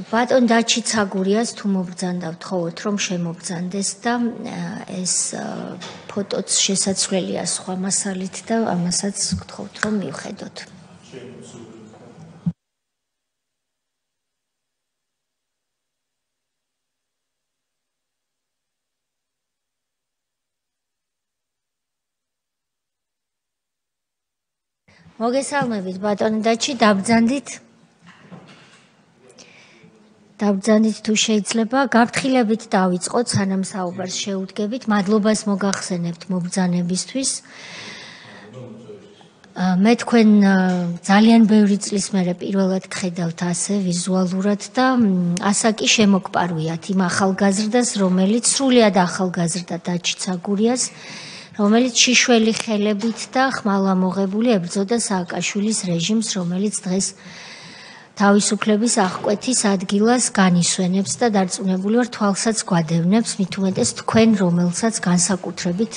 ბატონ დაჩი ცაგურიას თუ მობრძანდა ვთხოვოთ რომ შემობრძანდეს და ეს ფოტოც შესაძლებელია სხვა მასალით და ამასაც ვთხოვთ რომ მივხედოთ. მოგესალმებით ბატონ დაჩი დაბრძანდით? დაბრძანდით თუ შეიძლება, გაფრთხილებით დავიწყოთ, სანამ საუბარს შეუდგებით. მადლობას მოგახსენებთ მობრძანებისთვის. მე თქვენ ძალიან ბევრი წლის მერე პირველად გხედავთ ასე ვიზუალურად და ასაკი შემოგპარვიათ იმ ახალგაზრდას, რომელიც სრულიად ახალგაზრდა დაჩი ცაგურიას, რომელიც შიშველი ხელებით და ხმალამოღებული ებრძოდა სააკაშვილის რეჟიმს, რომელიც დღეს თავისუფლების აღკვეთის ადგილას განისვენებს და დარწმუნებული ვარ თვალსაც გვადევნებს, მით უმეტეს თქვენ, რომელსაც განსაკუთრებით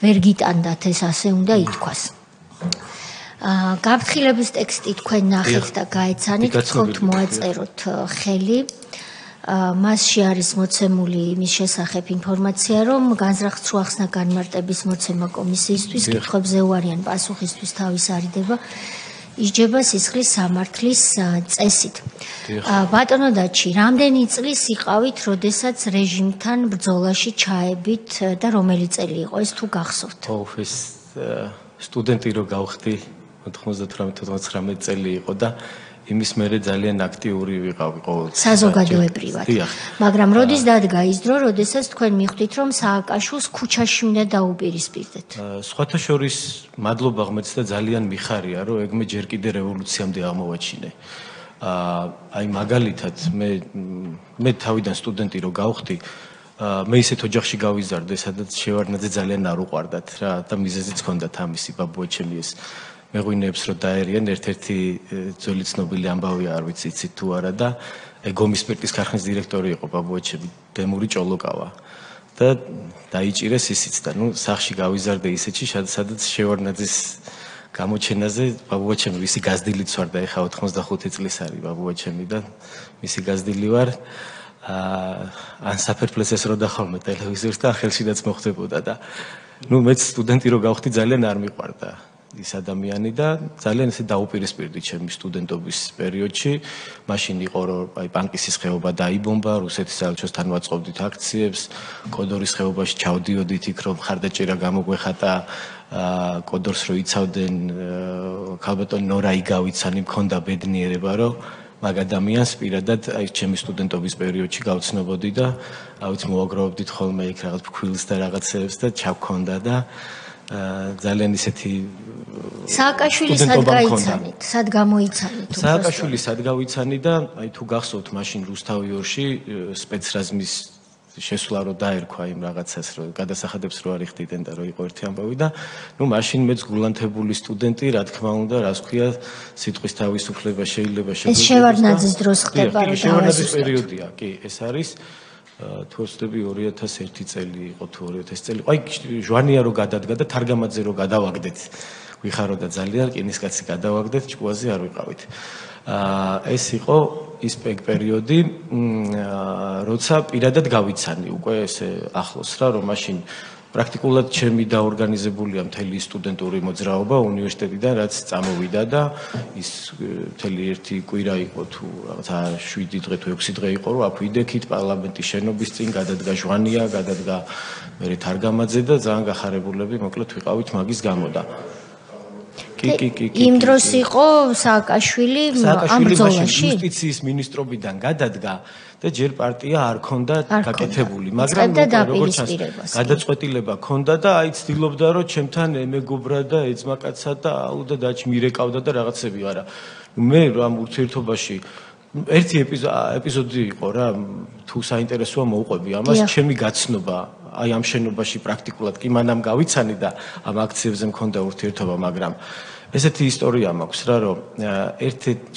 ვერ გიტანდათ ეს ასე უნდა ითქვას. გაფრთხილების ტექსტი თქვენ ნახეთ და გაეცანით, გთხოვთ მოაწეროთ ხელი. მასში არის მოცემული იმის შესახებ ინფორმაცია, რომ განზრახს ახსნა განმარტების მოცემა კომისიისთვის, კითხვებზე უარიან პასუხისთვის თავის არიდება. ისჯება სისხლის სამართლის წესით. ბატონო დაჩი, რამდენი წლის იყავით, როდესაც რეჟიმთან ბრძოლაში ჩაებით და რომელი წელი იყო ეს თუ გახსოვთ? ეს სტუდენტი რო გავხდი 98-99 წელი იყო და იმის მერე ძალიან აქტიური ვიყავი ყოველთვის. საზოგადოებრივად. მაგრამ როდის დადგა ის დრო, როდესაც თქვენ მიხვდით, რომ სააკაშვილს ქუჩაში უნდა დაუპირისპირდეთ? სხვათა შორის მადლობა ღმერთს და ძალიან მიხარია, რომ ეგ მე ჯერ კიდე რევოლუციამდე აღმოვაჩინე. აი მაგალითად მე თავიდან სტუდენტი რო გავხდი, მე ისეთ ოჯახში გავიზარდე, სადაც შევარდნაძე ძალიან არ უყვარდათ რა და მიზეზიც ჰქონდათ ამისი ბაბუაჩემი ეს მეღვინეებს რო დაერიან, ერთ-ერთი ძველი ცნობილი ამბავია, არ ვიცი იცით თუ არა და გომის სპირტის ქარხნის დირექტორი იყო ბაბუაჩემი, დემური ჭოლოკავა და დაიჭირეს ისიც და ნუ სახში გავიზარდე ისეთში, სადაც შევარდნაძის გამოჩენაზე ბაბუაჩემი ვისი გაზდილიც ვარ და ეხა 85 წლის არის ბაბუაჩემი და მისი გაზდილი ვარ. ან საფერფლეს ეს რო დახავმე ტელევიზორს და ხელშიდაც მოხდებოდა და ნუ მეც სტუდენტი რო გავხდი ძალიან არ მიყვარდა ის ადამიანი და ძალიან ესე დაუპირისპირდი ჩემი სტუდენტობის პერიოდში. მაშინ იყო რომ აი პანკისის ხეობა დაიბომბა, რუსეთის საელჩოსთან ვაწყობდით აქციებს, კოდორის ხეობაში ჩავდიოდით იქ რომ ხარდაჭერა გამოგვეხატა, კოდორს რო იცავდნენ, ქალბატონი ნორა იგავიცანი მქონდა ბედნიერება რომ მაგ ადამიანს პირადად აი ჩემი სტუდენტობის პერიოდში გავცნობოდი და აუც მოვაგროვებდით ხოლმე იქ რაღაც ფქვილს და რაღაცებს და ჩავქონდა და ძალიან ისეთი სააკაშვილი სად გაიცანით? სად გამოიცანით? სააკაშვილი სად გავიცანი და აი თუ გახსოვთ მაშინ რუსთავიორში სპეცრაზმის შესვლა რო დაერქვა იმ რაღაცას რო გადასახადებს რო არიხდიდნენ და რო იყო ერთი ამბავი და ნუ მაშინ მეც გულანთებული სტუდენტი, რა თქმა უნდა, რას ქვია, სიტყვის თავისუფლება შეიძლება ეს შევარდნაძის დროს ხდება რო შევარდნაძის პერიოდია, კი, ეს არის თუ ვცდები 2001 წელი იყო თუ 2000 წელი. აი ჟვანია რო გადადგა და თარგამაძე რო გადავაგდეთ. ვიხარო და ძალიან რკინისკაცი გადავაგდეთ, ჭკუაზე არ ვიყავით. ეს იყო ის პერიოდი, როცა პირადად გავიცანი უკვე ესე ახლოს რა, რომ მაშინ პრაქტიკულად ჩემი დაორგანიზებულია მთელი სტუდენტური მოძრაობა უნივერსიტეტიდან, რაც წამოვიდა და ის მთელი ერთი კვირა იყო თუ რაღაცა 7 დღე თუ 6 დღე იყო, რომ აქ ვიდექით პარლამენტის შენობის წინ გადადგა ჟვანია, გადადგა მერე თარგამაძე და ძალიან გახარებულები მოკლედ ვიყავით მაგის გამო და იმ დროს იყო სააკაშვილი ამ ბრძოლაში იუსტიციის მინისტრობიდან გადადგა და ჯერ პარტია არ ქონდა გაკეთებული, მაგრამ როგორც გადაწყვეტილება ქონდა და აი ცდილობდა რომ ჩემთან ემეგობრა და ეძმაკაცა და აუ და დაჩი მირეკავდა და რაღაცები არა. მე ამ ურთიერთობაში ერთი ეპიზოდი იყო რა, თუ საინტერესოა მოუყვები ამას, ჩემი გაცნობა აი ამ შენობაში პრაქტიკულად კი მანამ გავიცანი და ამ აქციებზე მქონდა ურთიერთობა, მაგრამ ესეთი ისტორია მაქვს რა, რომ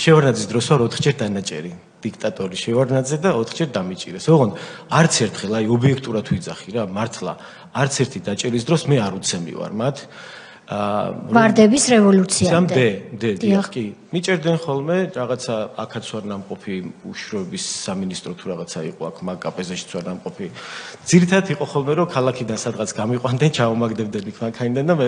შევარდნაძის დროს ვარ 4-ჯერ დანაჭერი დიქტატორი შევარდნაძე და 4-ჯერ დამიჭირეს. ოღონდ არც ერთხელ აი ობიექტურად ვიძახი რა, მართლა არც ერთი დაჭერის დროს მე არ უცემი ვარ მათ. ვარდების რევოლუციამდე. კი. მიჭერდნენ ხოლმე რაღაცა აქაც ვარ ნამყოფი უშროების სამინისტრო თუ რაღაცა იყო აქ მაგ-კაპეზეშიც ვარ ნამყოფი. ძირითადად იყო ხოლმე რომ ქალაქიდან სადღაც გამიყვანდნენ, ჩაუმაგდებდნენ იქ მანქანიდან და მე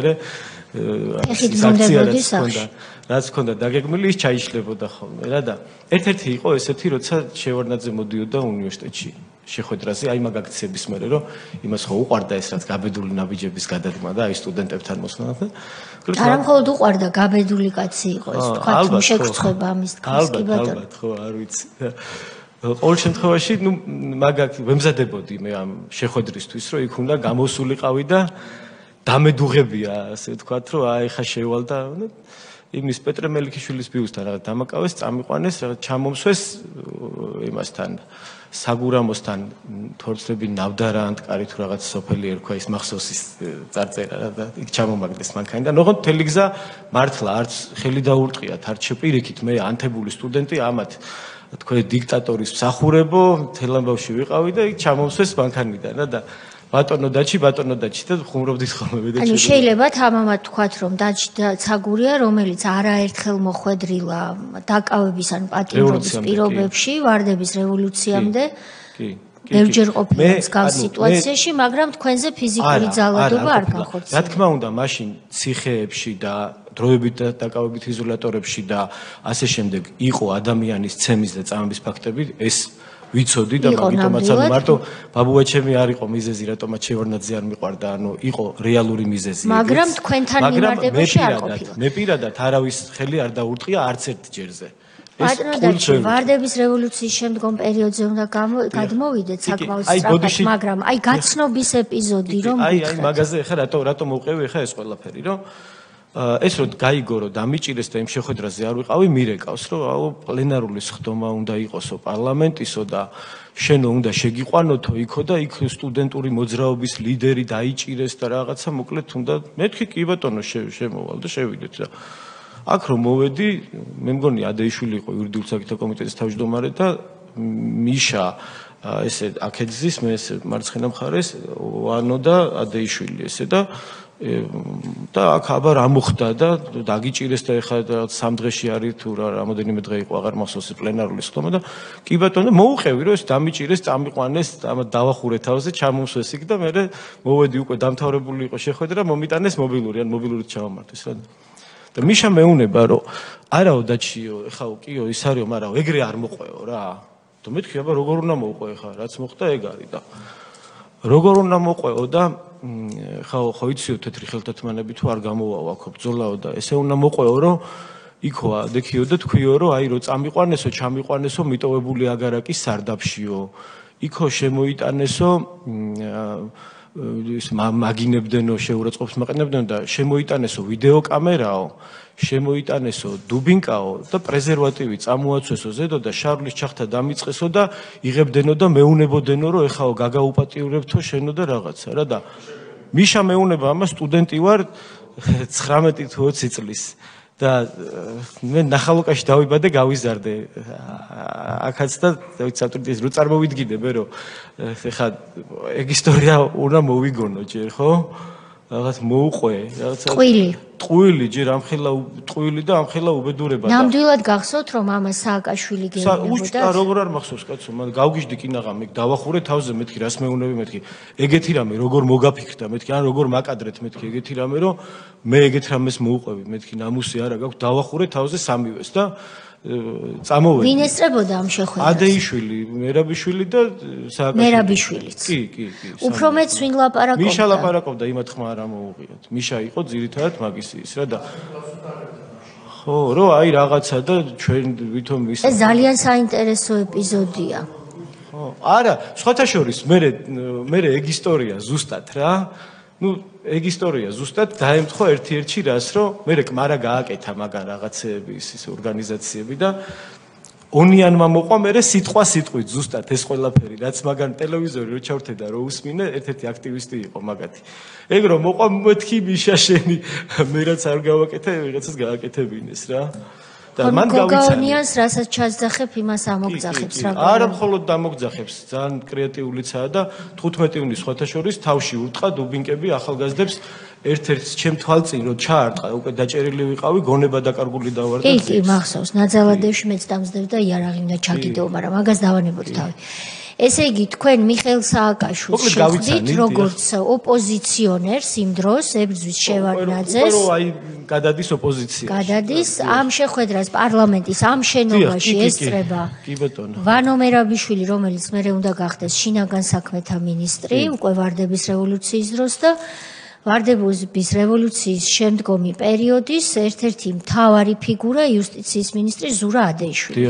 რაც ჰქონდა დაგეგმილი ის ჩაიშლებოდა ხოლმე რა და ერთ-ერთი იყო ესეთი როცა შევარდნაძე მოდიოდა უნივერსიტეტში შეხვედრაზე აი მაგ აქციების მერე რომ იმას ხო უყვარდა ეს რაც გაბედული ნაბიჯების გადადგმა და აი სტუდენტებთან მოსვლა და არა მხოლოდ უყვარდა გაბედული კაცი იყო ეს თქვა თუ შეგწყვება ამის თქმის კი ბატონო ალბათ ხო არ ვიცი ყოველ შემთხვევაში ნუ მაგ ვემზადებოდი მე ამ შეხვედრისთვის რომ იქ უნდა გამოსულიყავი და დამედუღებია ასე ვთქვათ რომ აი ხა შევალ და იმის პეტრე მელიქიშვილის ბიუსთან რაღაც დამაკავეს წამიყვანეს რაღაც ჩამომსვეს იმასთან საგურამოსთან თორცლები ნავდარა ანტკარი თუ რაღაც სოფელი ერქვა ის მახსოვსის წარწერა და იქ ჩამომაგდეს მანქანიდან ოღონდ მთელი გზა მართლა არც ხელი დაურტყიათ არც შეპირიქით მე ანთებული სტუდენტი ამათ თქვენ დიქტატორის მსახურებო მთელ ამბავში ვიყავი და იქ ჩამომსვეს მანქანიდან და ბატონო დაჩი და ხუმრობდით ხოლმე მე და ანუ შეიძლება თამამად თქვათ რომ დაჩი ცაგურია რომელიც არაერთხელ მოხვედრილა დაკავების ან პატიმრობის პირობებში ვარდების რევოლუციამდე ბევრჯერ ყოფილა მსგავს სიტუაციაში მაგრამ თქვენზე ფიზიკური ძალადობა არ განხორციელა რა თქმა უნდა მაშინ ციხეებში და დროებით დაკავებით იზოლატორებში და ასე შემდეგ იყო ადამიანის ცემის და წამების ფაქტები ეს ვიცოდი და მაგიტომაც ანუ მარტო ბაბუაჩემი არ იყო მიზეზი რატომაც შევარდნაძე არ მიყვარდა ანუ იყო რეალური მიზეზი მაგრამ თქვენთან მიმართებაში არ ყოფილა მე პირადად არავის ხელი არ დაურტყია არც ერთ ჯერზე ბატონო ვარდების რევოლუციის შემდგომ პერიოდზე უნდა გადმოვიდეთ საკმაოდ სწრაფად მაგრამ აი გაცნობის ეპიზოდი რომ აი მაგაზე ხა რატო მოვყევი ხა ეს ყველაფერი რომ ეს რომ გაიგო რომ დამიჭირეს და იმ შეხვედრაზე არ ვიყავი მირეკავს რომ აუ პლენარული სხდომა უნდა იყოსო პარლამენტისო და შენო უნდა შეგიყვანოთო იქო და იქ სტუდენტური მოძრაობის ლიდერი დაიჭირეს და რაღაცა მოკლედ უნდა მეთქი კი ბატონო შემოვალ და შევიდეთ და აქ რომ მოვედი მე მგონი ადეიშვილი იყო იურიდიული საკითხთა კომიტეტის თავმჯდომარე და მიშა ესე აქეძის მე ეს მარცხენა მხარეს ვანო და ადეიშვილი ესე და აქ აბა რა მოხდა და დაგიჭირეს და ეხლა სამ დღეში არის თუ რამოდენიმე დღე იყო აღარ მახსოვს პლენარული სხდომა და კი ბატონო მოუყევი რომ ეს დამიჭირეს წამიყვანეს დავახურე თავზე ჩამომსვეს იქ და მე მოვედი უკვე დამთავრებული იყო შეხვედრა მომიტანეს მობილური ან მობილურით ჩავამართეს რა და მიშა მეუნება რომ არაო დაჩიო ეხლა კიო ის არისო მაგრამ ეგრე არ მოყვეო რა და მეთქი აბა როგორ უნდა მოყვე ეხლა რაც მოხდა ეგ არის და როგორ უნდა მოყვეო და ხო იციო თეთრი ხელთათმანები თუ არ გამოვავა ხო ბრძოლაო და ესე უნდა მოყვეო რომ იქოა დექიო და თქვიო რომ აი რომ წამიყვანესო ჩამიყვანესო მიტოვებული აგარაკის სარდაფშიო იქო შემოიტანესო ის მაგინებდენო შეურაცხყოფს მაყენებდნენ და შემოიტანესო ვიდეო კამერაო შემოიტანესო დუბინკაო და პრეზერვატივი წამოაცვესო ზედო და შარლის ჩახთა დამიწყესო და იღებდენო და მეუნებოდენო რომ ეხაო გაგაუპატიურებთო შენო და რაღაცა რა და მიშა მეუნება ამას სტუდენტი ვარ 19 თუ 20 წლის და მე ნახალოკაში დავიბადე გავიზარდე აქაც და ვიცი რო წარმოვიდგინე რომ ეხა ეგ ისტორია უნდა მოვიგონო ჯერ ხო რაღაც მოუყვე რაღაცა ტყუილი ჯერ ამხელა ტყუილი და ამხელა უბედურება და ნამდვილად გახსოვთ რომ ამა სააკაშვილი გეუბნებოდა როგორ არ მახსოვს კაცო მან გავგიჟდი კინაღა მე დავახურე თავზე მეთქი რას მეუნები მეთქი ეგეთი რამე როგორ მოგაფიქრდა მეთქი ან როგორ მაკადრეთ მეთქი ეგეთი რამე რომ მე ეგეთ რამეს მოუყვევი მეთქი ნამუსი არა გაქვს დავახურე თავზე სამივეს და წამოვედი ვინ ესწრებოდა ამ შეხვედრას ადეიშვილი მერაბიშვილი და სააკაშვილი მერაბიშვილიც კი უფრო მეც ვინ ლაპარაკობდა მიშა ლაპარაკობდა იმათ ხმა არ ამოუღიათ მიშა იყო ძირითადად მაგის ის რა და ხო რო აი რაღაცა და ჩვენ ვითომ ის ეს ძალიან საინტერესო ეპიზოდია ხო არა სხვათა შორის მე ეგ ისტორია ზუსტად რა ну ეგ ისტორია ზუსტად დაემთხვა ერთ-ერთში რას რომ მე კმარა გააკეთა მაგან რაღაცეები ის ორგანიზაციები და ონიანმა მოყვა მე სიტყვით ზუსტად ეს ყველაფერი რაც მაგან ტელევიზორი რო ჩავრთე და რო უსმინე ერთ-ერთი აქტივისტი იყო მაგათი ეგ რომ მოყვა მეთქი მიშა შენი მე რაც არ გავაკეთე ვიღაცას გააკეთებინეს რა და მან გავიცანი. რასაც ჩასძახებ, იმას ამოგძახებს რა. არა მხოლოდ დამოგძახებს, ძალიან კრეატიულიცაა და 15 იუნის სხვათა შორის თავში ურტყა დუბინკები ახალგაზრდებს ერთ-ერთ ჩემ თვალწინ რო ჩაარტყა, უკვე დაჭერილი ვიყავი, გონება დაკარგული დავარ და კი, მახსოვს, ნაძალადევში მეც დამზდებ და იარაღი უნდა ჩაგიდეო, მაგრამ მაგას დავანებოთ თავი. ესე იგი, თქვენ მიხეილ სააკაშვილს შეხვდით როგორც ოპოზიციონერს იმ დროს, ებრძვის შევარდნაძეს. რო აი გადადის ოპოზიციაში. გადადის ამ შეხვედრას პარლამენტის ამ შენობაში ესწრება. კი ბატონო. ვანო მერაბიშვილი, რომელიც მერე უნდა გახდეს შინაგან საქმეთა მინისტრი, უკვე ვარდების რევოლუციის დროს და ვარდების რევოლუციის შემდგომი პერიოდის ერთ-ერთი მთავარი ფიგურა იუსტიციის მინისტრი ზურა ადეიშვილი.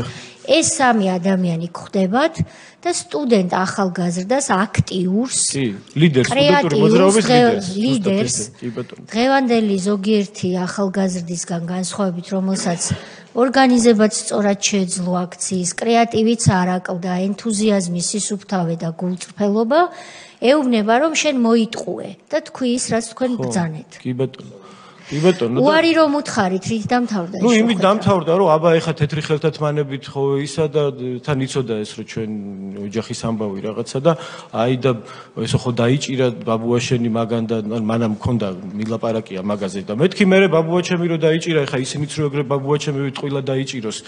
ეს სამი ადამიანი გვხვდებათ და სტუდენტ ახალგაზრდას აქტიურს, ლიდერს, სტუდენტური მოძრაობის ლიდერს, დღევანდელი ზოგიერთი ახალგაზრდისგან განსხვავებით, რომელსაც ორგანიზებაც სწორად შეეძლო აქციის, კრეატივიც არ აკლდა, ენთუზიაზმი, სისუფთავე და გულწრფელობა ეუბნება, რომ შენ მოიტყუე და თქვი ის, რაც თქვენ ბრძანეთ. კი ბატონო. კი ბატონო. უარი რომ უთხარით, რით დამთავრდა ეს? იმით დამთავრდა, რომ აბა ეხა თეთრი ხელთათმანებით ხო ისა და თან იცოდა ეს, რომ ჩვენ ოჯახის ამბავი რაღაცა და აი და ესო ხო დაიჭირა ბაბუაშენი მაგან და მანამ მქონდა მილაპარაკია მაგაზე და მეთქი მე ბაბუაჩემი რო დაიჭირა, ეხა ისინიც რო ეგრე ბაბუაჩემი ვიტყვილა დაიჭიროს,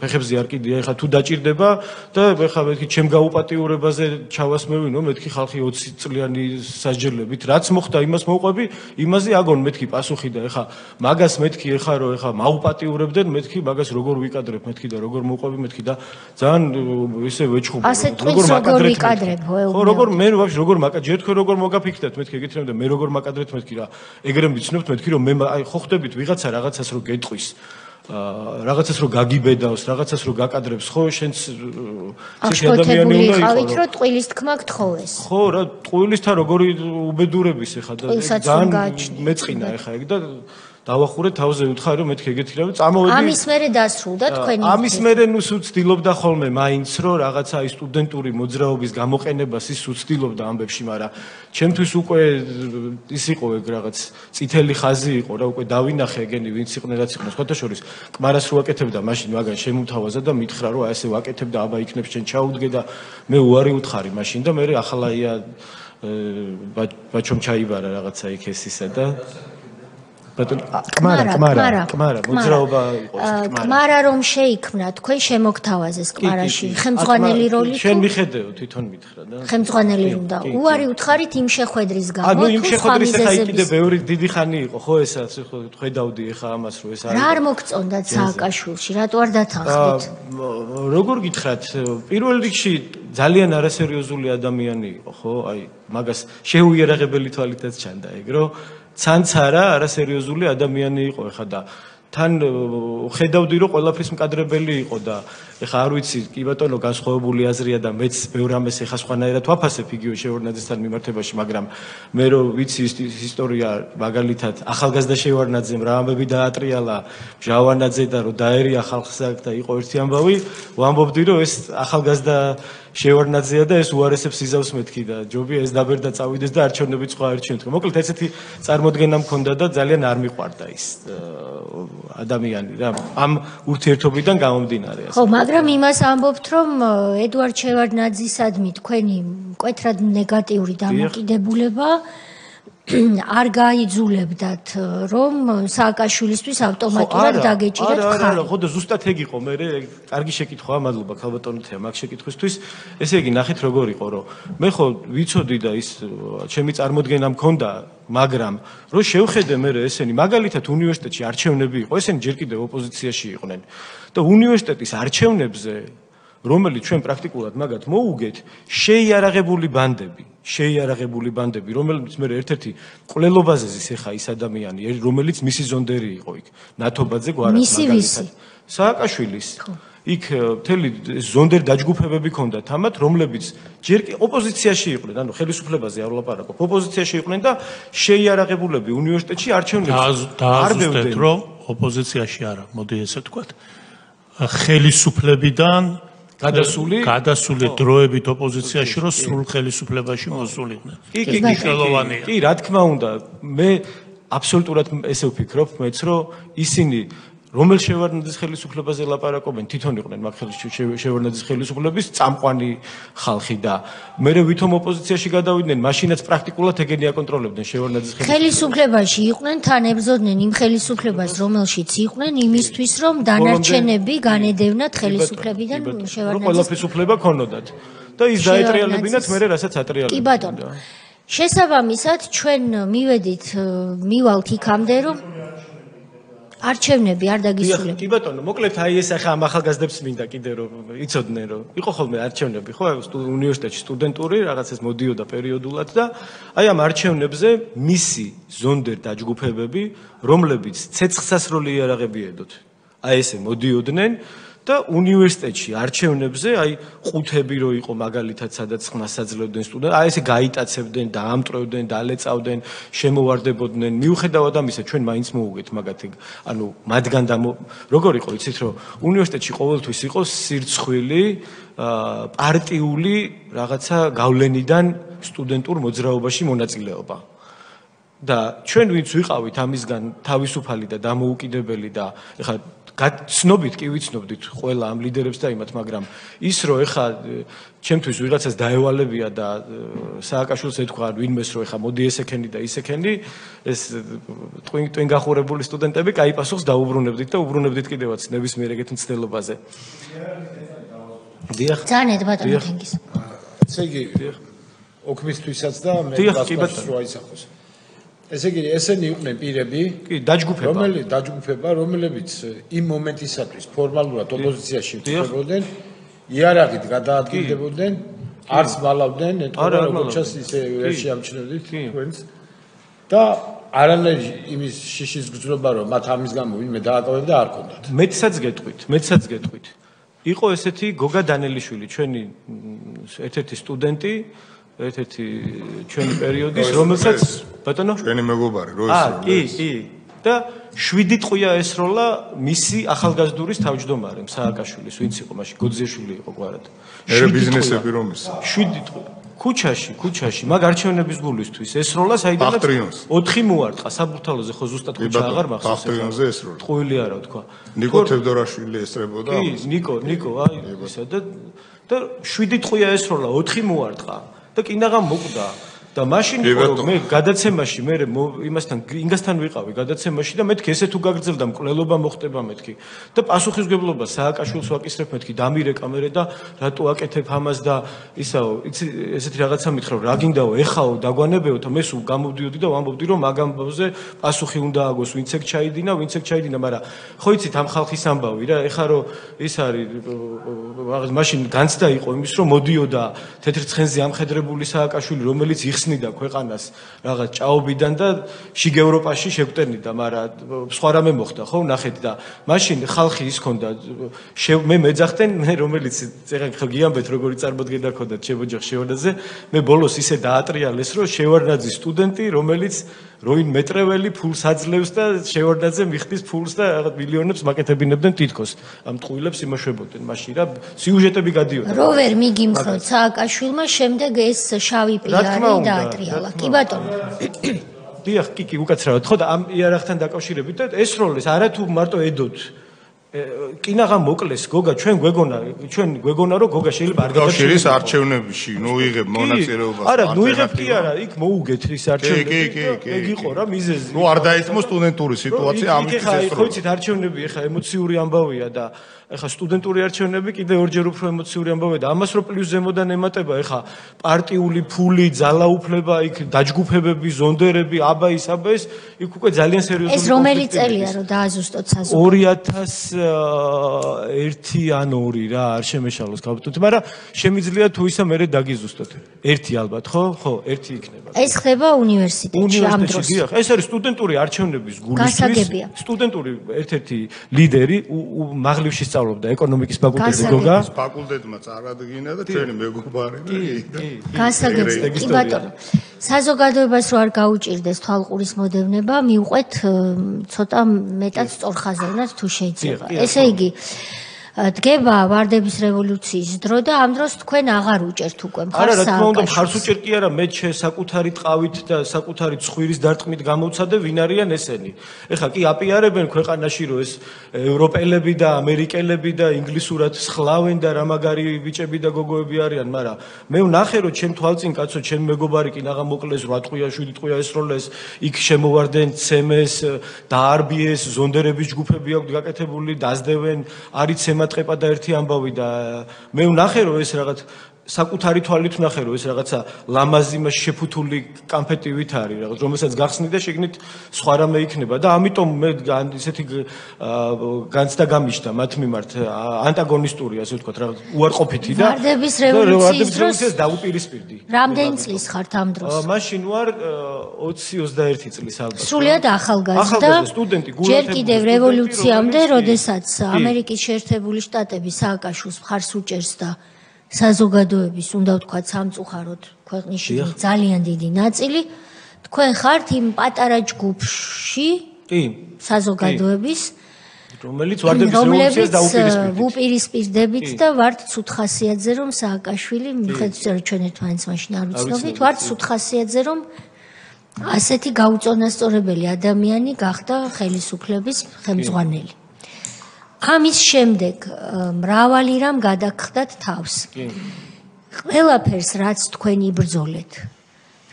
ფეხებზე არ კიდია, ეხა თუ დაჭირდება და ეხა მეთქი ჩემ გაუპატიურებაზე ჩავასმევინო, მეთქი ხალხი 20 წლიანი სასჯელებით, რაც მოხდა იმას მოვყვები, იმაზე აგონ მეთქი პასუხი და ეხა მაგას მეთქი ეხა რომ ეხა მაუპატიურებდნენ მეთქი მაგას როგორ ვიკადრებ მეთქი და როგორ მოყვები მეთქი და ძალიან ისე ვეჩხუბო როგორ ვიკადრებ ხო როგორ მე ვაფშე როგორ ჯერ თქვენ როგორ მოგაფიქრდეთ მეთქი ეგეთ რამე და მე როგორ მაკადრეთ მეთქი რა ეგრე მიცნობთ მეთქი რომ მე აი ხო ხდებით ვიღაცა რაღაცას რო გეტყვის რაღაცას რო გაგიბედავს რაღაცას რო გაკადრებს ხო შენც ცეთი ადამიანი უნდა იყავით რომ ტყუილის თქმა გთხოვეს ხო რა ტყუილისთან როგორი უბედურების ეხა და ძალიან მეწყინა ეხა ეგ და დავახურე თავზე ვითხარი რომ მეთქი ეგეთი რამე წამოვედი ამის მერე დასრულდა თქვენი ამის მერე ნუ უცდილობდა ხოლმე მაინც რომ რაღაცა ის სტუდენტური მოძრაობის გამოყენებას ის უცდილობდა ამბებში მაგრამ ჩემთვის უკვე ის იყო ეგ რაღაც წითელი ხაზი იყო რა უკვე დავინახე ეგენი ვინც იყვნენ რაც იყვნენ სხვათა შორის კმარას რო აკეთებდა მაშინ მაგან შემუთავაზა და მითხრა რომ აი ესე ვაკეთებ და აბა იქნებ შენ ჩაუდგე და მე უარი უთხარი მაშინ და მე ახალაია ბაჩომ ჩაიბარა რაღაცა იქ ეს ისა და კმარა მოძრაობა იყო კმარა რომ შეიქმნა თქვენ შემოგთავაზეს კმარაში ხელმძღვანელი როლი შენ მიხედეო თვითონ მითხრა და ხელმძღვანელი უნდა უარი უთხარით იმ შეხვედრის გამო ანუ იმ შეხვედრის ახლა კიდე ბევრი დიდი ხანი იყო ხო ესა ხედავდი ახლა ამას რომ ეს არის რა არ მოგწონდათ სააკაშვილში რატო არ დათანხმდით როგორ გითხრათ პირველ რიგში ძალიან არასერიოზული ადამიანი იყო ხო აი მაგას შეუიარაღებელი თვალითაც ჩანდა ეგ რომ ცანცარა არასერიოზული ადამიანი იყო ეხა და თან ხედავდი რომ ყველაფრის მკადრებელი იყო და ეხა არ ვიცი კი ბატონო განსხვავებული აზრია და მეც ბევრ ამას ეხა სხვანაირად ვაფასებ იგივე შევარდნაძესთან მიმართებაში მაგრამ მე რომ ვიცი ის ისტორია მაგალითად ახალგაზრდა შევარდნაძემ რა ამბები დაატრიალა ჟავანაძე და რომ დაერია ხალხს და იყო ერთი ამბავი ვამბობდი რომ ეს ახალგაზრდა შევარდნაძეა და ეს უარესებს იზავს მეთქი და ჯობია ეს დაბერდა წავიდეს და არჩევნები სხვა არჩევნით. მოკლედ ესეთი წარმოდგენა მქონდა და ძალიან არ მიყვარდა ის ადამიანი რა ამ ურთიერთობიდან გამომდინარე ასე. ხო, მაგრამ იმას ამბობთ რომ ედუარდ შევარდნაძისადმი თქვენი მკვეთრად ნეგატიური დამოკიდებულება არ გაიძულებდათ რომ სააკაშვილისთვის ავტომატურად დაგეჭირათ ხარი. არა, ხო და ზუსტად ეგ იყო მე კარგი შეკითხვაა, მადლობა ქალბატონოთია მაგ შეკითხვისთვის. ესე იგი ნახეთ როგორ იყო რომ მე ხო ვიცოდი და ის ჩემი წარმოდგენა მქონდა, მაგრამ რომ შევხედე მე ესენი მაგალითად უნივერსიტეტში არჩევნები იყო, ესენი ჯერ კიდევ ოპოზიციაში იყვნენ და უნივერსიტეტის არჩევნებზე რომელიც ჩვენ პრაქტიკულად მაგათ მოუგეთ შეიარაღებული ბანდები რომელიც მე ერთ-ერთი ყლელობაზე ზის ახლა ის ადამიანი რომელიც მისი ზონდერი იყო იქ ნათობაძე გვარად მაგალითად სააკაშვილის იქ მთელი ზონდერ დაჯგუფებები ქონდათ ამათ რომლებიც ჯერ კი ოპოზიციაში იყვნენ ანუ ხელისუფლებაზე არ ვლაპარაკობ ოპოზიციაში იყვნენ და შეიარაღებულები უნივერსიტეტში არჩევნებს არ ბევრდნენ რომ ოპოზიციაში არა მოდი ესე ვთქვათ ხელისუფლებიდან გადასული დროებით ოპოზიციაში რომ სრულ ხელისუფლებაში მოსულიყვნენ. კი, რა თქმა უნდა, მე აბსოლუტურად ესე ვფიქრობ, მეც რომ ისინი რომელ შევარდნაძის ხელისუფლებაზე ლაპარაკობენ, თვითონ იყვნენ მაგ შევარდნაძის ხელისუფლების წამყვანი ხალხი და მერე ვითომ ოპოზიციაში გადავიდნენ, მაშინაც პრაქტიკულად ეგენი აკონტროლებდნენ შევარდნაძის ხელისუფლებაში იყვნენ, თან ებრძოდნენ იმ ხელისუფლებას, რომელშიც იყვნენ, იმისთვის რომ დანარჩენები განედევნათ ხელისუფლებიდან შევარდნაძის ყველაფრის უფლება ქონოდათ და ის დაეტრიალებინათ მერე რასაც ატრიალებდნენ. კი ბატონო. შესაბამისად ჩვენ მივალთ იქამდე რომ არჩევნები არ დაგისრულებთ. კი ბატონო, მოკლედ აი ეს ახლა ამ ახალგაზრდებს მინდა კიდე რომ იცოდნენ რომ იყო ხოლმე არჩევნები, ხო, უნივერსიტეტში სტუდენტური რაღაცას მოდიოდა პერიოდულად და აი ამ არჩევნებზე მისი ზონდერ დაჯგუფებები, რომლებიც ცეცხლსასროლი იარაღები ედოთ. აი ესე მოდიოდნენ და უნივერსიტეტში არჩევნებზე აი ყუთები რო იყო მაგალითად სადაც ხმას აძლევდნენ სტუდენტები, აი ესე გაიტაცებდნენ, დაამტვრევდნენ, დალეწავდნენ, შემოვარდებოდნენ. მიუხედავად ამისა, ჩვენ მაინც მოუგეთ მაგათი, ანუ მათგან როგორ იყო, იცით რომ უნივერსიტეტში ყოველთვის იყო სირცხვილი, პარტიული რაღაცა გავლენიდან სტუდენტურ მოძრაობაში მონაწილეობა. და ჩვენ ვინც ვიყავით ამისგან თავისუფალი და დამოუკიდებელი და ეხლა გაცნობით კი ვიცნობდით ყველა ამ ლიდერებს და იმათ, მაგრამ ის რომ ეხლა ჩემთვის ვიღაცას დაევალებია და სააკაშვილს ეთქვა ვინმეს რომ ეხლა მოდი ესექენი და ისექენი, ეს ტვინ გახურებული სტუდენტები კაი პასუხს დაუბრუნებდით და უბრუნებდით კიდევაც ნებისმიერ ეგეთ მცდელობაზე. დიახ. ძალიან ბატონო თენგის. ესე იგი ოქმისთვისაც და მე გასწრებს რა ისახოს. ესე იგი ესენი იყვნენ პირები, დაჯგუფება, რომლებიც იმ მომენტისათვის ფორმალურად ოპოზიციაში ვწდებოდნენ, იარაღით გადაადგილდებოდნენ, არც მალავდნენ, როგორც ჩანს ისე ვერ შეამჩნევდით თქვენს და არანაირი იმის შიშის გრძნობა რომ მათ ამის გამო ვინმე დააკავებდა არ ქონდათ. მეცაც გეტყვით. იყო ესეთი გოგა დანელიშვილი, ჩვენი ერთ-ერთი სტუდენტი ერთ-ერთი ჩვენი პერიოდის, რომელსაც ბატონო ჩვენი მეგობარი რო კი და 7 ტყვია ესროლა მისი ახალგაზრდურის თავმჯდომარე სააკაშვილის, ვინც იყო მაშინ გოძიაშვილი იყო გვარად. ერე ბიზნესები რომის 7 ტყვია ქუჩაში მაგ არჩევნების გულისთვის ესროლა საიდანაც 4 მოარტყა საბურთალოზე ხო ზუსტად ქუჩა აღარ მახსოვს ბახტრიონზე ესროლა ტყვილი არა თქვა ნიკო თევდორაშვილი ესწრებოდა კი ნიკო აი ისა და 7 ტყვია ესროლა 4 მოარტყა და კინაღამ მოკვდა და მაშინ იყო რომ მე გადაცემაში მე იმასთან ინგასთან ვიყავი გადაცემაში და მეთქი ესე თუ გაგრძელდა მკვლელობა მოხდება მეთქი და პასუხისმგებლობა სააკაშვილს ვაკისრებ მეთქი დამირე კამერე და რატო აკეთებ ამას და ისაო იცი ესეთი რაღაცა მითხრა რა გინდაო ეხაო დაგვანებეო და მე სულ გამოვდიოდი და ვამბობდი რომ მაგ ამბავზე პასუხი უნდა აგოს ვინც ეგ ჩაიდინა მაგრამ ხო იცით ამ ხალხის ამბავი რა ეხა რომ ის არის რაღაც მაშინ განცდა იყო იმის რომ მოდიოდა თეთრ ცხენზე ამხედრებული სააკაშვილი რომელიც იხსნიდა ქვეყანას რაღაც ჭაობიდან და შიგ ევროპაში შეგვტენიდა, მაგრამ სხვა რამე მოხდა, ხო, ნახეთ და მაშინ ხალხი ის ქონდა მე მეძახდნენ, მე რომელიც ეხლა გიამბეთ როგორი წარმოდგენა ქონდათ შემოჯახ შევარდნაძე, მე ბოლოს ისე დაატრიალეს, რომ შევარდნაძის სტუდენტი, რომელიც როინ მეტრეველი ფულს აძლევს და შევარდნაძე მიხდის ფულს და რაღაც მილიონებს მაკეთებინებდნენ თითქოს. ამ ტყუილებს იმაშვებოდნენ მაშინ რა სიუჟეტები გადიოდა. რო ვერ მიგიმხროთ სააკაშვილმა შემდეგ ეს შავი პიარი დაატრიალა. კი ბატონო. დიახ, კი, უკაცრავად. ხო და ამ იარაღთან დაკავშირებით და ეს როლეს არათუ მარტო ედოთ კინაღამ მოკლეს გოგა ჩვენ გვეგონა რომ გოგა შეიძლება არ გადავშირის არჩევნებში ნუიღებ მონაწილეობას არა ნუიღებ კი არა იქ მოუგეთ ის არჩევნები კი ეგ იყო რა მიზეზი ნუ არ დაეთმო სტუდენტური სიტუაცია ამის ეს ხო იცით არჩევნები ეხა ემოციური ამბავია და ეხა სტუდენტური არჩევნები კიდე ორჯერ უფრო ემოციური ამბავია და ამას რო პლუს ზემოდან ემატება ეხა პარტიული ფული ძალაუფლება იქ დაჯგუფებები ზონდერები აბა ის იქ უკვე ძალიან სერიოზული ეს რომელი წელია რომ დააზუსტოთ საზოგადოება 2001 ან 2 რა არ შემეშალოს გავთქვით, მაგრამ შემიძლია თუ ისა მე დაგიზუსტოთ. 1 ალბათ, ხო, 1 იქნება. ეს ხდება უნივერსიტეტში ამ დროს. დიახ, ეს არის სტუდენტური არჩევნების გულისთვის. სტუდენტური ერთ-ერთი ლიდერი მაღლივში სწავლობდა ეკონომიკის ფაკულტეტზე გოგა. ფაკულტეტმა წარადგინა და ჩვენი მეგობარი გასაგებია. კი ბატონო. საზოგადოებას რო არ გაუჭირდეს თვალყურის მოდევნება, მიუყვეთ ცოტა მეტად სწორხაზოვნად თუ შეიძლება. ესე იგი დგება ვარდების რევოლუციის დრო და ამ დროს თქვენ აღარ უჭერთ უკვე არა რა თქმა უნდა მხარს უჭერ კი არა მე საკუთარი ტყავით და საკუთარი ცხვირის დარტყმით გამოვცადე ვინ არიან ესენი ეხლა კი აპიარებენ ქვეყანაში რომ ეს ევროპელები და ამერიკელები და ინგლისურად სხლავენ და რა მაგარი ბიჭები და გოგოები არიან მაგრამ მე ვნახე რომ ჩემ თვალწინ კაცო ჩემ მეგობარი კი ნაღა მოკლეს 8 ტყვია 7 ტყვია ესროლეს იქ შემოვარდნენ ცემეს დაარბიეს ზონდერების ჯგუფები აქვს გაკეთებული დაძდევენ არის ემატყება და ერთი ამბავი და მე ვნახე რომ ეს რაღაც საკუთარი თვალით ვნახე რომ ეს რაღაცა ლამაზი მას შეფუთული კამფეტივით არის რაღაც რომელსაც გახსნი და შეგნით სხვა რამე იქნება და ამიტომ მე ისეთი განცდა გამიშთა მათ მიმართ ანტაგონისტური ასე ვთქვათ რაღაც უარყოფითი და ვარდების რევოლუციას დაუპირისპირდი რამდენი წლის ხართ ამ დროს მაშინ ვარ 20-21 წლის ალბათ სრულიად ახალგაზრდა სტუდენტი ჯერ კიდევ რევოლუციამდე როდესაც ამერიკის შეერთებული შტატები სააკაშვილს მხარს უჭერს და საზოგადოების უნდა ვთქვათ სამწუხაროდ ქვეყნის ძალიან დიდი ნაწილი თქვენ ხართ იმ პატარა ჯგუფში საზოგადოების რომელიც ვარდების რევოლუციას დაუპირისპირდებით და ვართ ცუდ ხასიათზე რომ სააკაშვილი მიხედვით რომ ჩვენ ერთმანეთს მაშინ არ ვიცნობთ ვართ ცუდ ხასიათზე რომ ასეთი გაუწონასწორებელი ადამიანი გახდა ხელისუფლების ხელმძღვანელი ამის შემდეგ მრავალი რამ გადაგხდათ თავს. ყველაფერს რაც თქვენ იბრძოლეთ.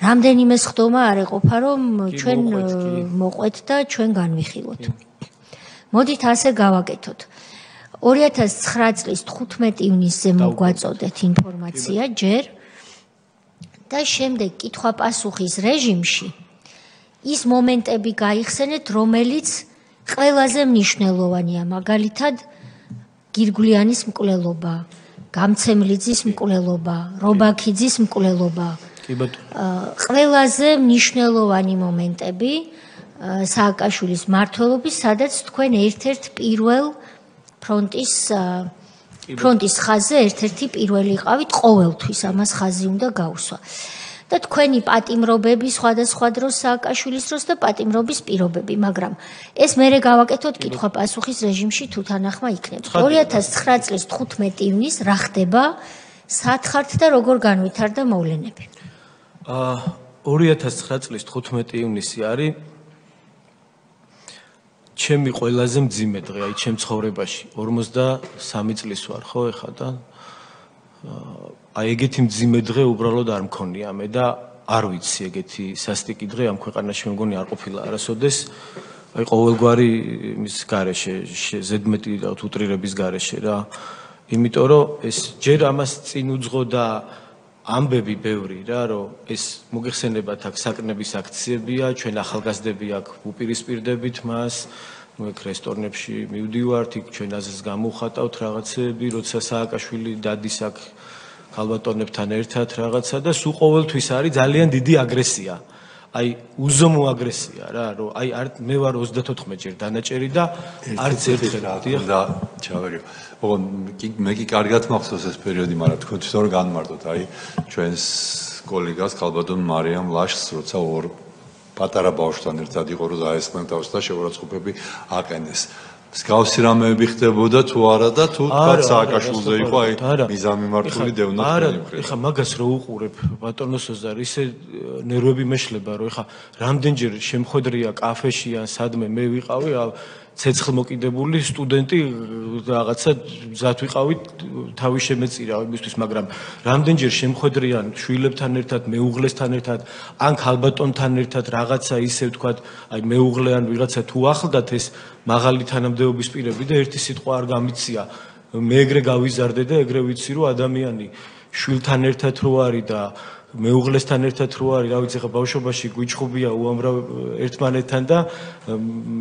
რამდენიმე სხდომა არ ეყოფა რომ ჩვენ მოყვეთ და ჩვენ განვიხილოთ. მოდით ასე გავაკეთოთ. 2009 წლის 15 ივნისზე მოგვაწოდეთ ინფორმაცია ჯერ და შემდეგ კითხვა-პასუხის რეჟიმში ის მომენტები გაიხსენეთ რომელიც ყველაზე მნიშვნელოვანია მაგალითად გირგვლიანის მკვლელობა, გამცემლიძის მკვლელობა, რობაქიძის მკვლელობა. ყველაზე მნიშვნელოვანი მომენტები სააკაშვილის მმართველობის, სადაც თქვენ ერთ-ერთ პირველ ფრონტის ხაზზე ერთ-ერთი პირველი იყავით ყოველთვის ამას ხაზი უნდა გაუსვა. და თქვენი პატიმრობები სხვადასხვა დროს სააკაშვილის დროს და პატიმრობის პირობები, მაგრამ ეს მერე გავაკეთოთ კითხვა-პასუხის რეჟიმში თუ თანახმა იქნება. 2009 წლის 15 ივნის რა ხდება? სად ხართ და როგორ განვითარდა მოვლენები? 2009 წლის 15 ივნისი არის ჩემი ყველაზე მძიმე დღე, აი ჩემ ცხოვრებაში. 53 წლის ვარ, ხო, ეხლა და აი ეგეთი მძიმე დღე უბრალოდ არ მქონია მე და არ ვიცი ეგეთი სასტიკი დღე ამ ქვეყანაში მე მგონი არ ყოფილა არასოდეს აი ყოველგვარი მის გარეშე ზედმეტი უტრირების გარეშე რა იმიტომ რომ ეს ჯერ ამას წინ უძღო და ამბები ბევრი რა რომ ეს მოგეხსენებათ აქ საკნების აქციებია ჩვენ ახალგაზრდები აქ უპირისპირდებით მას ნუ ეგ რესტორნებში მივდივართ იქ ჩვენ აზრს გამოვხატავთ რაღაცები როცა სააკაშვილი დადის აქ ქალბატონებთან ერთად რაღაცა და სულ ყოველთვის არის ძალიან დიდი აგრესია. აი უზომო აგრესია რა, რომ აი მე ვარ 34 ჯერ დანაჭერი და არც ერთხელ და ჩავერიო. ოღონ მე კი კარგად მახსოვს ეს პერიოდი, მაგრამ თქვენთვის რომ განმარტოთ, აი ჩვენს კოლეგას ქალბატონ მარიამ ლაშს, როცა ორ პატარა ბავშვთან ერთად იყო რომ დაესწრა თავს და შეურაცხყოფები აყენეს. მსგავსი რამეები ხდებოდა თუ არა და თუ თქვა სააკაშვილზე იყო აი მიზანმიმართული დევნა თქვენი მხრიდან. ეხა მაგას რო უყურებ ბატონო სოზარ ისე ნერვები მეშლება რომ ეხა რამდენჯერ შემხედრია კაფეში ან სადმე მე ვიყავი ცეცხლმოკიდებული სტუდენტი რაღაცა მზად ვიყავით თავი შემეწირა იმისთვის მაგრამ რამდენჯერ შემხედრიან შვილებთან ერთად მეუღლესთან ერთად ან ქალბატონთან ერთად რაღაცა ისე ვთქვათ აი მეუღლე ან ვიღაცა თუ ახლდათ ეს მაღალი თანამდებობის პირები და ერთი სიტყვა არ გამიცია მე ეგრე გავიზარდე და ეგრე ვიცი რომ ადამიანი შვილთან ერთად რო არის და მეუღლესთან ერთად რო არის, რა ვიცი, ხა ბავშვობაში გვიჩხუბია უამრავ ერთმანეთთან და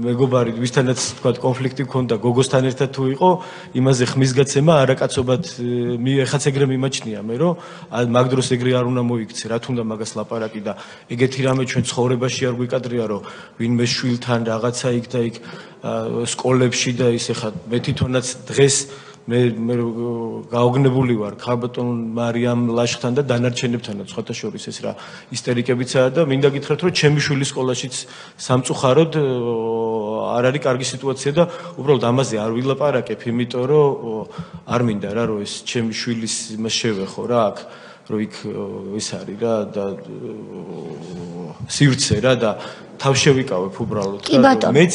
მეგობარი ვისთანაც თქვა კონფლიქტი ქონდა, გოგოსთან ერთად თუ იყო, იმაზე ხმისგაცემა არაკაცობად ეხაც ეგრე მიმაჩნია მე, რომ მაგ დროს ეგრე არ უნდა მოიქცე, რა თუნდა მაგას ლაპარაკი და ეგეთი რამე ჩვენ ცხოვრებაში არ გვიკადრია, რომ ვინმე შვილთან რაღაცა იქ და იქ სკოლებში და ისე ხა მე თვითონაც დღეს მე გაოგნებული ვარ ხალბატონ მარიამ ლაშხთან და დანარჩენებთანაც სხვათა შორის ეს რა ისტერიკებიცაა და მინდა გითხრათ რომ ჩემი შვილის სკოლაშიც სამწუხაროდ არ არის კარგი სიტუაცია და უბრალოდ ამაზე არ ვილაპარაკებ, იმიტომ რომ არ მინდა რა რომ ეს ჩემი შვილის იმას შევეხო რა აქ რომ იქ ის არის რა და სივრცე რა და თავ შევიკავებ უბრალოდ რა მეც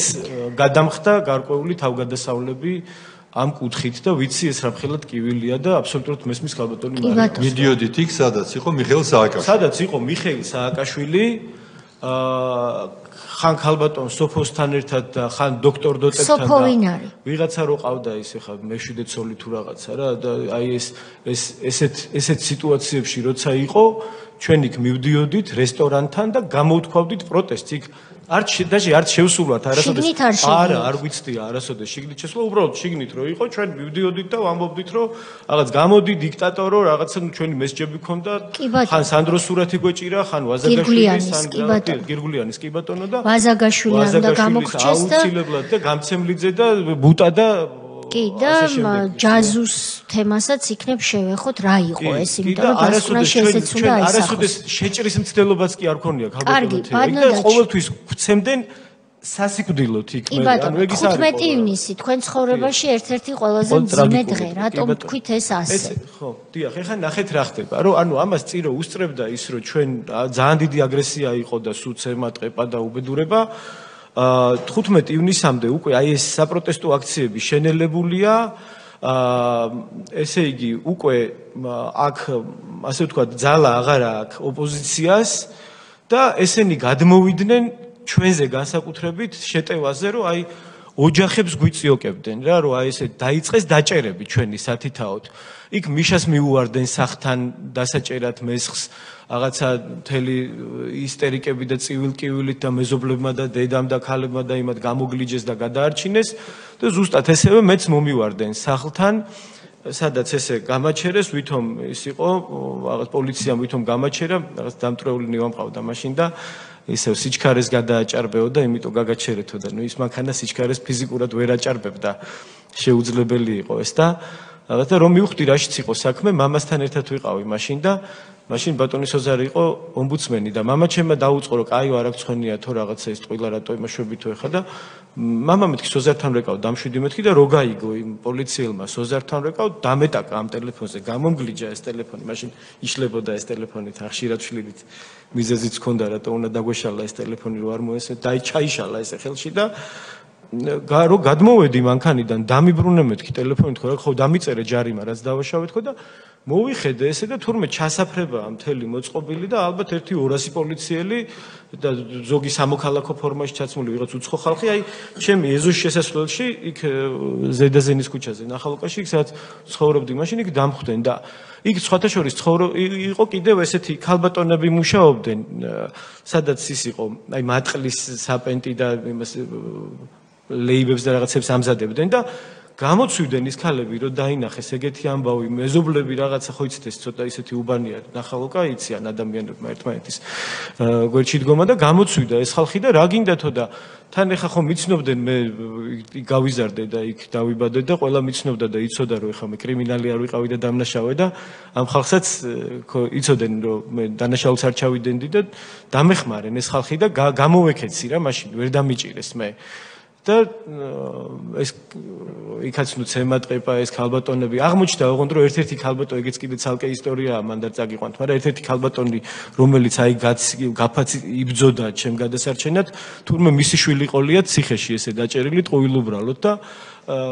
გადამხდა გარკვეული თავგადასავლები ამ კუთხით და ვიცი ეს რაფხელად კივილია და აბსოლუტურად მესმის ხალბატონი მარია. მიდიოდით იქ სადაც იყო მიხეილ სააკაშვილი. სადაც იყო მიხეილ სააკაშვილი ხან ხალბატონ სოფოსთან ერთად და ხან დოქტორ დოტებთან და ვიღაცა რო ყავდა ის ხა მეშვიდე ცოლი თუ რაღაცა რა და აი ესეთ სიტუაციებში როცა იყო ჩვენ იქ მივდიოდით რესტორანთან და გამოვთქვავდით პროტესტს იქ არც შევსულვათ არასოდეს არ ვიცდია არასოდეს შიგნით შესვლა უბრალოდ შიგნით რო იყო ჩვენ მივდიოდით და ვამბობდით რომ რაღაც გამოდი დიქტატორო რაღაცა ჩვენი მესჯები ქონდა ხან სანდრო სურათი გვეჭირა ხან ვაზაგაშვილის გირგულიანის კი ბატონო და ვაზაგაშვილი უნდა გამოგრჩეს და აუცილებლად და გამცემლიძე და ბუტა და კი და ჯაზუს თემასაც იქნებ შევეხოთ რა იყო ეს იმიტომ რომ დასკვნაში ესეც უნდა აისახოს არასოდეს შეჭრის მცდელობაც კი არ ქონია ხალბატონო და ყოველთვის გვცემდნენ სასიკვდილოთ იქ მე ანუ ეგ ის არის 15 ივნისი თქვენ ცხოვრებაში ერთ-ერთი ყველაზე მძიმე დღე რატომ თქვით ეს ასე ხო დიახ ეხლა ნახეთ რა ხდება რომ ანუ ამას წირო უსწრებდა ის რომ ჩვენ ძალიან დიდი აგრესია იყო და სუცემა ტყეპა და უბედურება 15 ივნისამდე უკვე აი ეს საპროტესტო აქციები შენელებულია ესე იგი უკვე აქ ასე ვთქვათ ძალა აღარ აქვს ოპოზიციას და ესენი გადმოვიდნენ ჩვენზე განსაკუთრებით შეტევაზე რომ აი ოჯახებს გვიწიოკებდნენ რა რომ აი ესე დაიწყეს დაჭერები ჩვენი სათითაოდ იქ მიშას მიუვარდნენ სახთან დასაჭერად მესხს რაღაცა მთელი ისტერიკები და ცივილკივილით და მეზობლებმა და დედამ და ქალებმა და იმათ გამოგლიჯეს და გადაარჩინეს და ზუსტად ესევე მეც მომივარდნენ სახლთან სადაც ესე გამაჩერეს ვითომ ის იყო რაღაც პოლიციამ ვითომ გამაჩერა რაღაც დამტრეული ნივა მყავდა მაშინ და ისევ სიჩქარეს გადააჭარბეო და იმიტომ გაგაჩერეთო და ნუ ის მანქანა სიჩქარეს ფიზიკურად ვერ აჭარბებდა შეუძლებელი იყო ეს და რაღაცა რომ მივხვდი რაშიც იყო საქმე მამასთან ერთად ვიყავი მაშინ და მაშინ ბატონი სოზარი იყო ომბუდსმენი და მამა ჩემმა დაუწყო რომ კაი არ აქვს ცხენია თო რაღაცა ეს ტყილა რატო იმაშვებითო ეხა და მამა მეთქი სოზართან რეკავ დამშვიდი მეთქი და რო გაიგო იმ პოლიციელმა სოზართან რეკავ დამეტაკა ამ ტელეფონზე გამომგლიჯა ეს ტელეფონი მაშინ იშლებოდა ეს ტელეფონი თან ხშირად შლიდით მიზეზიც ჰქონდა რატო უნდა დაგვეშალა ეს ტელეფონი რო არ მოესე ჩაიშალა ესე ხელში და რო გადმოვედი მანქანიდან დამიბრუნე მეთქი ტელეფონით ხო დამიწერე ჯარიმა რაც დავაშავეთ ხო და მოვიხედე ესე და თურმე ჩასაფრებაა მთელი მოწყობილი და ალბათ 1-200 პოლიციელი და ზოგი სამოქალაქო ფორმაში ჩაცმული ვიღაც უცხო ხალხი აი ჩემი ეზოს შესასვლელში იქ ზედაზენის ქუჩაზე ნახალუკაში იქ სადაც ცხოვრობდი მაშინ იქ დამხვდნენ და იქ სხვათა შორის იყო კიდევ ესეთი ქალბატონები მუშაობდნენ სადაც ის იყო აი მატყლის საპენტი და იმას ლეიბებს და რაღაცებს ამზადებდნენ და გამოცვიდნენ ის ქალები რომ დაინახეს ეგეთი ამბავი მეზობლები რაღაცა ხო იცით ეს ცოტა ისეთი უბანი არის ნახალოკა იციან ადამიანებმა ერთმანეთის გვერდში დგომა და გამოცვიდა ეს ხალხი და რა გინდათო და თან ეხა ხო მიცნობდნენ მე გავიზარდე და იქ დავიბადე და ყველა მიცნობდა და იცოდა რომ ეხა მე კრიმინალი არ ვიყავი და დამნაშავე და ამ ხალხსაც ხო იცოდნენ რომ მე დანაშაულს არ ჩავიდენდი და დამეხმარენ ეს ხალხი და გამოვეკეცი რა მაშინ ვერ დამიჭირეს მე და ეს იქაც ნუ ცემატყეპა ეს ქალბატონები აღმოჩნდა ოღონდ რომ ერთ-ერთი ქალბატონი ეგეც კიდე ცალკე ისტორიაა მან და წაგიყვანთ მაგრამ ერთ-ერთი ქალბატონი რომელიც აი გაფაცი იბძოდა ჩემ გადასარჩენად თურმე მისი შვილი ყოლია ციხეში ესე დაჭერილი ტყუილუბრალოდ და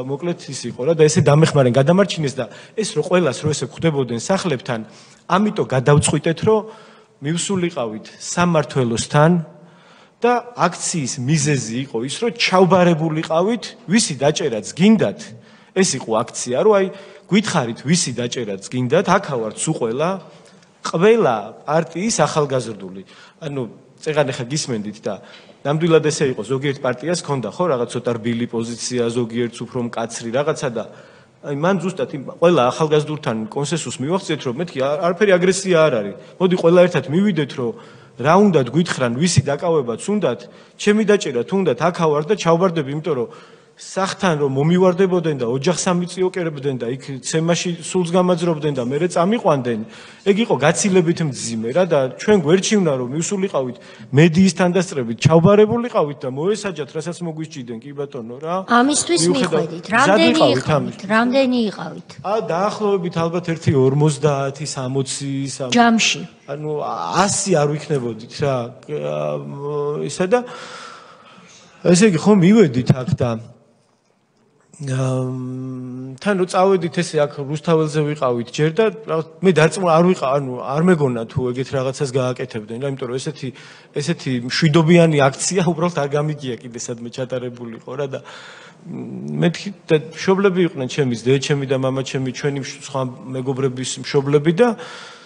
მოკლედ ის იყო რა და ესე დამეხმარენ გადამარჩინეს და ეს რო ყველას რო ესე ხვდებოდნენ სახლებთან ამიტომ გადავწყვიტეთ რომ მივსულიყავით სამმართველოსთან და აქციის მიზეზი იყო ის რომ ჩავბარებულიყავით ვისი დაჭერაც გინდათ ეს იყო აქცია რომ აი გითხარით ვისი დაჭერაც გინდათ აქავართ სულ ყველა პარტიის ახალგაზრდული ანუ წეგან ახლა გისმენდით და ნამდვილად ესე იყო ზოგიერთ პარტიას ჰქონდა ხო რაღაც ცოტა რბილი პოზიცია ზოგიერთს უფრო მკაცრი რაღაცა და აი მან ზუსტად ყველა ახალგაზრდულთან კონსენსუსს მივახციეთ რომ მეთქი არაფერი აგრესია არ არის მოდი ყველა ერთად მივიდეთ რომ რა უნდათ გითხრან ვისი დაკავებაც უნდათ ჩემი დაჭერა თუნდაც აქავარ და ჩავბარდები იმიტომ რომ სახთან რომ მომივარდებოდნენ და ოჯახს ამიწიოკერებდნენ და იქ ცემაში სულს გამაძრობდნენ და მერე წამიყვანდნენ, ეგ იყო გაცილებით მძიმე რა და ჩვენ გვერჩივნა რომ მივსულიყავით მედიის თანდასწრებით, ჩავბარებულიყავით და მოესაჯათ, რასაც მოგვისჭიდნენ, კი ბატონო რა. ამისთვის მიხვედით, რამდენი იყავით? დაახლოებით ალბათ 50-60 ჯამში. ანუ 100 არ ვიქნებოდით რა. ისა და ესე იგი ხომ მივედით აქ და თან რო წავედით ესე აქ რუსთაველზე ვიყავით ჯერ და მე დარწმუნ არ ვიყავ, ანუ არ მეგონა თუ ეგეთ რაღაცას გააკეთებდნენ რა, იმიტომ რომ ესეთი მშვიდობიანი აქცია უბრალოდ არ გამიგია კიდე სადმე ჩატარებულიყო რა და მეთქი და მშობლები იყვნენ ჩემის, დედაჩემი და მამაჩემი, ჩვენი სხვა მეგობრების მშობლები და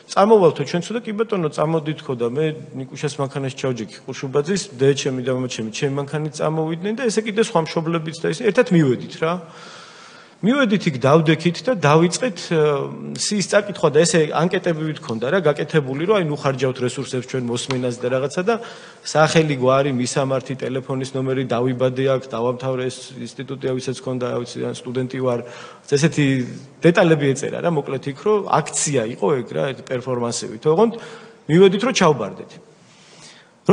წამოვალთო ჩვენც და კი ბატონო წამოდით ხო და მე ნიკუშას მანქანაში ჩავჯექი ყურშუბაძის, დედაჩემი და მამაჩემი ჩემი მანქანით წამოვიდნენ და ესე კიდე სხვა მშობლებიც და ესე ერთად მივედით რა. მივედით იქ დავდექით და დავიწყეთ სიის წაკითხვა და ესე ანკეტები ვთქონდა რა გაკეთებული რომ აი ნუ ხარჯავთ რესურსებს ჩვენ მოსმენას და რაღაცა და სახელი გვარი მისამართი ტელეფონის ნომერი დავიბადე აქ დავამთავრე ეს ინსტიტუტი ვისაც ქონდა ვიცი ან სტუდენტი ვარ ესეთი დეტალები ეწერა რა მოკლედ იქ რომ აქცია იყო ეგ რა პერფორმანსები თქონდ მივედით რომ ჩავბარდეთ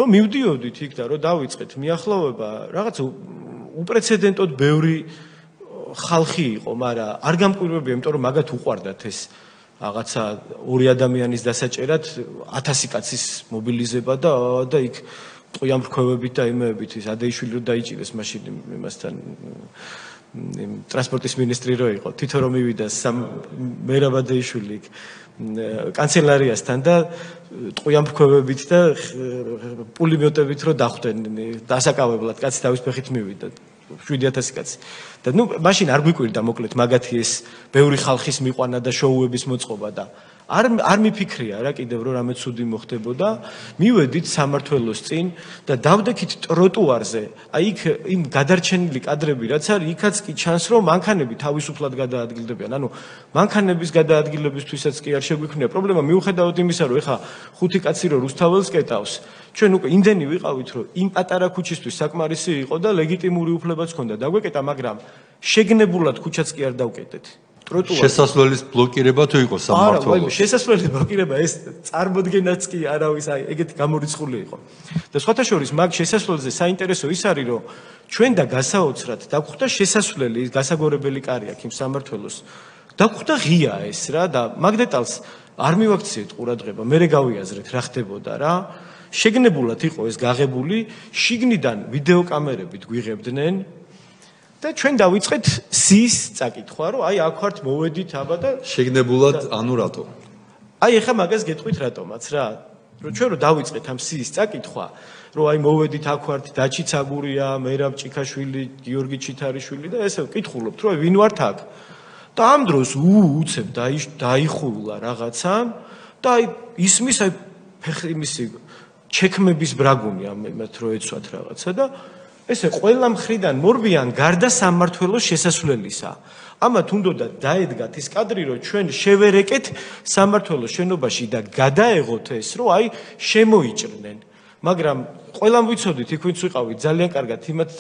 რომ მივდიოდით იქ და რომ დავიწყეთ მიახლოვება რაღაც უპრეცედენტოდ ბევრი ხალხი იყო, მაგრამ არ გამკვირვებია, იმიტომ რომ მაგათ უყვარდათ ეს რაღაცა ორი ადამიანის დასაჭერად 1000 კაცის მობილიზება და იქ ტყუიამფრქვევებით და იმეებით ის ადეიშვილი რო დაიჭირეს მაშინ იმასთან ტრანსპორტის მინისტრი რო იყო, თვითონ რომ მივიდა მერაბადეიშვილი იქ კანცელარიასთან და ტყუიამფრქვევებით და პულიმეტებით რო დახვდნენ დასაკავებლად კაცი თავის ფეხით მივიდა 7000 კაცი. და ნუ მაშინ არ გვიკვირდა მოკლედ მაგათი ეს ბევრი ხალხის მიყვანა და შოუების მოწყობა და არ მიფიქრია რა კიდევ რომ რამე ცუდი მოხდებოდა. მივედით სამმართველოს წინ და დავდექით ტროტუარზე. აი იქ იმ გადარჩენილი კადრები რაც არის, იქაც კი ჩანს რომ მანქანები თავისუფლად გადაადგილდებიან. ანუ მანქანების გადაადგილებისთვისაც კი არ შეგვიქმნია პრობლემა მიუხედავად იმისა რომ ეხა ხუთი კაცი რო რუსთაველს კეტავს. ჩვენ უკვე იმდენი ვიყავით რომ იმ პატარა ქუჩისთვის საკმარისი იყო და ლეგიტიმური უფლებაც ჰქონდა დაგვეკეტა, მაგრამ შეგნებულად ქუჩაც კი არ დავკეტეთ. შესასვლელის ბლოკირება თუ იყო სამმართველოს? არა, შესასვლელის ბლოკირება ეს წარმოდგენაც კი არავის აი ეგეთი გამორიცხული იყო. და სხვათა შორის მაგ შესასვლელზე საინტერესო ის არის რომ ჩვენ და გასაოცრად დაგვხვდა შესასვლელი ის გასაგორებელი კარი აქ იმ სამმართველოს. დაგვხვდა ღია ეს რა და მაგ დეტალს არ მივაქციეთ ყურადღება, მე გავიაზრეთ რა ხდებოდა რა. შეგნებულად იყო ეს გაღებული, შიგნიდან ვიდეო კამერებით გვიღებდნენ და ჩვენ დავიწყეთ სიის წაკითხვა, რომ აი აქ ვართ მოვედით აბა და შეგნებულად ანუ რატო? აი ეხა მაგას გეტყვით რატომაც რა. რომ ჩვენ რო დავიწყეთ ამ სიის წაკითხვა, რომ აი მოვედით აქ ვართ დაჩი ცაგურია, მერაბ ჭიქაშვილი, გიორგი ჩითარიშვილი და ესე ვკითხულობთ, რომ ვინ ვართ აქ. და ამ დროს უცებ დაიხულა რაღაცა და აი ისმის აი იმისი ჩექმების ბრაგუნი ამათ რო ეცვათ რაღაცა და ესე ყველა მხრიდან მორბიან გარდა სამმართველოს შესასვლელისა. ამათ უნდოდა დაედგათ ის კადრი, რომ ჩვენ შევერეკეთ სამმართველოს შენობაში და გადაეღოთ ეს, რომ აი შემოიჭრნენ. მაგრამ ყველამ ვიცოდით, იქ ვინც ვიყავით, ძალიან კარგად იმათ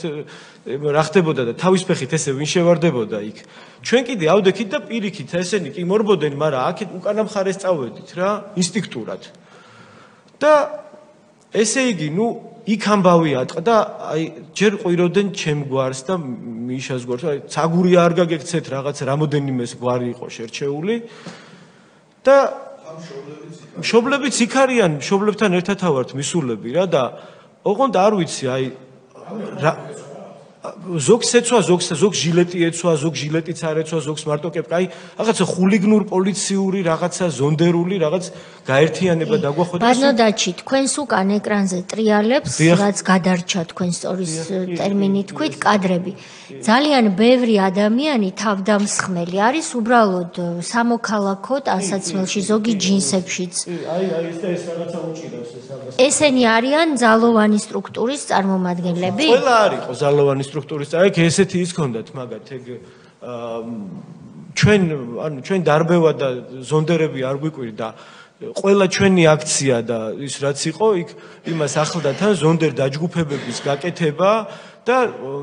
რა ხდებოდა და თავის ფეხით ესე ვინ შევარდებოდა იქ. ჩვენ კიდე ავდექით და პირიქით ესენი კი მორბოდნენ, მაგრამ აქეთ უკანა მხარეს წავედით რა, ინსტინქტურად. და ესე იგი, ნუ იქ ამბავი ატყდა, აი ჯერ ყვიროდნენ ჩემ გვარს და მიშას გვარს, აი ცაგურია არ გაგექცეთ რაღაც რამოდენიმეს გვარი იყო შერჩეული და მშობლებიც იქ არიან, მშობლებთან ერთად ავართ მისულები რა და ოღონდ არ ვიცი, აი ზოგს ეცვა, ზოგს ჟილეტი ეცვა, ზოგს ჟილეტიც არ ეცვა, ზოგს მარტო კეპკა, აი რაღაცა ხულიგნურ პოლიციური რაღაცა ზონდერული რაღაც გაერთიანება დაგვახოდა. ბანო დაჩი, თქვენს უკან ეკრანზე ტრიალებს, რაც გადარჩა თქვენ სტორის ტერმინი თქვით, კადრები. ძალიან ბევრი ადამიანი თავდამსხმელი არის უბრალოდ სამოქალაქო ტანსაცმელში, ზოგი ჯინსებშიც. აი ეს რაღაცა უჭირავს ეს ამას. ესენი არიან ძალოვანი სტრუქტურის წარმომადგენლები? ყველა არ იყო ძალოვანი სტრუქტურის, აი ესეთი ის ქონდათ მაგათ ეგ ჩვენ დარბევა და ზონდერები არ გვიკვირდა ყველა ჩვენი აქცია და ის რაც იყო იქ იმას ახლდა თან ზონდერ დაჯგუფებების გაკეთება და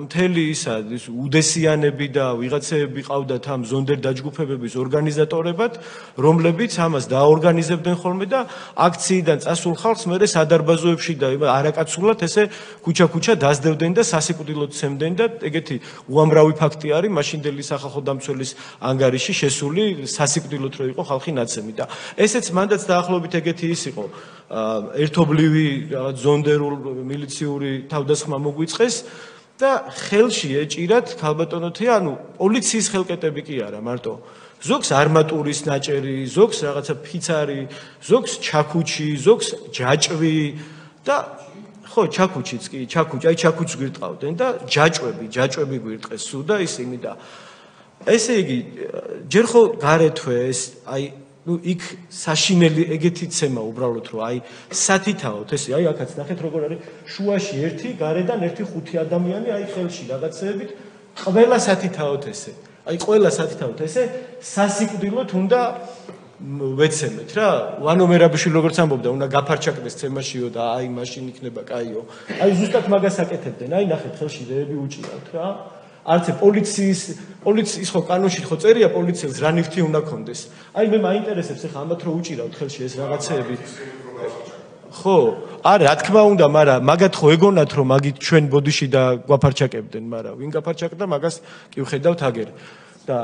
მთელი ისა ის უდესიანები და ვიღაცები ყავდათ ამ ზონდერ დაჯგუფებების ორგანიზატორებად, რომლებიც ამას დაორგანიზებდნენ ხოლმე და აქციიდან წასულ ხალხს მერე სადარბაზოებში და არაკაცულად ესე ქუჩა-ქუჩა დასდევდნენ და სასიკვდილოდ ცემდნენ და ეგეთი უამრავი ფაქტი არის მაშინდელი სახალხო დამცველის ანგარიში შესული სასიკვდილოდ რო იყო ხალხი ნაცემი და ესეც მანდაც დაახლოებით ეგეთი ის იყო ერთობლივი რაღაც ზონდერულ მილიციური თავდასხმა მოგვიწყეს და ხელში ეჭირათ ქალბატონოთი, ანუ პოლიციის ხელკეტები კი არა მარტო. ზოგს არმატურის ნაჭერი, ზოგს რაღაცა ფიცარი, ზოგს ჩაქუჩი, ზოგს ჯაჭვი და ხო, ჩაქუჩიც კი, აი ჩაქუჩს გვირტყავდნენ და ჯაჭვები გვირტყეს სულ და ისინი და ესე იგი ჯერ ხო გარეთვე ეს აი იქ საშინელი ეგეთი ცემა უბრალოდ რომ აი სათითაოდ ესე აი აქაც ნახეთ როგორ არის შუაში ერთი გარედან ერთი ხუთი ადამიანი აი ხელში რაღაცეებით ყველა სათითაოდ ესე აი ყველა სათითაოდ ესე სასიკვდილოდ უნდა ვეცემეთ რა ვანო მერაბიშვილი როგორც ამბობდა უნდა გაფარჩაკდეს ცემაშიო და აი მაშინ იქნება კაიო აი ზუსტად მაგას აკეთებდნენ აი ნახეთ ხელში რეები უჭირავთ რა არც პოლიციის ხო კანონში ხო წერია პოლიციელს რა ნივთი უნდა კონდეს. აი მე მაინტერესებს ახლა ამათ რო უჭირავთ ხელში ეს რაღაცეები. ხო, არა, რა თქმა უნდა, მაგრამ მაგათ ხო ეგონათ რომ მაგით ჩვენ ბოდიში და გვაფარჩაკებდნენ, მაგრამ ვინ გაფარჩაკდა მაგას კი ვხედავთ აგერ. და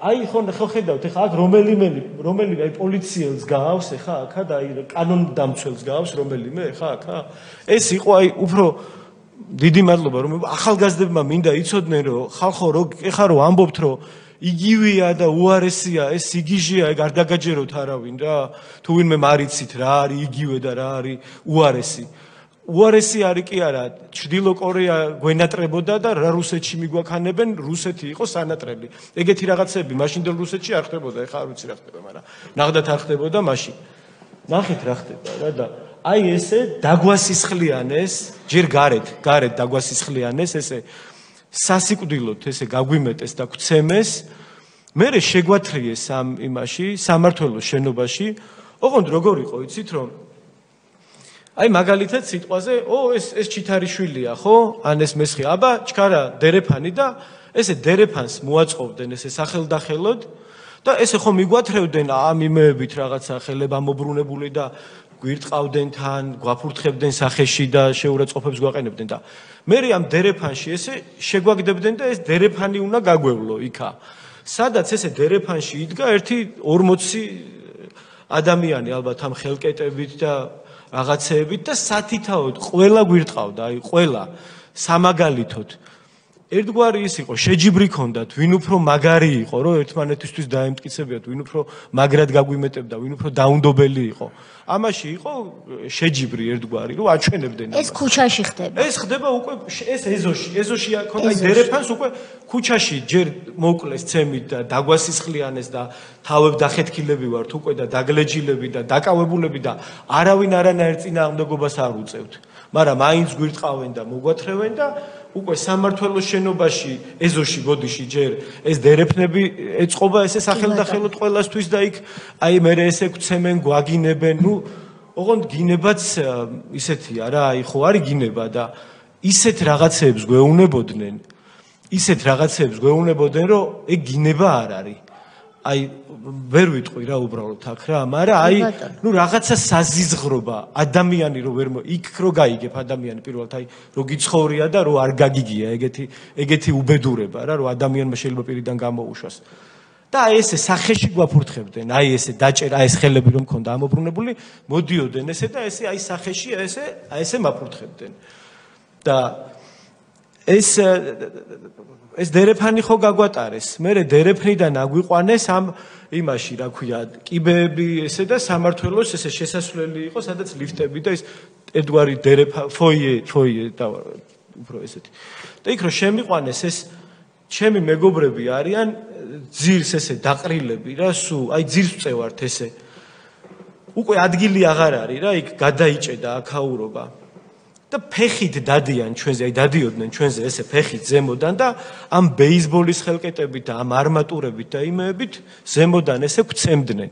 აი ხო ხედავთ ახლა აქ რომელიმე აი პოლიციელს გაავს ახლა აქა და აი კანონდამცველს გაავს რომელიმე ახლა აქა. ეს იყო აი უფრო დიდი მადლობა რომ ახალგაზრდებმა მინდა იცოდნენ რომ ხალხო ეხა რომ ამბობთ რომ იგივეა და უარესია ეს სიგიჟეა ეგ არ დაგაჯეროთ არავინ რა თუ ვინმე მარიცით რა არის იგივე და რა არის უარესი არის კი არა ჩრდილო კორეა გვენატრებოდა და რა რუსეთში მიგვაქანებენ რუსეთი იყო სანატრელი ეგეთი რაღაცები მაშინდელ რუსეთში არ ხდებოდა ეხა არ ვიცი რა ხდება მაგრამ ნახდათ არ ხდებოდა მაშინ ნახეთ რა ხდება რა და აი ესე დაგვასისხლიანეს ჯერ გარეთ დაგვასისხლიანეს ესე სასიკვდილოდ ესე გაგვიმეტეს და გვცემეს მერე შეგვათრიეს ამ იმაში სამმართველოს შენობაში ოღონდ როგორ იყო იცით რომ აი მაგალითად სიტყვაზე ეს ჩითარიშვილია ხო ან ეს მესხი აბა ჩქარა დერეფანი და ესე დერეფანს მოაწყობდნენ ესე სახელდახელოდ და ესე ხო მიგვათრევდნენ ამ იმეებით რაღაცა ხელება მობრუნებული და გვირტყავდნენ თან, გვაფურთხებდნენ სახეში და შეურაცხყოფებს გვაყენებდნენ და მე ამ დერეფანში ესე შეგვაგდებდნენ და ეს დერეფანი უნდა გაგვევლო იქა. სადაც ესე დერეფანში იდგა ერთი 40 ადამიანი ალბათ ამ ხელკეტებით და რაღაცეებით და სათითაოდ ყველა გვირტყავდა, აი ყველა სამაგალითოდ. ერთგვარი ის იყო, შეჯიბრი ქონდათ, ვინ უფრო მაგარი იყო, რომ ერთმანეთისთვის დაემტკიცებიათ, ვინ უფრო მაგრად გაგვიმეტებდა, ვინ უფრო დაუნდობელი იყო. ამაში იყო შეჯიბრი ერთგვარი, რომ აჩვენებდნენ ამას. ეს ქუჩაში ხდება. ეს ხდება უკვე ეს ეზოში ქონდა დერეფანს უკვე ქუჩაში ჯერ მოკლეს ცემით და დაგვასისხლიანეს და თავებ დახეთქილები ვართ უკვე და დაგლეჯილები და დაკავებულები და არავინ არანაირ წინააღმდეგობას არ უწევთ. მაგრამ მაინც გვირტყავენ და მოგვათრევენ და უკვე სამმართველოს შენობაში ეზოში ბოდიში ჯერ ეს დერეფნები ეწყობა ესე სახელდახელოდ ყველასთვის და იქ აი მე ესე გვცემენ გვაგინებენ ნუ ოღონდ გინებაც ისეთია რა აი ხო არის გინება და ისეთ რაღაცებს გვეუბნებოდნენ რომ ეგ გინება არ არის აი ვერ ვიტყვი რა უბრალოდ აქ რა მაგრამ აი ნუ რაღაცა საზიზღრობა ადამიანი რო ვერ იქ რო გაიგებ ადამიანი პირველად აი რო გიცხოვრია და რო არ გაგიგია ეგეთი უბედურება რა რო ადამიანმა შეიძლება პირიდან გამოუშვას და აი ესე სახეში გვაფურთხებდნენ აი ესე დაჭერა ეს ხელები რომ მქონდა ამობრუნებული მოდიოდნენ ესე და ესე აი სახეში ესე მაფურთხებდნენ და ეს დერეფანი ხო გაგვატარეს მე დერეფნიდან აგვიყვანეს ამ იმაში რა ქვია კიბეები ესე და სამმართველოს ესე შესასვლელი იყო სადაც ლიფტები და ეს ერთგვარი დერეფა ფოიე და უფრო ესეთი და იქ რომ შემიყვანეს ეს ჩემი მეგობრები არიან ძირს ესე დაყრილები რა სულ აი ძირს წევართ ესე უკვე ადგილი აღარ არის რა იქ გადაიჭედა აქაურობა და ფეხით დადიან ჩვენზე, აი დადიოდნენ ჩვენზე ესე ფეხით ზემოდან და ამ ბეისბოლის ხელკეტებით და ამ არმატურებით და იმეებით ზემოდან ესე გვცემდნენ.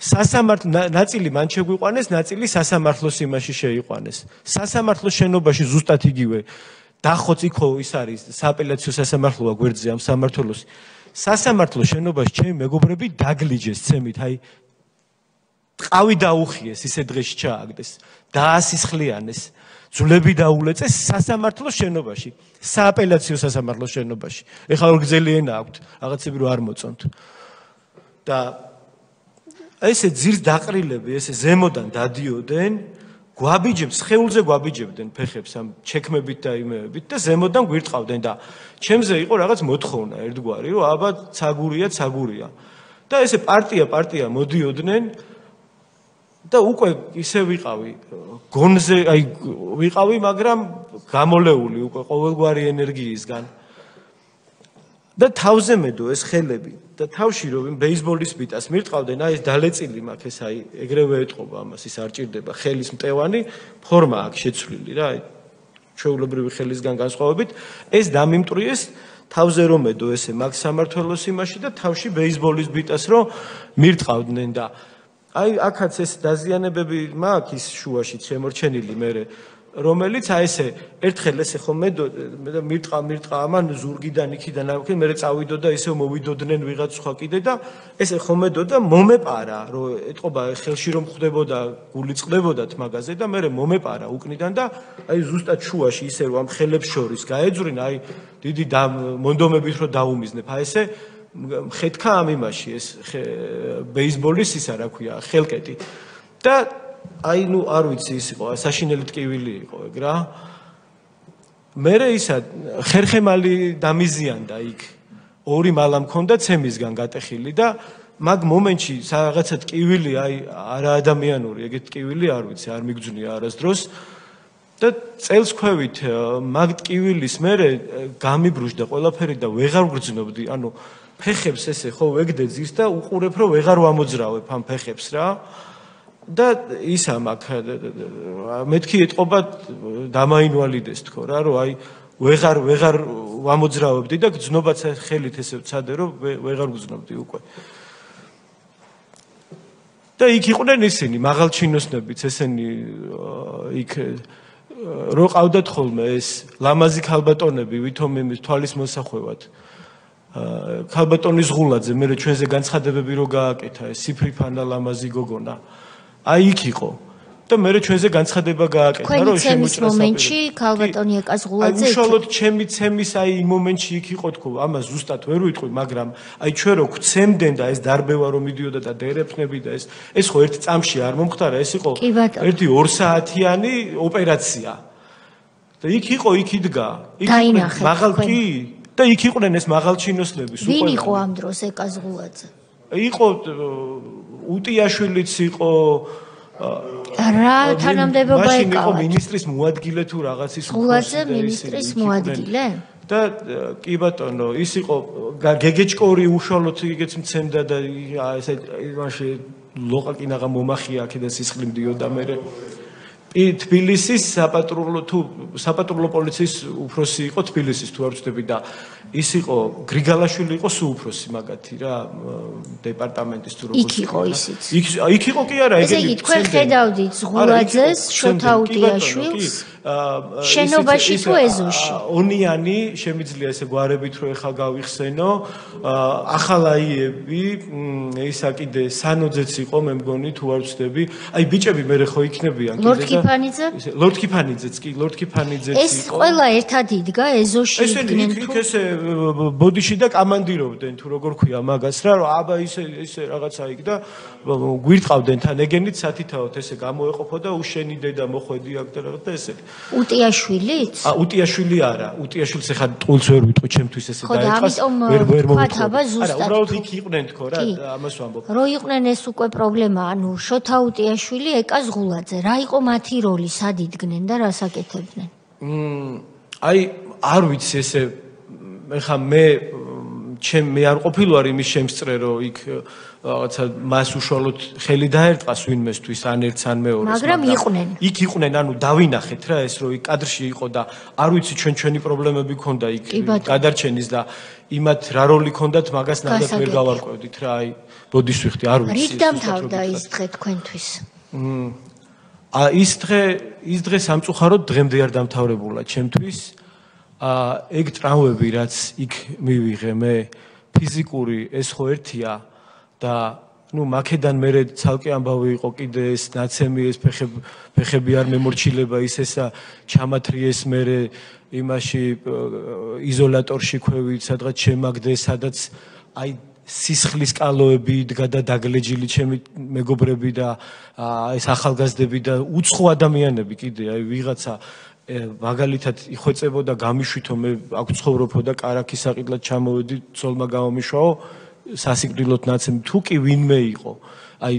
სასამართლო ნაწილი მან შეგვიყვანეს, ნაწილი სასამართლოს იმაში შეიყვანეს. სასამართლოს შენობაში ზუსტად იგივე დახოც იქო ის არის სააპელაციო სასამართლოა გვერდზე ამ სამმართველოს. სასამართლოს შენობაში ჩემი მეგობრები დაგლიჯეს ცემით, აი ტყავი დაუხიეს, ისე დღეში ჩააგდეს, დაასისხლიანეს, ძვლები დაულეწეს სასამართლოს შენობაში, სააპელაციო სასამართლოს შენობაში. ეხლა ორ გზელი ენა აქვთ, რაღაცები რო არ მოწონთ. და ესე ძირს დაყრილები, ესე ზემოდან დადიოდნენ, გვაბიჯებს, სხეულზე გვაბიჯებდნენ ფეხებს ამ ჩექმებით და იმეებით და ზემოდან გვირტყავდნენ და ჩემზე იყო რაღაც მოთხოვნა ერთგვარი, რომ აბა ცაგურია. და ესე პარტია მოდიოდნენ და უკვე ისე ვიყავი გონზე, აი ვიყავი, მაგრამ გამოლეული უკვე ყოველგვარი ენერგიისგან. და თავზე მედო ეს ხელები და თავში რომ ბეისბოლის ბიტას მირტყავდნენ, აი ეს დალეწილი მაქვს, ეს აი ეგრევე ეტყობა ამას, ის არ ჭირდება ხელის მტევანი, ფორმა აქვს შეცვლილი რა, აი ჩვეულებრივი ხელისგან განსხვავებით, ეს დამიმტრიეს თავზე რომ მედო ესე მაგ სამმართველოს იმაში და თავში ბეისბოლის ბიტას რომ მირტყავდნენ და აი აქაც ეს დაზიანებები მაქვს ის შუაში შემორჩენილი მერე რომელიც აი ესე ერთხელ ესე ხომ მირტყა ამან ზურგიდან იქიდან აქვე მერე წავიდო და ისე მოვიდოდნენ ვიღაც სხვა კიდე და ესე ხომ და მომეპარა რომ ეტყობა ხელში რომ ხვდებოდა გული წყდებოდათ მაგაზე და მერე მომეპარა უკნიდან და აი ზუსტად შუაში ისე რომ ამ ხელებს შორის გაეძვრინა აი დიდი მონდომებით რომ დაუმიზნებ აი ესე მხედქა ამ იმაში ეს ბეისბოლის ისა რა ქვია ხელკეტი და აი ნუ არ ვიცი ის იყო საშინელი ტკივილი იყო ეგ რა მერე ისა ხერხემალი დამიზიანდა იქ ორი მალა მქონდა ცემისგან გატეხილი და მაგ მომენტში რაღაცა ტკივილი აი არა ადამიანური ეგეთ ტკივილი არ ვიცი არ მიგძვნია არასდროს და წელს ქვევით მაგ ტკივილის მერე გამიბრუჟდა ყველაფერი და ვეღარ ვგრძნობდი ანუ ფეხებს ესე ხო ვეგდე ძირს და უყურებ რომ ვეღარ ვამოძრავებ ამ ფეხებს რა და ისა მაგ მეთქი ეტყობა დამაინვალიდეს თქო რა რომ აი ვეღარ ვამოძრავებდი და გძნობაც ხელით ესე ვცადე რომ ვეღარ გძნობდი უკვე და იქ იყვნენ ისინი მაღალჩინოსნებიც ესენი იქ რო ყავდათ ხოლმე ეს ლამაზი ქალბატონები ვითომ იმის თვალის მოსახვევად ქალბატონის ღულაძე მე ჩვენზე განცხადებები რო გააკეთა ეს სიფრიფანა ლამაზი გოგონა აი იქ იყო და მე ჩვენზე განცხადება გააკეთა რომ შემოჭრა მომენტში ქალბატონი ეკას ღულაძე უშუალოდ ჩემი ცემის აი იმ მომენტში იქ იყო თქო ამას ზუსტად ვერ ვიტყვი მაგრამ აი ჩვენ რო გვცემდნენ და ეს დარბევა რომ მიდიოდა და დერეფნები და ეს ხო ერთ წამში არ მომხდარა ეს იყო ერთი 2 საათიანი ოპერაცია და იქ იყო იქ იდგა იქ მაღალ კი და იქ იყვნენ ეს მაღალჩინოსნები სულ ვინ იყო ამ დროს ეკას ღულაძე იყო უტიაშვილიც იყო რა თანამდებობა ეკავა იყო მინისტრის მოადგილე თუ რაღაცის ღულაძე მინისტრის მოადგილე და კი ბატონო ის იყო გეგეჭკორი უშუალოდ იგეც მცემდა და ესე იმაში ლოყაკინაღა მომახია აქედან სისხლი მდიოდა მე თბილისის საპატრულო პოლიციის უფროსი იყო თბილისის თუ არ ვწდები და ის იყო გრიგალაშვილი იყო სულ უფროსი მაგათი რა დეპარტამენტის თუ როგორც იქ იყო ისიც იქ იყო კი არა ესე იგი თქვენ ხედავდით ღულაძეს შოთა უტიაშვილს შენობაში თუ ეზოში ონიანი შემიძლია ესე გვარებით რო ეხა გავიხსენო ახალაიები ისა კიდე სანოძეც იყო მე მგონი თუ არ ვწდები აი ბიჭები მე ხო იქნებიან კიდე ლორდ კიფანიძეც კი ლორდ კიფანიძეც იყო ეს ყველა ერთად იდგა ეზოში იდგნენ თუ ესე ბოდიში და კამანდირობდნენ თუ როგორ ქვია მაგას რა რომ აბა ისე რაღაცა იქ და გვირტყავდნენ თან ეგენით სათითაოდ ესე გამოეყოფოდა უშენი დედა მოხვედი აქ და რაღაცა ესე უტიაშვილიც? უტიაშვილი არა, უტიაშვილს ეხა ტყულს ვერ ვიტყვი, ჩემთვის ესე დაიწყას. ვერ მოვიტყვი. უბრალოდ იქ იყვნენ თქო რა, ამას ვამბობ. რო იყვნენ ეს უკვე პრობლემა, ანუ შოთა უტიაშვილი, ეკას ღულაძე, რა იყო მათი როლი, სად იდგნენ და რას აკეთებდნენ? აი, არ ვიცი ესე ეხა მე მე არ ყოფილვარ იმის შემსწრე რომ იქ რაღაცა მას უშუალოდ ხელი დაერტყას ვინმესთვის ან ერთს ან მეორეს მაგრამ იყვნენ იქ იყვნენ ანუ დავინახეთ რა ეს რომ იქ კადრში იყო და არ ვიცი ჩვენი პრობლემები ქონდა იქ გადარჩენის და იმათ რა როლი ქონდათ მაგას ნამდვილად ვერ გავარკვევდით რა აი ბოდიშ ვიხდი არ ვიცი რით დამთავრდა ის დღე თქვენთვის ის დღე სამწუხაროდ დღემდე არ დამთავრებულა ჩემთვის ეგ ტრავმები რაც იქ მივიღე მე ფიზიკური ეს ხო ერთია და ნუ მაქედან მე ცალკე ამბავი იყო კიდე ეს ნაცემი ეს ფეხები არ მემორჩილება ის ესა ჩამათრიეს მე იმაში იზოლატორში ქვევით სადღაც შემაგდეს სადაც აი სისხლის კალოები იდგა და დაგლეჯილი ჩემი მეგობრები და ეს ახალგაზრდები და უცხო ადამიანები კიდე აი ვიღაცა მაგალითად იხვეწებოდა გამიშვითო მე აქ ცხოვრობო და კარაქის საყიდლად ჩამოვედი ცოლმა გამომიშვაო სასიკვდილოდ ნაცემი თუ კი ვინმე იყო აი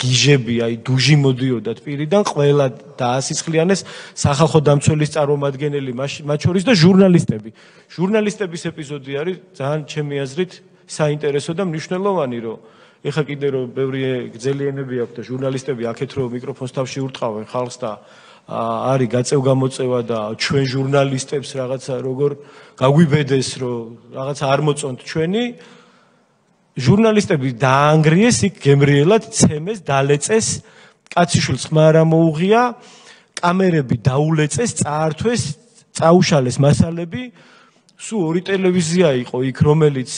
გიჟები აი დუჟი მოდიოდათ პირიდან ყველა დაასისხლიანეს სახალხო დამცველის წარმომადგენელი მათ შორის და ჟურნალისტების ეპიზოდი არის ძალიან ჩემი აზრით საინტერესო და მნიშვნელოვანი რომ ეხა კიდე რომ ბევრი გრძელიანები აქვს და ჟურნალისტები აქეთ რომ მიკროფონს თავში ურტყავენ ხალხს და არის გაწევ-გამოწევა და ჩვენ ჟურნალისტებს რაღაცა როგორ გაგვიბედეს რომ რაღაცა არ მოწონთ ჩვენი ჟურნალისტები დაანგრიეს იქ გემრიელად ცემეს დალეწეს კაციშვილს ხმა არ მოუღია კამერები დაულეწეს წაართვეს წაუშალეს მასალები სულ ორი ტელევიზია იყო იქ რომელიც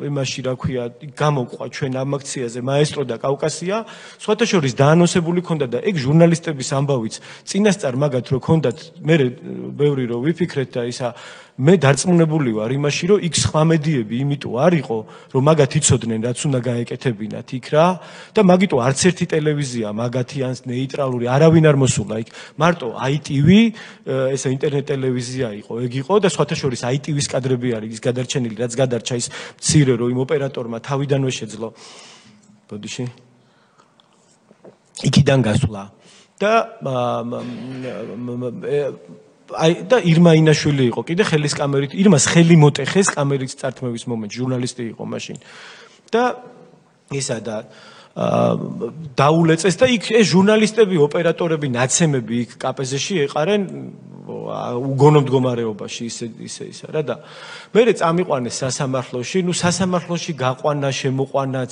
იმაში რა ქვია გამოყვა ჩვენ ამ აქციაზე მაესტრო და კავკასია სხვათა შორის დაანონსებული ქონდა და ეგ ჟურნალისტების ამბავიც წინასწარ მაგათ რო ქონდათ მე ბევრი რო ვიფიქრეთ და ისა მე დარწმუნებული ვარ იმაში რომ იქ სხვა მედიები იმიტომ არ იყო რომ მაგათ იცოდნენ რაც უნდა გაეკეთებინათ იქ რა და მაგიტო არც ერთი ტელევიზია მაგათი ან ნეიტრალური არავინ არ მოსულა იქ მარტო ITV ესა ინტერნეტ ტელევიზია იყო ეგ იყო და სხვათა შორის ITV-ს კადრები არის ის გადარჩენილი რაც გადარჩა ის მცირე რომ იმ ოპერატორმა თავიდანვე შეძლო ბოდიში იქიდან გასვლა და აი და ირმა ინაშვილი იყო კიდე ხელის კამერით ირმას ხელი მოტეხეს კამერით წართმევის მომენტ ჟურნალისტი იყო მაშინ და ისა და დაულეწეს და იქ ეს ჟურნალისტები ოპერატორები ნაცემები იქ კაპეზეში ეყარენ უგონო მდგომარეობაში ისა რა და მე წამიყვანეს სასამართლოში ნუ სასამართლოში გაყვანა შემოყვანაც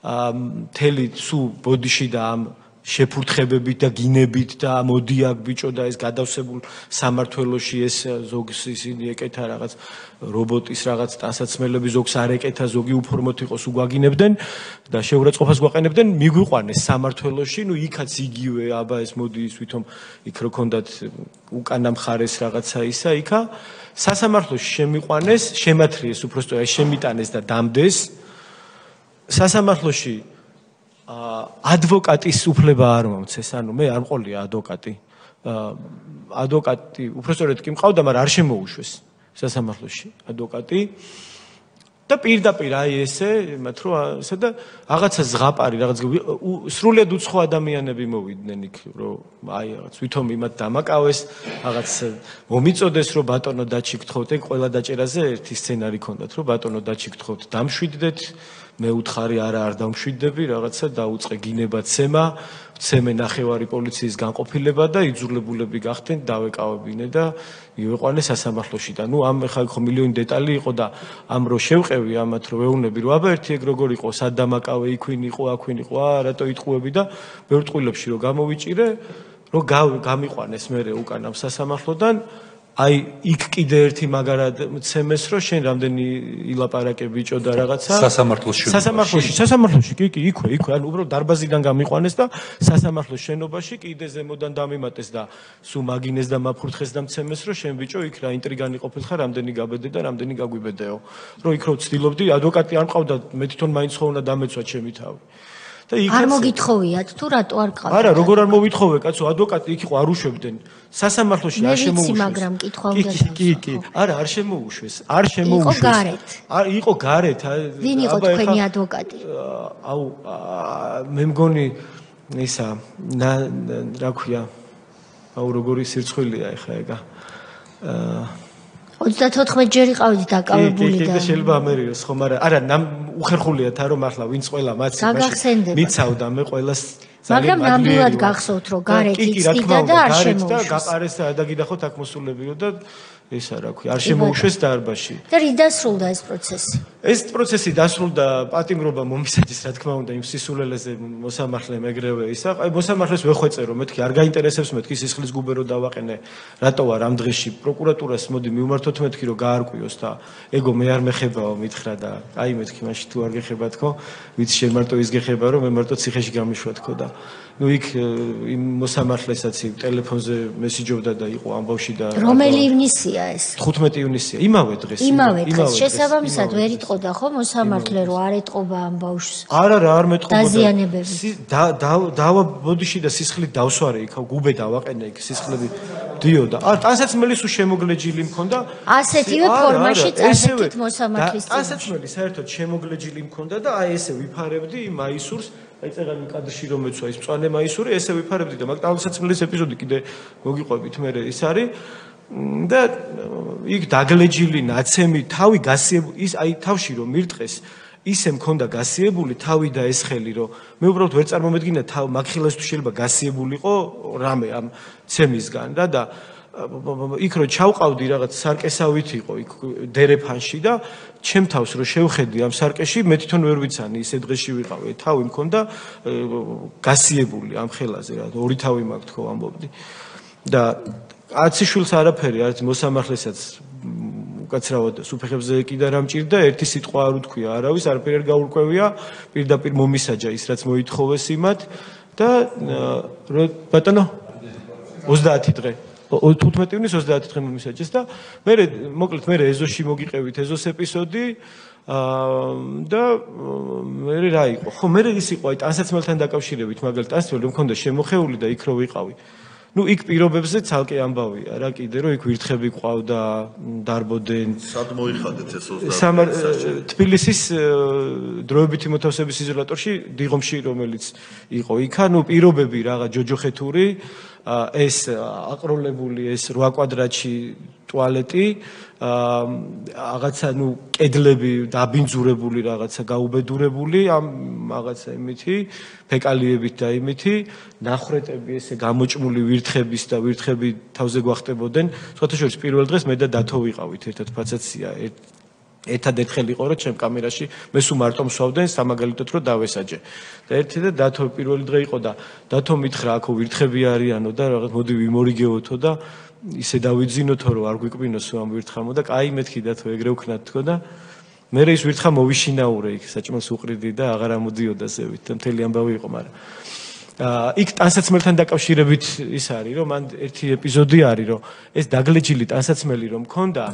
მთელი სულ ბოდიში და ამ შეფურთხებებით და გინებით და მოდი აქ ბიჭო და ეს გადავსებულ სამართველოში ეს ზოგს ისინი ეკეთა რაღაც რობოტის რაღაც ტანსაცმელები ზოგს არ ეკეთა ზოგი უფორმოთ იყოს უგვაგინებდნენ და შეურაცხყოფას გვაყენებდნენ მიგვიყვანეს სამართველოში ნუ იქაც იგივე აბა ეს მოდი ის ვითომ იქ რო ქონდათ უკანა მხარეს რაღაცა ისა იქა სასამართლოში შემიყვანეს შემათრიეს უბრალოდ შემიტანეს და დამდეს სასამართლოში ადვოკატის უფლება არ მომცეს, ანუ მე არ მყოლია ადვოკატი. ადვოკატი უბრალოდ კი მყავდა, მაგრამ არ შემოუშვეს სასამართლოში ადვოკატი. და პირდაპირ აი ესე, მათ რო ესა და რაღაცა ზღაპარი, რაღაც სრულიად უცხო ადამიანები მოვიდნენ იქ, რომ აი რაღაც ვითომ იმათ დამაკავეს, რაღაც მომიწოდეს, რომ ბატონო დაჩიგთხოვთ, ეგ ყველა დაჭერაზე ერთი სცენარი ქონდათ, რომ ბატონო დაჩიგთხოვთ, დამშვიდდეთ მე უთხარი არ დამშვიდდები რაღაცა დაუწყე გინება ცემა ცემე ნახევარი პოლიციის განყოფილება და იძულებულები გახდნენ დავეკავებინე და მივეყვანე სასამართლოში და ნუ ამ ხა ხო მილიონი დეტალი იყო და ამ რო შევყევი ამათ რო ვეუბნები რომ აბა ერთი ეგ როგორ იყო სად დამაკავე იქვინ იყო აქვინ იყო რატო იტყუები და ბევრ ტყუილებში რო გამოვიჭირე რომ გამიყვანეს მე უკან ამ სასამართლოდან აი იქ კიდე ერთი მაგარად ცემეს რომ შენ რამდენი ილაპარაკე ბიჭო და რაღაცა სასამართლოში კი იქვე ანუ უბრალოდ დარბაზიდან გამიყვანეს და სასამართლოს შენობაში კიდე ზემოდან დამიმატეს და სულ მაგინეს და მაფურთხეს და მცემეს რომ შენ ბიჭო იქ რა ინტრიგანი ყოფილხარ რამდენი გაბედე და რამდენი გაგვიბედეო რომ იქ რო ვცდილობდი ადვოკატი არ მყავდა მე თვითონ მაინც ხო უნდა დამეცვა ჩემი თავი არ მოგითხოვიათ თუ რატო არ ყავთ? არა, როგორ არ მოვითხოვე, კაცო, ადვოკატი იქ იყო არ უშვებდნენ. სასამართლოში არ შემოუშვეს. მაგრამ კითხვა უნდა კი. არა, არ შემოუშვეს. არ შემოუშვეს. იყო გარეთ. იყო გარეთ. ვინ იყო თქვენი ადვოკატი? აუ, მე მგონი ისა, რა ქვია? აუ, როგორი სირცხვილია ეხა ეგა. 34 ჯერი ყავით დაკავებული და შეიძლება ამერიოს ხო, მაგრამ არა, უხერხულიათ რომ ახლა ვინც ყველა მათი მიცავდა მე ყველას მაგრამ ნამდვილად გახსოვთ რომ გარეთ იცდიდა და არ შემოუშვეს. გაყარეს და დაგიდახოთ აქ მოსულებიო და ესა რა ქვია, არ შემოუშვეს დარბაზში. და რით დასრულდა ეს პროცესი? ეს პროცესი დასრულდა პატიმრობა მომისაჯის, რა თქმა უნდა, იმ სისულელეზე მოსამართლე მეგრევე ისა. აი მოსამართლეს ვეხვეწე რომ მეთქი არ გაინტერესებს მეთქი სისხლის გუბერო დავაყენე. რატო არ ამ დღეში პროკურატურას მოდი მივმართოთ მეთქი რომ გაარკვიოს და ეგო მე არ მეხებაო მითხრა და აი მეთქი მაშინ თუ არ გეხება თქო, ვიცი შენ მარტო ის გეხება რომ მე მარტო ციხეში გამიშვა თქო და ну იქ იმ მოსამართლესაც ტელეფონზე მესიჯობდა და იყო ამბავში და რომელი ივნისია ეს? 15 ივნისია, იმავე დღეს. იმავე დღეს. შესაბამისად ვერ იტყოდა ხო მოსამართლე რომ არ ეტყობა ამ ბავშვს? არა, არ მეტყობა. დაზიანებები. დავა ბოდიში და სისხლით დავსვარე იქ, გუბე დავაყენე იქ, სისხლები დიოდა. ტანსაცმელი სულ შემოგლეჯილი მქონდა. ასეთივე ფორმაში წასეთით მოსამართლის წინ. ტანსაცმელი საერთოდ შემოგლეჯილი მქონდა და აი ესე ვიფარებდი იმ მაისურს. აი წეგანი კადრში რომ ეცვა ის მწვანე მაისური, ესე ვიფარებდი და მაგ ტანსაცმელის ეპიზოდი კიდე მოგიყვებით მე ის არის და იქ დაგლეჯილი ნაცემი თავი გასიებული ის აი თავში რომ მირტყეს ისე მქონდა გასიებული თავი და ეს ხელი რომ მე უბრალოდ ვერ წარმომედგინა თავ მაგხილას თუ შეიძლება გასიებულიყო რამე ამ ცემისგან და იქ რო ჩავყავდი რაღაც სარკესავით იყო იქ დერეფანში და ჩემ თავს რო შევხედი ამ სარკეში მე თვითონ ვერ ვიცანი ისე დღეში ვიყავი თავი მქონდა გასიებული ამ ხელაზე რა ორი თავი მაქვს თქო ამბობდი და აციშვილს არაფერი არც მოსამართლესაც უკაცრავად სუფეხებზე ეკიდა რა მჭირდა ერთი სიტყვა არ უთქვია არავის არაფერი არ გაურკვევია პირდაპირ მომისაჯა ის რაც მოითხოვეს იმათ და ბატონო 30 დღე 15 ივნის 30 დღე მომისაჯეს და მე მოკლედ მე ეზოში მოგიყევით ეზოს ეპიზოდი და მე რა იყო ხო მე ის იყო აი ტანსაცმელთან დაკავშირებით მაგალითად ტანსაცმელი რომ მქონდა შემოხეული და იქ რო ვიყავი ну იქ პირობებზე ცალკე ამბავია რა კიდე რომ იქ ვირთხები ყავდა დარბოდენ სად მოიხადეთ ეს 30 თბილისის დროებითი მოთავსების იზოლატორში დიღომში რომელიც იყო იქა ну პირობები რაღა ჯოჯოხეთური ეს აყროლებული ეს 8 კვადრატში ტუალეტი რაღაცა ნუ კედლები დაბინძურებული რაღაცა გაუბედურებული ამ რაღაცა იმითი ფეკალიებით და იმითი ნახრეტები ესე გამოჭმული ვირთხების და ვირთხები თავზე გვახტებოდნენ სხვათა შორის პირველ დღეს მე და დათო ვიყავით ერთად ფაცაცია ერთადერთხელ იყო რომ ჩემ კამერაში მე სულ მარტო მსვავდნენ სამაგალითოდ რომ დავესაჯე და ერთი და დათო პირველი დღე იყო და დათო მითხრა აქო ვირთხები არიანო და რაღაც მოდი ვიმორიგეოთო და ისე დავიძინოთო რომ არ გვიკვინოსო ამ ვირთხამო და კაი მეთქი დათო ეგრე ვქნათ თქო და მე ის ვირთხა მოვიშინაურე იქ საჭმელს უყრიდი და აღარ ამოდიოდა ზევით და მთელი ამბავი იყო მაგრამ იქ ტანსაცმელთან დაკავშირებით ის არის რომ მან ერთი ეპიზოდი არის რომ ეს დაგლეჯილი ტანსაცმელი რომ მქონდა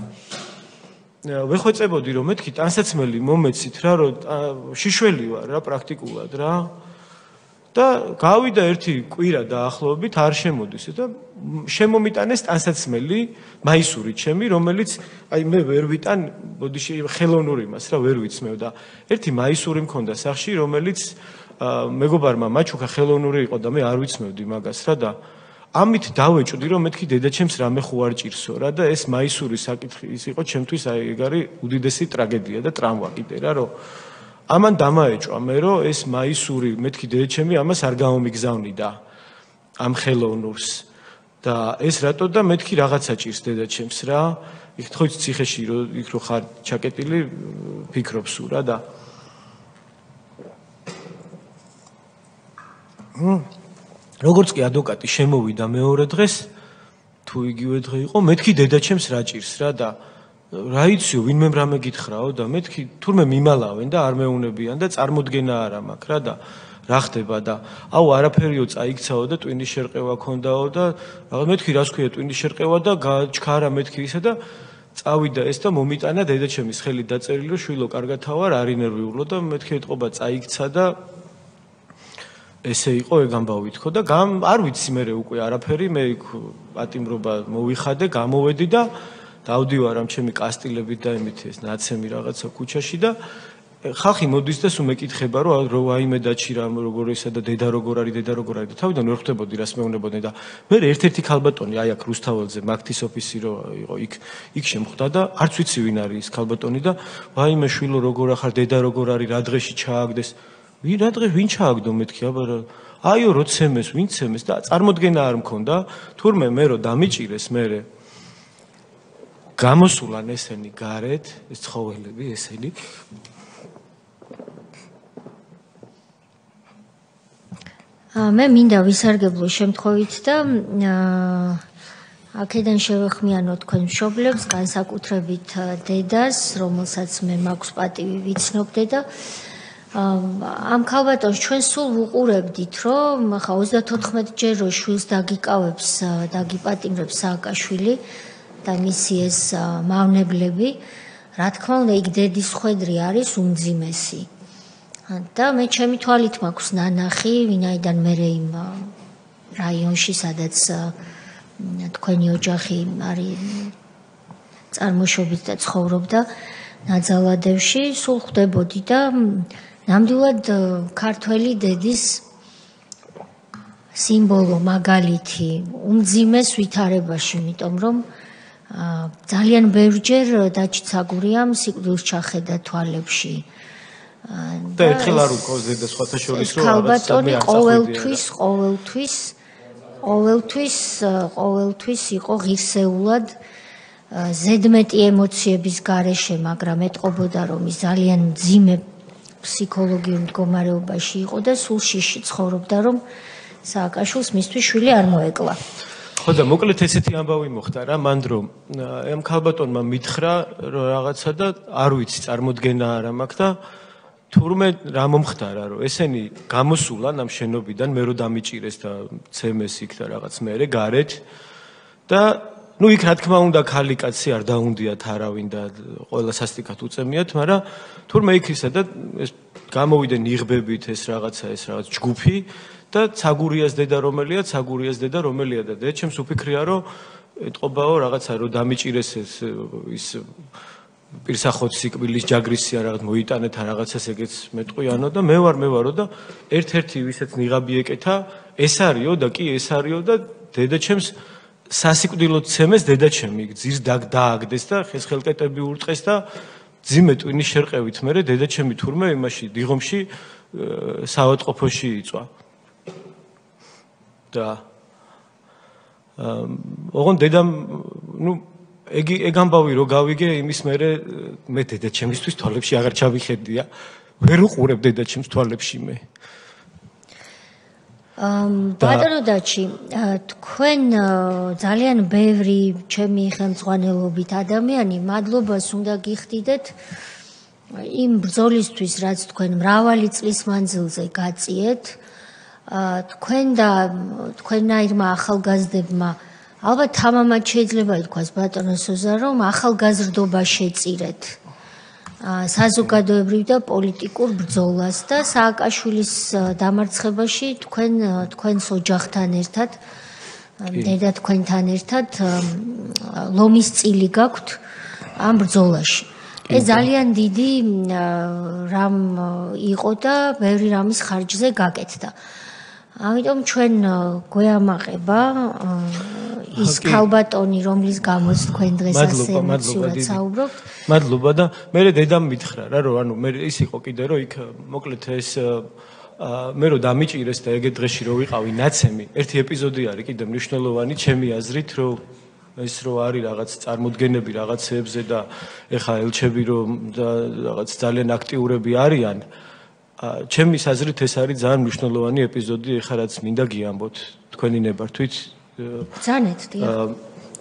ვეხვეწებოდი რომ მეთქი ტანსაცმელი მომეცით რა რომ შიშველი ვარ რა პრაქტიკულად რა და გავიდა ერთი კვირა დაახლოებით არ შემოდის და შემომიტანეს ტანსაცმელი მაისური ჩემი რომელიც აი მე ვერ ვიტან ბოდიში ხელოვნური მას რა ვერ ვიცმევ და ერთი მაისური მქონდა სახში რომელიც მეგობარმა მაჩუქა ხელოვნური იყო და მე არ ვიცმევდი მაგას რა და ამით დავეჭვდი რომ მეთქი დედაჩემს რამე ხო არ ჭირსო რა და ეს მაისური საკითხი ის იყო ჩემთვის აი ეგ არის უდიდესი ტრაგედია და ტრამვა კიდე რა რომ ამან დამაეჭვა მე რომ ეს მაისური მეთქი დედაჩემი ამას არ გამომიგზავნიდა ამ ხელოვნურს და ეს რატო და მეთქი რაღაცა ჭირს დედაჩემს რა იქ თქო ციხეში რომ იქ რო ხარ ჩაკეტილი ფიქრობს რა და როგორც კი ადვოკატი შემოვიდა მეორე დღეს თუ იგივე დღე იყო მეთქი დედაჩემს რა ჭირს რა და რა იციო ვინმე რამე გითხრაო და მეთქი თურმე მიმალავენ და არ მეუნებიან და წარმოდგენა არა მაქვს რა და რა ხდება და აუ არაფერიო წაიქცაო და ტვინის შერყევა ქონდაო და რაღაც მეთქი რას ქვია ტვინის შერყევა და გაჩქარა მეთქი ისა და წავიდა ეს და მომიტანა დედაჩემის ხელი დაწერილი რომ შვილო კარგათა ვარ არ ინერვიულო და მეთქი ეთყობა წაიქცა და ესე იყო ეგ ამბავი თქო და არ ვიცი მე უკვე არაფერი მე იქ პატიმრობა მოვიხადე გამოვედი და დავდივარ ამ ჩემი კასტილებით და იმით ეს ნაცემი რაღაცა ქუჩაში და ხალხი მოდის და სულ მეკითხება რომ აიმე დაჩი რა როგორ ესა და დედა როგორ არის და თავიდან ვერ ხვდებოდი რას მეუბნებოდნენ და მე ერთ-ერთი ქალბატონი აი აქ რუსთაველზე მაგთის ოფისი რო იყო იქ შემხვდა და არც ვიცი ვინ არის ის ქალბატონი და ვაიმე შვილო როგორ ახარ დედა როგორ არის რა დღეში ჩააგდეს რა დღე ვინ ჩააგდო მეთქი აბა აიო რო ცემეს ვინ ცემეს და წარმოდგენა არ მქონდა თურმე მე რო დამიჭირეს მე გამოსულან ესენი გარეთ ეს ცხოველები ესენი მე მინდა ვისარგებლო შემთხვევით და აქედან შევეხმიანო თქვენ მშობლებს განსაკუთრებით დედას რომელსაც მე მაქვს პატივი ვიცნობდე და ამ ქალბატონს ჩვენ სულ ვუყურებდით რომ ხა 34 ჯერ რო შვილს დაგიკავებს დაგიპატიმრებს სააკაშვილი და მისი ეს მავნებლები რა თქმა უნდა იქ დედის ხვედრი არის უმძიმესი და მე ჩემი თვალით მაქვს ნანახი ვინაიდან მე იმ რაიონში სადაც თქვენი ოჯახი არის წარმოშობით და ცხოვრობდა ნაძალადევში სულ ხვდებოდი და ნამდვილად ქართველი დედის სიმბოლო მაგალითი უმძიმეს ვითარებაში იმიტომ რომ ძალიან ბევრჯერ დაჩცაგურია სიკვდილს ჩახედა თვალებში და ერთხელ არ უკავს და სხვათა შორის რომ ქალბატონი ყოველთვის იყო ღირსეულად ზედმეტი ემოციების გარეშე მაგრამ ეტყობოდა რომ ის ძალიან მძიმე ფსიქოლოგიურ მდგომარეობაში იყო და სულ შიში ცხოვრობდა რომ სააკაშვილს მისთვის შვილი არ მოეკლა ხო და მოკლედ ესეთი ამბავი მოხდა რა მანდ რომ ამ ქალბატონმა მითხრა რომ რაღაცა და არ ვიცი წარმოდგენა არა მაქვს და თურმე რა მომხდარა რომ ესენი გამოსულან ამ შენობიდან მე რო დამიჭირეს და ცემეს იქ და რაღაც მეერე გარეთ და ნუ იქ რა თქმა უნდა ქალი კაცი არ დაუნდიათ არავინ და ყველა სასტიკად უწემიათ მაგრამ თურმე იქ ისა და ეს გამოვიდნენ იღბებით ეს რაღაც ჯგუფი და ცაგურიას დედა რომელია და დედ ჩემს უფიქრია რომ ეტყობაო რაღაცა რომ დამიჭირეს ის პირსახოთ სიკვდილის ჯაგრისია რაღაც მოიტანეთ რაღაცას ეგეც მეტყვიანო და მე ვარო და ერთ-ერთი ვისაც ნიღაბი ეკეთა ეს არისო და კი ეს არისო და დედა ჩემს სასიკვდილოდ ცემეს დედა ჩემი ძირს დააგდეს და ხესხელკეტები ურტყეს და ძიმე ტვინის შერყევით მე დედა ჩემი თურმე იმაში დიღომში საავადმყოფოში იწვა და ოღონ დედამ ნუ ეგ ამბავი რო გავიგე იმის მე დედა ჩემისთვის თვალებში აღარ ჩავიხედია ვერ უყურებ დედა ჩემს თვალებში მე ბატონო დაჩი თქვენ ძალიან ბევრი ჩემი ხელმძღვანელობით ადამიანი მადლობას უნდა გიხდიდეთ იმ ბრძოლისთვის რაც თქვენ მრავალი წლის მანძილზე გაწიეთ თქვენ და თქვენაირმა ახალგაზრდებმა ალბათ თამამად შეიძლება ითქვას ბატონო სოზა რომ ახალგაზრდობა შეწირეთ საზოგადოებრივ და პოლიტიკურ ბრძოლას და სააკაშვილის დამარცხებაში თქვენს ოჯახთან ერთად დედა თქვენთან ერთად ლომის წილი გაქვთ ამ ბრძოლაში ეს ძალიან დიდი რამ იყო და ბევრი რამის ხარჯზე გაკეთდა ამიტომ ჩვენ გვეამაყება ის ქალბატონი რომლის გამოც თქვენ დღეს ასე ემოციურად საუბრობთ მადლობა და მე დედამ მითხრა რა რომ ანუ მე ის იყო კიდე რომ იქ მოკლედ ეს მე რომ დამიჭირეს და ეგეთ დღეში რო ვიყავი ნაცემი ერთი ეპიზოდი არის კიდე მნიშვნელოვანი ჩემი აზრით რომ ეს რო არის რაღაც წარმოდგენები რაღაცეებზე და ეხა ელჩები რომ და რაღაც ძალიან აქტიურები არიან ჩემი აზრით ეს არის ძალიან მნიშვნელოვანი ეპიზოდი ეხა რაც მინდა გიამბოთ თქვენი ნებართვით ბრძანეთ დიახ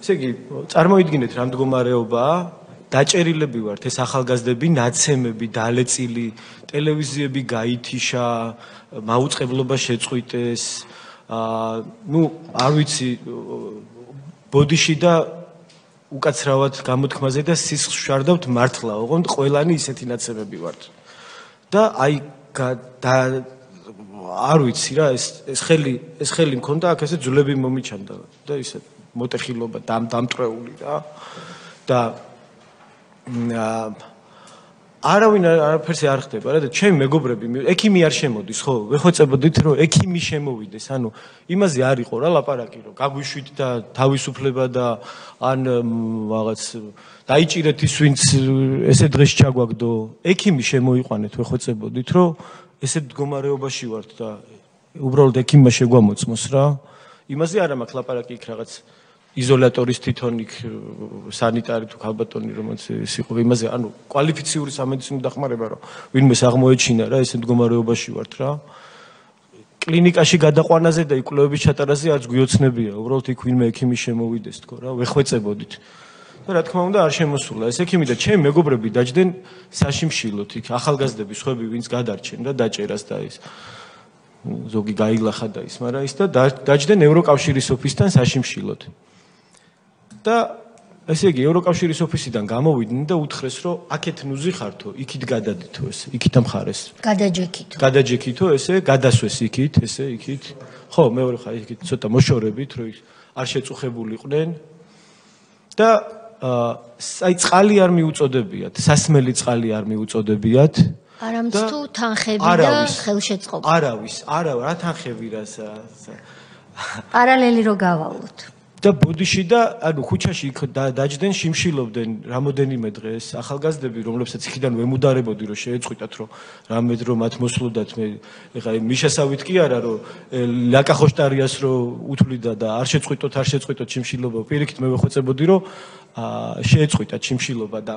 ესე იგი წარმოიდგინეთ რა მდგომარეობაა დაჭერილები ვართ ეს ახალგაზრდები ნაცემები დალეწილი ტელევიზიები გაითიშა მაუწყებლობა შეწყვიტეს ნუ არ ვიცი ბოდიში და უკაცრავად გამოთქმაზე და სისხლს შარდავთ მართლა ოღონდ ყველანი ისეთი ნაცემები ვართ და აი არ ვიცი რა ეს ხელი მქონდა აქ ესე ძვლები მომიჩანდა და ისე მოტეხილობა დამტრეული რა და არავინ არაფერს არ ხდება რა და ჩემი მეგობრები ექიმი არ შემოდის ხო ვეხოცებოდით რომ ექიმი შემოვიდეს ანუ იმაზე არ იყო რა ლაპარაკი რომ გაგვიშვით და თავისუფლება და ან რაღაც დაიჭირეთ ის ვინც ესე დღეს ჩაგვაგდო ექიმი შემოიყვანეთ ვეხოცებოდით რომ ესე მდგომარეობაში ვართ და უბრალოდ ექიმმა შეგვამოწმოს რა იმაზე არ მაქვს ლაპარაკი იქ რაღაც იზოლატორის თვითონ იქ სანიტარი თუ ქალბატონი რომელიც ის იყო იმაზე ანუ კვალიფიციური სამედიცინო დახმარება რომ ვინმეს აღმოეჩინა რა ესე მდგომარეობაში ვართ რა კლინიკაში გადაყვანაზე და იკვლევების ჩატარაზე არც გვიოცნებია უბრალოდ იქ ვინმე ექიმი შემოვიდეს თქო რა ვეხვეწებოდით და რა თქმა უნდა არ შემოსულა ეს ექიმი და ჩემი მეგობრები დაჯდნენ საშიმშილოთ იქ ახალგაზრდები სხვები ვინც გადარჩენ და დაჭერას და ის ზოგი გაილახა და ის მაგრამ ის და დაჯდნენ ევროკავშირის ოფისთან საშიმშილოთ და ესე იგი ევროკავშირის ოფისიდან გამოვიდნენ და უთხრეს რომ აქეთ ნუზი ხართო იქით გადადითო ეს იქით ამხარეს გადაჯექითო ესე გადასვეს იქით ესე იქით ხო მეორე ხარ იქით ცოტა მოშორებით რომ არ შეწუხებულიყვნენ და აი წყალი არ მიუწოდებიათ სასმელი წყალი არ მიუწოდებიათ არამც თუ თანხები და ხელშეწყობა არავის რა თანხები რა პარალელი რო გავალოთ და ბოდიში და ანუ ქუჩაში იქ დაჯდნენ შიმშილობდნენ რამოდენიმე დღეს ახალგაზრდები რომლებსაც იქიდან ვემუდარებოდი რომ შეეწყვიტათ რომ რამე დრო მათ მოსვლოდათ მე ეხლა მიშასავით კი არა რომ ლაკახოშტარიას რომ უთვლიდა და არ შეწყვიტოთ შიმშილობა პირიქით მე ვეხვეწებოდი რომ შეეწყვიტათ შიმშილობა და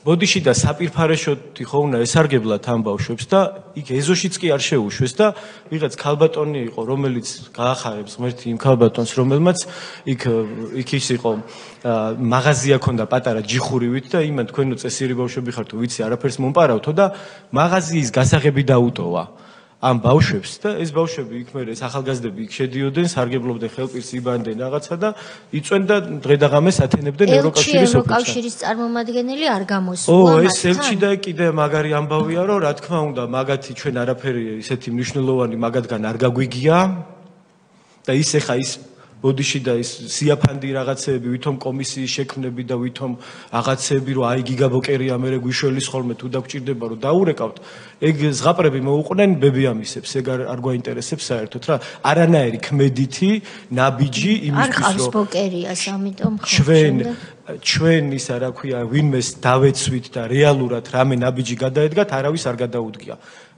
ბოდიში და საპირფარეშოთი ხო უნდა ესარგებლათ ამ ბავშვებს და იქ ეზოშიც კი არ შეუშვეს და ვიღაც ქალბატონი იყო რომელიც გაახარებს ღმერთი იმ ქალბატონს რომელმაც იქ ის იყო მაღაზია ქონდა პატარა ჯიხურივით და იმან თქვენო წესიერი ბავშვები ხართ ვიცი არაფერს მომპარავთო და მაღაზიის გასაღები დაუტოვა ამ ბავშვებს და ეს ბავშვები იქ მე ეს ახალგაზრდები იქ შედიოდნენ სარგებლობდნენ ხელპირს იბანდნენ რაღაცა და იწვენ და დღე-დაღამეს ათენებდნენ ევროკავშირის წარმომადგენელი არ გამოსულა მათთან ეს ელჩი და კიდე მაგარი ამბავია რომ რა თქმა უნდა მაგათი ჩვენ არაფერი ისეთი მნიშვნელოვანი მაგათგან არ გაგვიგია და ის ეხა ის ბოდიში და ის სიაფანდი რაღაცეები ვითომ კომისიის შექმნები და ვითომ რაღაცეები რომ აი გიგაბოკერია მე გვიშველის ხოლმე თუ დაგჭირდება რომ დაურეკავთ ეგ ზღაპრები მოუყვნენ ბებიამისებს ეგ არ გვაინტერესებს საერთოდ რა არანაირი ქმედითი ნაბიჯი იმისთვის რომ არ ყავს ბოკერიას ამიტომ ჩვენ ისა რა ქვია ვინმეს დავეცვით და რეალურად რამე ნაბიჯი გადაედგათ არავის არ გადაუდგია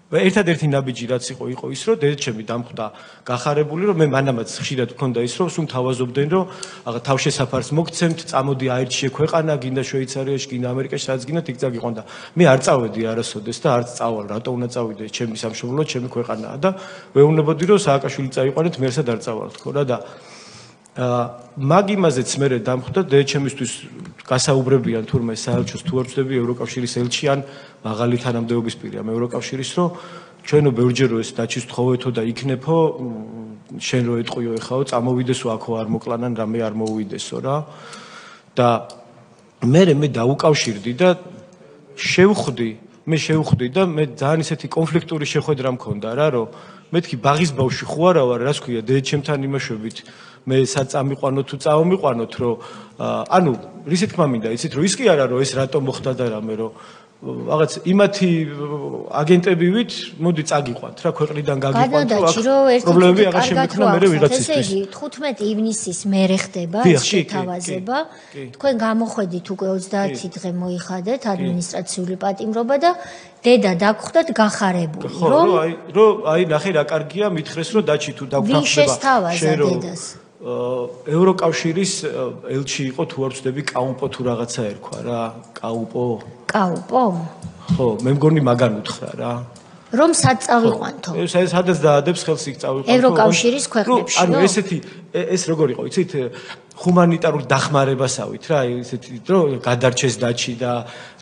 ერთადერთი ნაბიჯი რაც იყო ის რომ დედაჩემი დამხვდა გახარებული რომ მე მანამაც ხშირად მქონდა ის რომ სულ თავაზობდნენ რომ აღა თავშესაფარს მოგცემთ წამოდი აირჩიე ქვეყანა გინდა შვეიცარიაში გინდა ამერიკაში სადაც გინდათ იქ წაგიყვან და მე არ წავედი არასოდეს და არც წავალ რატო უნდა წავიდე ჩემი სამშობლო ჩემი ქვეყანაა და ვეუბნებოდი რომ სააკაშვილი წაიყვანეთ მე ერთად არ წავალ თქო რა და მაგ იმაზეც მე დამხვდა დედაჩემისთვის გასაუბრებიან თურმე საელჩოს თუ არ ვწდები ევროკავშირის ელჩი ან მაღალი თანამდებობის პირი ამ ევროკავშირის რომ ჩვენო ბევრჯერ ეს დაჩის თხოვეთო და იქნებო შენ რო ეტყვიო ეხაო წამოვიდესო აქო არ მოკლანან რამე არ მოუვიდესო რა და მე დაუკავშირდი და შევხვდი და მე ძალიან ისეთი კონფლიქტური შეხვედრა მქონდა რა რომ მეთქი ბაღის ბავშვი ხო არა ვარ რას ქვია დედაჩემთან იმაშვებით მე საწამიყვანოთ თუ წავმიყვანოთ რომ ანუ რისი თქმა მინდა იცით რომ ის კი არა რომ ეს რატომ მოხდა და რამე რომ რაღაც იმათი აგენტებივით მოდი წაგიყვანთ რა ქვეყნიდან გაგიყვანთ რომ პრობლემები აღარ შემექნა მე ვიღაცისთვის ესე იგი 15 ივნისის მერე ხდება ეს შეთავაზება თქვენ გამოხედით უკვე 30 დღე მოიხადეთ ადმინისტრაციული პატიმრობა და დედა დაგხვდათ გახარებული რომ აი ნახე რა კარგია მითხრეს რომ დაჩი თუ დაგხვდება ვის შესთავაზა დედას ევროკავშირის ელჩი იყო თუ არ ვწდები კაუპო თუ რაღაცა ერქვა რა კაუპო ხო მე მგონი მაგან უთხრა რა რომ სად წავიყვანთო სადაც დაადებს ხელს იქ წავიყვანთო ევროკავშირის ქვეყნებში ანუ ესეთი ეს როგორ იყო იცით ჰუმანიტარული დახმარებასავით რა ესეთი რომ გადარჩეს დაჩი და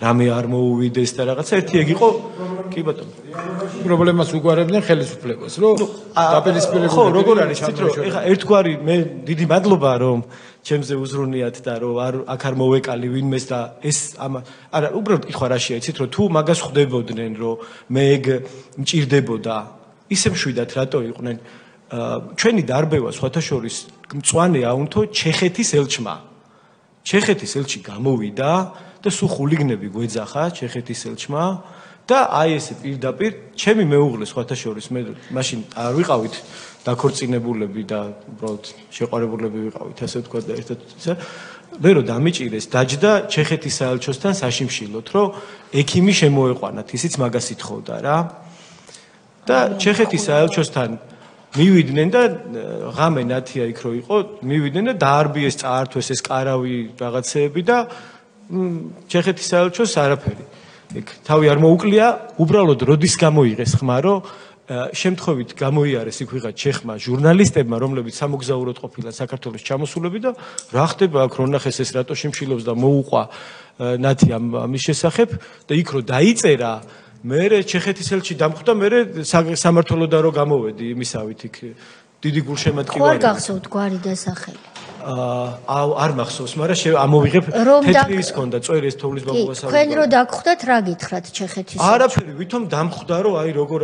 რამე არ მოუვიდეს და რაღაცა ერთი ეგ იყო კი ბატონო პრობლემას უგვარებდნენ ხელისუფლებას რომ დაპირისპირებულები ხო როგორ არის იცით რომ ეხა ერთგვარი მე დიდი მადლობა რომ ჩემზე უზრუნიათ და რომ აქ არ მოვეკალი ვინმეს და ეს არა უბრალოდ კითხვა რაშია იცით რომ თუ მაგას ხვდებოდნენ რომ მე ეგ მჭირდებოდა ისე მშვიდად რატო იყვნენ ჩვენი დარბევა სხვათა შორის მწვანე აუნთო ჩეხეთის ელჩმა ჩეხეთის ელჩი გამოვიდა და და სულ ხულიგნები გვეძახა ჩეხეთის ელჩმა და აი ესე პირდაპირ ჩემი მეუღლე სხვათა შორის მე მაშინ არ ვიყავით დაქორწინებულები და უბრალოდ შეყვარებულები ვიყავით ასე ვთქვა და ერთად მე რო დამიჭირეს დაჯდა ჩეხეთის საელჩოსთან საშიმშილოდ რომ ექიმი შემოეყვანათ ისიც მაგას ითხოვდა რა და ჩეხეთის საელჩოსთან მივიდნენ და ღამე ნათია იქ რო იყო მივიდნენ და დაარბიეს წაართვეს ეს კარავი რაღაცეები და ჩეხეთის საელჩოს არაფერი იქ თავი არ მოუკლია უბრალოდ როდის გამოიღეს ხმა რომ შემთხვევით გამოიარეს იქ ვიღაც ჩეხმა ჟურნალისტებმა რომლებიც სამოგზაუროდ ყოფილან საქართველოს ჩამოსულები და რა ხდება აქ რო ნახეს ეს რატო შიმშილობს და მოუყვა ნათი ამის შესახებ და იქ რო დაიწერა მე ჩეხეთის ელჩი დამხვდა მე სამართლოდან რო გამოვედი იმისავით იქ დიდი გულშემატკივარი ხო არ გახსოვთ გვარი და სახელი არ მახსოვს მაგრამ ამოვიღებ თეთრი ის ქონდა წვერი ეს თოვლის ბაბუასა თქვენ რო დაგხვდათ რა გითხრათ ჩეხეთის არაფერი ვითომ დამხვდა რომ აი როგორ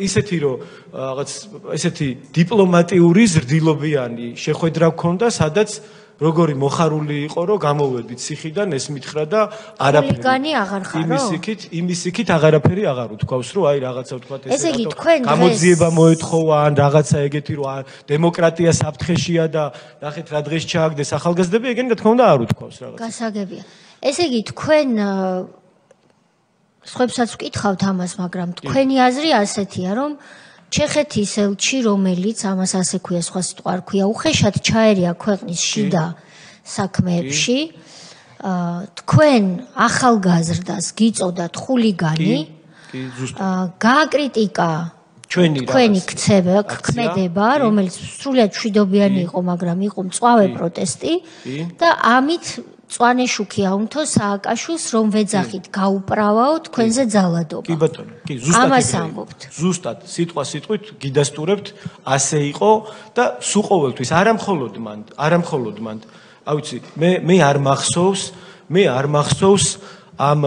ისეთი რომ რაღაც ესეთი დიპლომატიური ზრდილობიანი შეხვედრა გქონდა სადაც როგორი მოხარული იყო რომ გამოვედით ციხიდან ეს მითხრა და არაფერი ხულიგანი აღარ ხარო იმის იქით აღარაფერი აღარ უთქვავს რომ აი რაღაცა ვთქვათ ესე იგი თქვენ გამოძიება მოეთხოვა ან რაღაცა ეგეთი რომ დემოკრატია საფრთხეშია და ნახეთ რა დღეს ჩააგდეს ახალგაზრდები ეგენი რა თქმა უნდა არ უთქვავს რაღაცა გასაგებია ესე იგი თქვენ სხვებსაც ვკითხავთ ამას მაგრამ თქვენი აზრი ასეთია რომ ჩეხეთის ელჩი, რომელიც ამას ასე ქვია, სხვა სიტყვა არ ქვია, უხეშად ჩაერია ქვეყნის შიდა საქმეებში. თქვენ ახალგაზრდას გიწოდათ ხულიგანი. გააკრიტიკა თქვენი ქმედება, რომელიც სრულიად მშვიდობიანი იყო, მაგრამ იყო მწვავე პროტესტი და ამით წვანე შუქი აუნთო სააკაშვილს რომ ვეძახით გაუправაო თქვენზე ძალადობა. კი ბატონო, კი ზუსტად ამას ამბობთ. ზუსტად სიტყვა სიტყვით გიდასტურებთ, ასე იყო და სულ ყოველთვის არამხოლოდ მან. ავიცი, მე არ მახსოვს ამ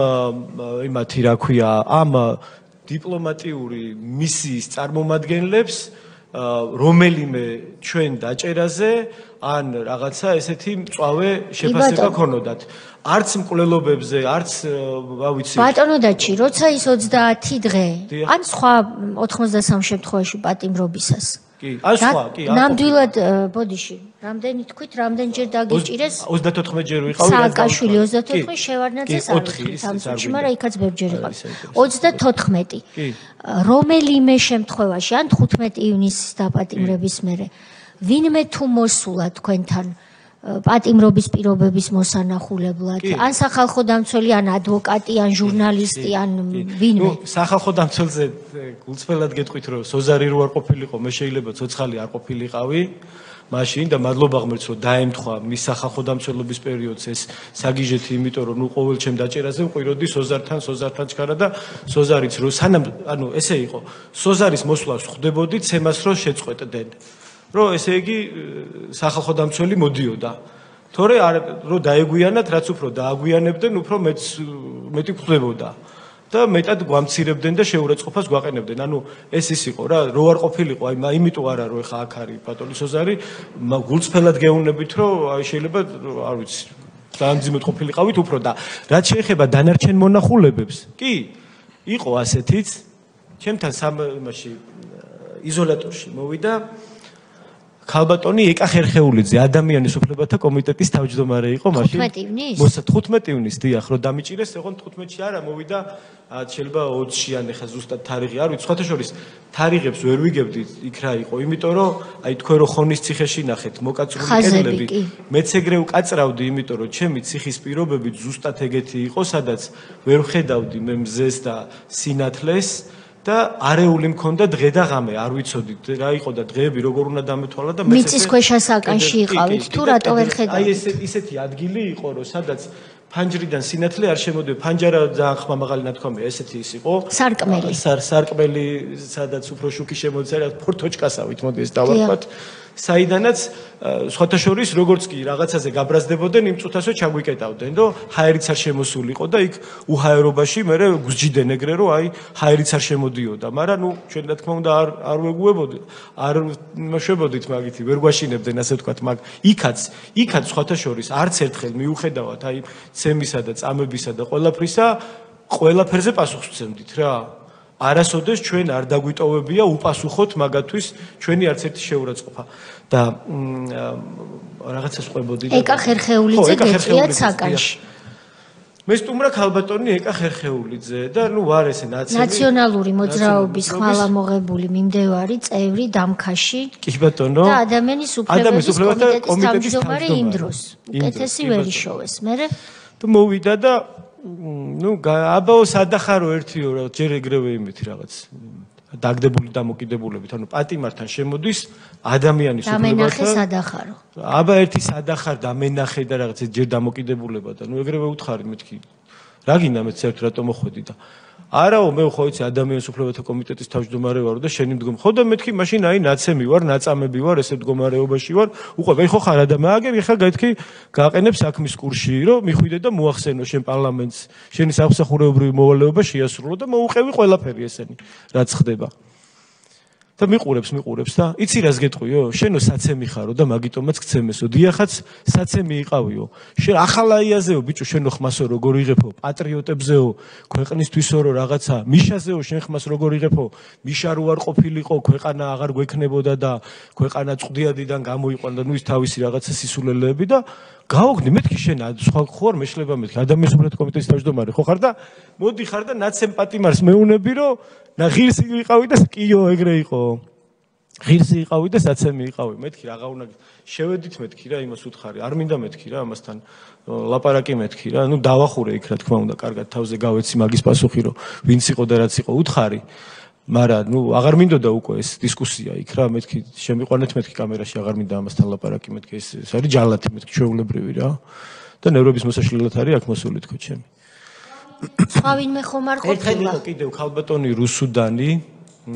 იმათი რა ქვია, ამ დიპლომატიური მისიის წარმომადგენლებს რომელიმე ჩვენ დაჭერაზე ან რაღაცა ესეთი მწვავე შეფასება ქონოდათ. არც მკვლელობებზე, არც ავიცი. ბატონო დაჩი, როცა ის 30 დღე, ან სხვა 83 შემთხვევაში პატიმრობისას. კი, ან სხვა, კი. ნამდვილად ბოდიში, რამდენი თქვით, რამდენჯერ დაგიჭირეს? 34 ჯერ ვიყავი. სააკაშვილი 34, შევარდნაძეს არ ვთქვით ამ წუთში, მაგრამ იქაც ბევრჯერ იყავს. 34. რომელიმე შემთხვევაში, ან 15 ივნისის დაპატიმრების მერე ვინმე თუ მოსულა თქვენთან პატიმრობის პირობების მოსანახულებლად, ან სახალხო დამცველი, ან ადვოკატი, ან ჟურნალისტი, ან ვინმე. სახალხო დამცველზე გულწრფელად გეტყვით, რომ სოზარი რო არ ყოფილიყო, მე შეიძლება ცოცხალი არ ყოფილიყავი. მაშინ და მადლობა ღმერთს რომ დაემთხვა მის სახალხო დამცველობის პერიოდს ეს საგიჟეთი, იმიტომ რომ ნუ ყოველ ჩემ დაჭერაზე მყვიროდი სოზართან ჩქარა და სოზარიც რო სანამ ანუ ესე იყო სოზარის მოსვლას ხვდებოდით ცემას რო შეწყვეტდნენ რომ ესე იგი სახალხო დამცველი მოდიოდა თორე რო დაეგვიანათ რაც უფრო დააგვიანებდნენ უფრო მეტი ხვდებოდა და მეტად გვამცირებდნენ და შეურაცხყოფას გვაყენებდნენ. ანუ ეს ის იყო რა, რო არ ყოფილიყო, აი იმიტომ არა რომ ეხა აქ არის ბატონი სოზარი, გულწრფელად გეუბნებით რომ აი შეიძლება არ ვიცი, ძალიან ძიმედ ყოფილიყავით უფრო და რაც შეეხება დანარჩენ მონახულებებს, კი, იყო ასეთიც, ჩემთან იმაში იზოლატორში მოვიდა ქალბატონი ეკა ხერხეულიძე ადამიანის უფლებათა კომიტეტის თავმჯდომარე იყო მაშინ 15 ივნის დიახ რომ დამიჭირეს ოღონდ 15-ში არა მოვიდა შეიძლება 20-ში ან ეხა ზუსტად თარიღი არ ვიცი სხვათა შორის თარიღებს ვერ ვიგებდი იქ რა იყო იმიტომ რომ აი თქვენ რო ხონის ციხეში ნახეთ მოკაწრული კედლები მეც ეგრე ვკაწრავდი იმიტომ რომ ჩემი ციხის პირობები ზუსტად ეგეთი იყო სადაც ვერ ვხედავდი მე მზეს და სინათლეს და არეული მქონდა დღე და ღამე, არ ვიცოდით რა იყო და დღეები როგორ უნდა დამეთვალა და მეც მიწის ქვეშ საკანში იყავით თუ რატო ვერ ხედავთ? აი ესეთი ადგილი იყო, რომ სადაც ფანჯრიდან სინათლე არ შემოდიოდა, ფანჯარა ძალიან ხმამაღალი ნათქვამია, ესეთი ის იყო. სარკმელი. სარკმელი, სადაც უფრო შუქი შემოდის, რა ფორტოჩკასავით მოდი ეს დავარქვათ. საიდანაც სხვათა შორის როგორც კი რაღაცაზე გაბრაზდებოდნენ, იმ წუთასო ჩაგვიკეტავდნენ, რომ ჰაერიც არ შემოსულიყო და იქ უჰაერობაში მე გვსჯიდნენ ეგრე, რომ აი ჰაერიც არ შემოდიოდა, მაგრამ ნუ ჩვენ რა თქმა უნდა არ ვეგუებოდით, არ მოშვებოდით მაგითი, ვერ გვაშინებდნენ ასე ვთქვათ, მაგ იქაც სხვათა შორის არც ერთხელ მიუხედავად აი ცემისა და წამებისა და ყველაფერზე პასუხს ვცემდით რა. არასოდეს ჩვენ არ დაგვიტოვებია უპასუხოთ მაგათვის ჩვენი არც ერთი შეურაცხყოფა და რაღაცას ყვებოდი და ეკა ხერხეულიძე გეწიათ საკანში. მე სტუმრა ქალბატონი ეკა ხერხეულიძე და ნუ ვარ ესე ნაციონალური მოძრაობის ხმალამოღებული მიმდევარი წევრი დამქაში კი ბატონო და ადამიანის უფლებების კომიტეტის თავმჯდომარე იმ დროს უკეთესი ვერ იშოვეს მე და მოვიდა და ну აბაო სადახარო ერთიო რა ჯერ ეგრევე იმითი რაღაც დაგდებული დამოკიდებულებით ანუ პატიმართან შემოდის ადამიანის უფლებათა დამენახე სადახარო აბა ერთი სადახარ დამენახე და რაღაც ჯერ დამოკიდებულება და ну ეგრევე უთხარი მეთქი რა გინდა მეც ერთ რატო მოხვედი და არაო მე ხო იცი ადამიანის უფლებათა კომიტეტის თავმჯდომარე ვარო და შენი მდგომ ხო და მეთქი მაშინ აი ნაცემი ვარ ნაწამები ვარ ესე მდგომარეობაში ვარ უყვებ აი ხო ხარ ადამიანი ხა გეთქი გააყენებ საქმის კურსში რომ მიხვიდე და მოახსენო შენ პარლამენტს შენი სამსახურეობრივი მოვალეობა შეასრულო და მოუყევი ყველაფერი ესენი რაც ხდება და მიყურებს და იცი რას გეტყვიო შენო საცემი ხარო და მაგიტომაც გცემესო დიახაც საცემი იყავიო შენ ახალაიაზეო ბიჭო შენო ხმასო როგორ იღებო პატრიოტებზეო ქვეყნისთვისო რო რაღაცა მიშაზეო შენ ხმას როგორ იღებო მიშა რო არ ყოფილიყო ქვეყანა აღარ გვექნებოდა და ქვეყანა წვდიადიდან გამოიყვანდა ნუ ის თავისი რაღაცა სისულელეები და გავოგნი მეთქი შენ სხვა ხო არ მეშლება მეთქი ადამიანის უფლებათა კომიტეტის თავმჯდომარე ხო ხარ და მოდი ხარ და ნაცემ პატიმარს მეუნები რომ და ღირსი ვიყავი და კიო ეგრე იყო ღირსი იყავი და საცემი იყავი მეთქი რაღა უნდა შევედით მეთქი რა იმას უთხარი არ მინდა მეთქი რა ამასთან ლაპარაკი მეთქი რა ნუ დავახურე იქ რა თქმა უნდა კარგად თავზე გავეცი მაგის პასუხი რომ ვინც იყო და რაც იყო უთხარი მაგრამ ნუ აღარ მინდოდა უკვე ეს დისკუსია იქ რა მეთქი შემიყვანეთ მეთქი კამერაში აღარ მინდა ამასთან ლაპარაკი მეთქი ეს არის ჯალათი მეთქი ჩვეულებრივი რა და ნევრების მოსაშლელად არის აქ მოსული თქო ჩემი სხვა ვინმე ხომ არ ყოფილა ერთხელ იყო კიდევ ქალბატონი რუსუდანი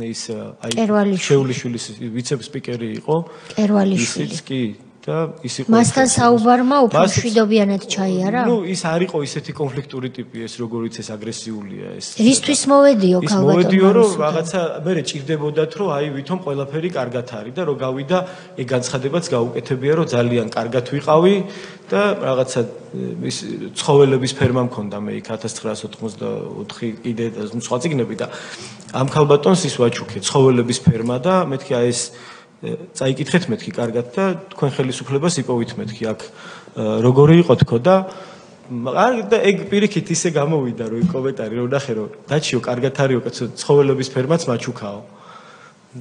ის აი შეულიშვილის ვიცე-სპიკერი იყო კერვალიშვილი ისიც კი და ის იყო მასთან საუბარმა უფრო მშვიდობიანად ჩაიარა ნუ ის არ იყო ისეთი კონფლიქტური ტიპი ეს როგორიც ეს აგრესიულია ეს რისთვის მოვედიო ქალბატონი მოვედიო რომ რაღაცა მე ჭირდებოდათ რომ აი ვითომ ყველაფერი კარგად არის და რომ გავიდა ეგ განცხადებაც გაუკეთებია რომ ძალიან კარგად ვიყავი და რაღაცა ის ცხოველების ფერმა მქონდა მე იქ 1984 კიდე და სხვა ციგნები და ამ ქალბატონს ის ვაჩუქე ცხოველების ფერმა და მეთქი აი ეს წაიკითხეთ მეთქი კარგად და თქვენ ხელისუფლებას იპოვით მეთქი აქ როგორი იყო თქო და და ეგ პირიქით ისე გამოვიდა რომ კომენტარი რომ ნახე რომ დაჩიო კარგად არისო კაცო ცხოველების ფერმაც მაჩუქაო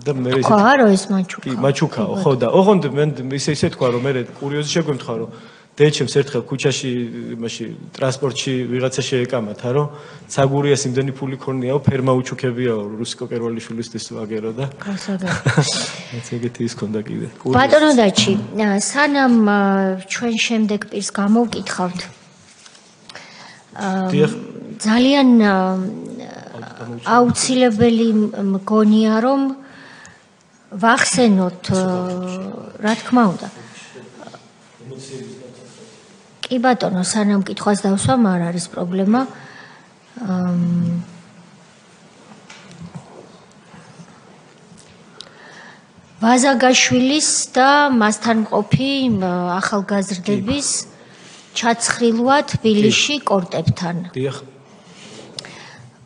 და მე ისე ხო არო ეს მაჩუქაო კი მაჩუქაო ხო და ოღონდ მე ისე თქვა რომ მე კურიოზი შეგვემთხვა რომ დეჩემს ერთხელ ქუჩაში იმაში ტრანსპორტში ვიღაცა შეეკამათა რომ საგურიას იმდენი ფული ქონიაო ფერმა უჩუქებიაო რუსიკო კერვალიშვილისთვის ვაგერო და ეს ეგეთი ის ქონდა კიდე ბატონო დაჩი სანამ ჩვენ შემდეგ პირს გამოვკითხავთ ძალიან აუცილებელი მგონია რომ ვახსენოთ რა თქმა უნდა კი ბატონო სანამ კითხვას დავსვამ არ არის პრობლემა ვაზაგაშვილის და მასთან მყოფი ახალგაზრდების ჩაცხრილვა თბილისში კორტებთან დიახ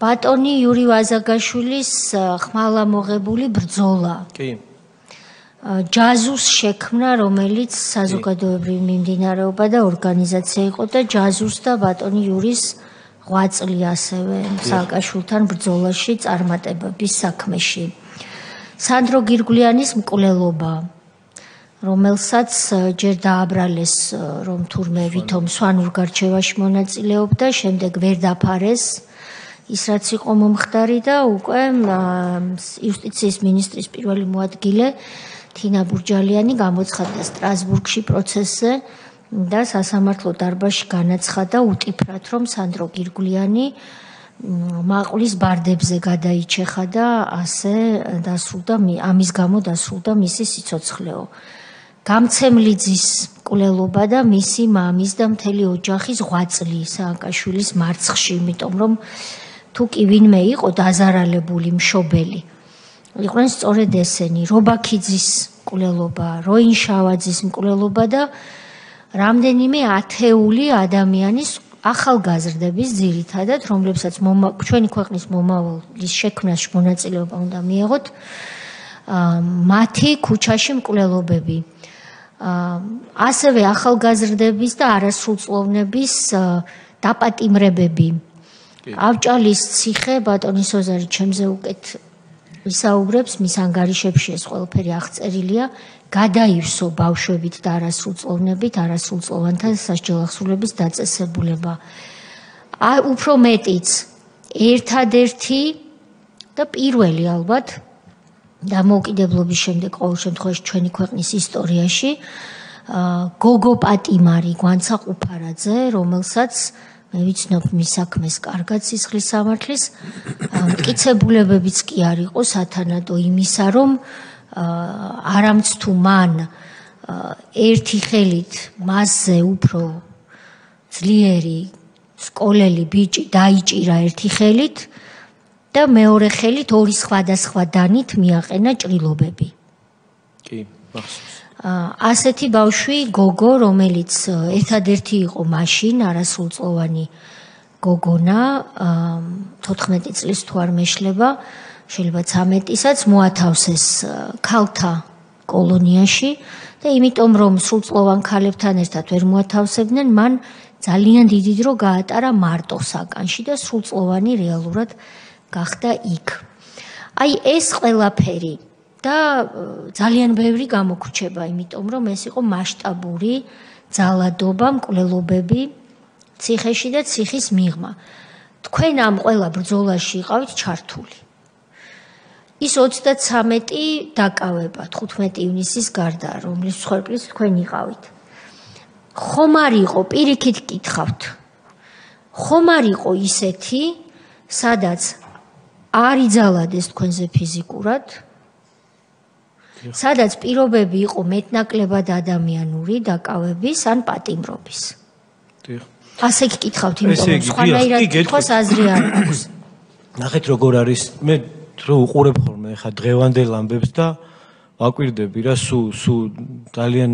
ბატონი იური ვაზაგაშვილის ხმალამოღებული ბრძოლა კი ჯაზუს შექმნა, რომელიც საზოგადოებრივი მიმდინარეობა და ორგანიზაცია იყო და ჯაზუს და ბატონი იურის ღვაწლი ასევე სააკაშვილთან ბრძოლაში წარმატებების საქმეში. სანდრო გირგვლიანის მკვლელობა, რომელსაც ჯერ დააბრალეს, რომ თურმე ვითომ სვანურ გარჩევაში მონაწილეობდა, შემდეგ ვერ დაფარეს ის რაც იყო მომხდარი და უკვე იუსტიციის მინისტრის პირველი მოადგილე თინა ბურჯალიანი გამოცხადდა სტრასბურგში პროცესზე და სასამართლო დარბაზში განაცხადა უტიფრად რომ სანდრო გირგვლიანი მაყulis ბარდებზე გადაიჩეხა და ასე დასრულდა ამის გამო დასრულდა მისი სიცოცხლეო. გამცემლიძის მკვლელობა და მისი მამის და მთელი ოჯახის ღვაწლი სააკაშვილის მარცხში, იმიტომ რომ თუ კი ვინმე იყო დაზარალებული მშობელი, იყვნენ სწორედ ესენი, რობაქიძის მკვლელობა, როინ შავაძის მკვლელობა და რამდენიმე ათეული ადამიანის ახალგაზრდების ძირითადად, რომლებსაც ჩვენი ქვეყნის მომავლის შექმნაში მონაწილეობა უნდა მიეღოთ, მათი ქუჩაში მკვლელობები. ასევე ახალგაზრდების და არასრულწლოვნების დაპატიმრებები. ავჭალის ციხე ბატონი სოზარი ჩემზე უკეთ ვისაუბრებს, მის ანგარიშებში ეს ყველაფერი აღწერილია, გადაივსო ბავშვებით და არასრულწლოვნებით, არასრულწლოვანთა სასჯელახსოვრების დაწესებულება. უფრო მეტიც, ერთადერთი და პირველი ალბათ დამოუკიდებლობის შემდეგ ყოველ შემთხვევაში ჩვენი ქვეყნის ისტორიაში გოგო პატიმარი გვანცა ყუფარაძე, რომელსაც მე ვიცნობ მის საქმეს კარგად სისხლის სამართლის მტკიცებულებებიც კი არ იყო სათანადო იმისა, რომ არამც თუ მან ერთი ხელით მასზე უფრო ძლიერი სკოლელი ბიჭი დაიჭირა ერთი ხელით და მეორე ხელით ორი სხვადასხვა დანით მიაყენა ჭრილობები. კი, მახსოვს. ასეთი ბავშვი გოგო, რომელიც ერთადერთი იყო მაშინ არასრულწლოვანი გოგონა, 14 წლის თუ არ მეშლება, შეიძლება 13-ისაც მოათავსეს ქალთა კოლონიაში და იმიტომ რომ სრულწლოვან ქალებთან ერთად ვერ მოათავსებდნენ, მან ძალიან დიდი დრო გაატარა მარტო საკანში და სრულწლოვანი რეალურად გახდა იქ. აი ეს ყველაფერი და ძალიან ბევრი გამოგვჩება, იმიტომ რომ ეს იყო მასშტაბური ძალადობა, მკვლელობები ციხეში და ციხის მიღმა. თქვენ ამ ყველა ბრძოლაში იყავით ჩართული. ის 33 დაკავება 15 ივნისის გარდა, რომლის მსხვერპლიც თქვენ იყავით. ხომ არ იყო, პირიქით გკითხავთ, ხომ არ იყო ისეთი, სადაც არ იძალადეს თქვენზე ფიზიკურად, სადაც პირობები იყო მეტნაკლებად ადამიანური დაკავების ან პატიმრობის. ასე გკითხავთ, იმიტომ რომ სხვანაირად კითხოს აზრი არ აქვს. ნახეთ როგორ არის, მე რო უყურებ ხოლმე ხა დღევანდელ ამბებს და ვაკვირდები რა, სულ ძალიან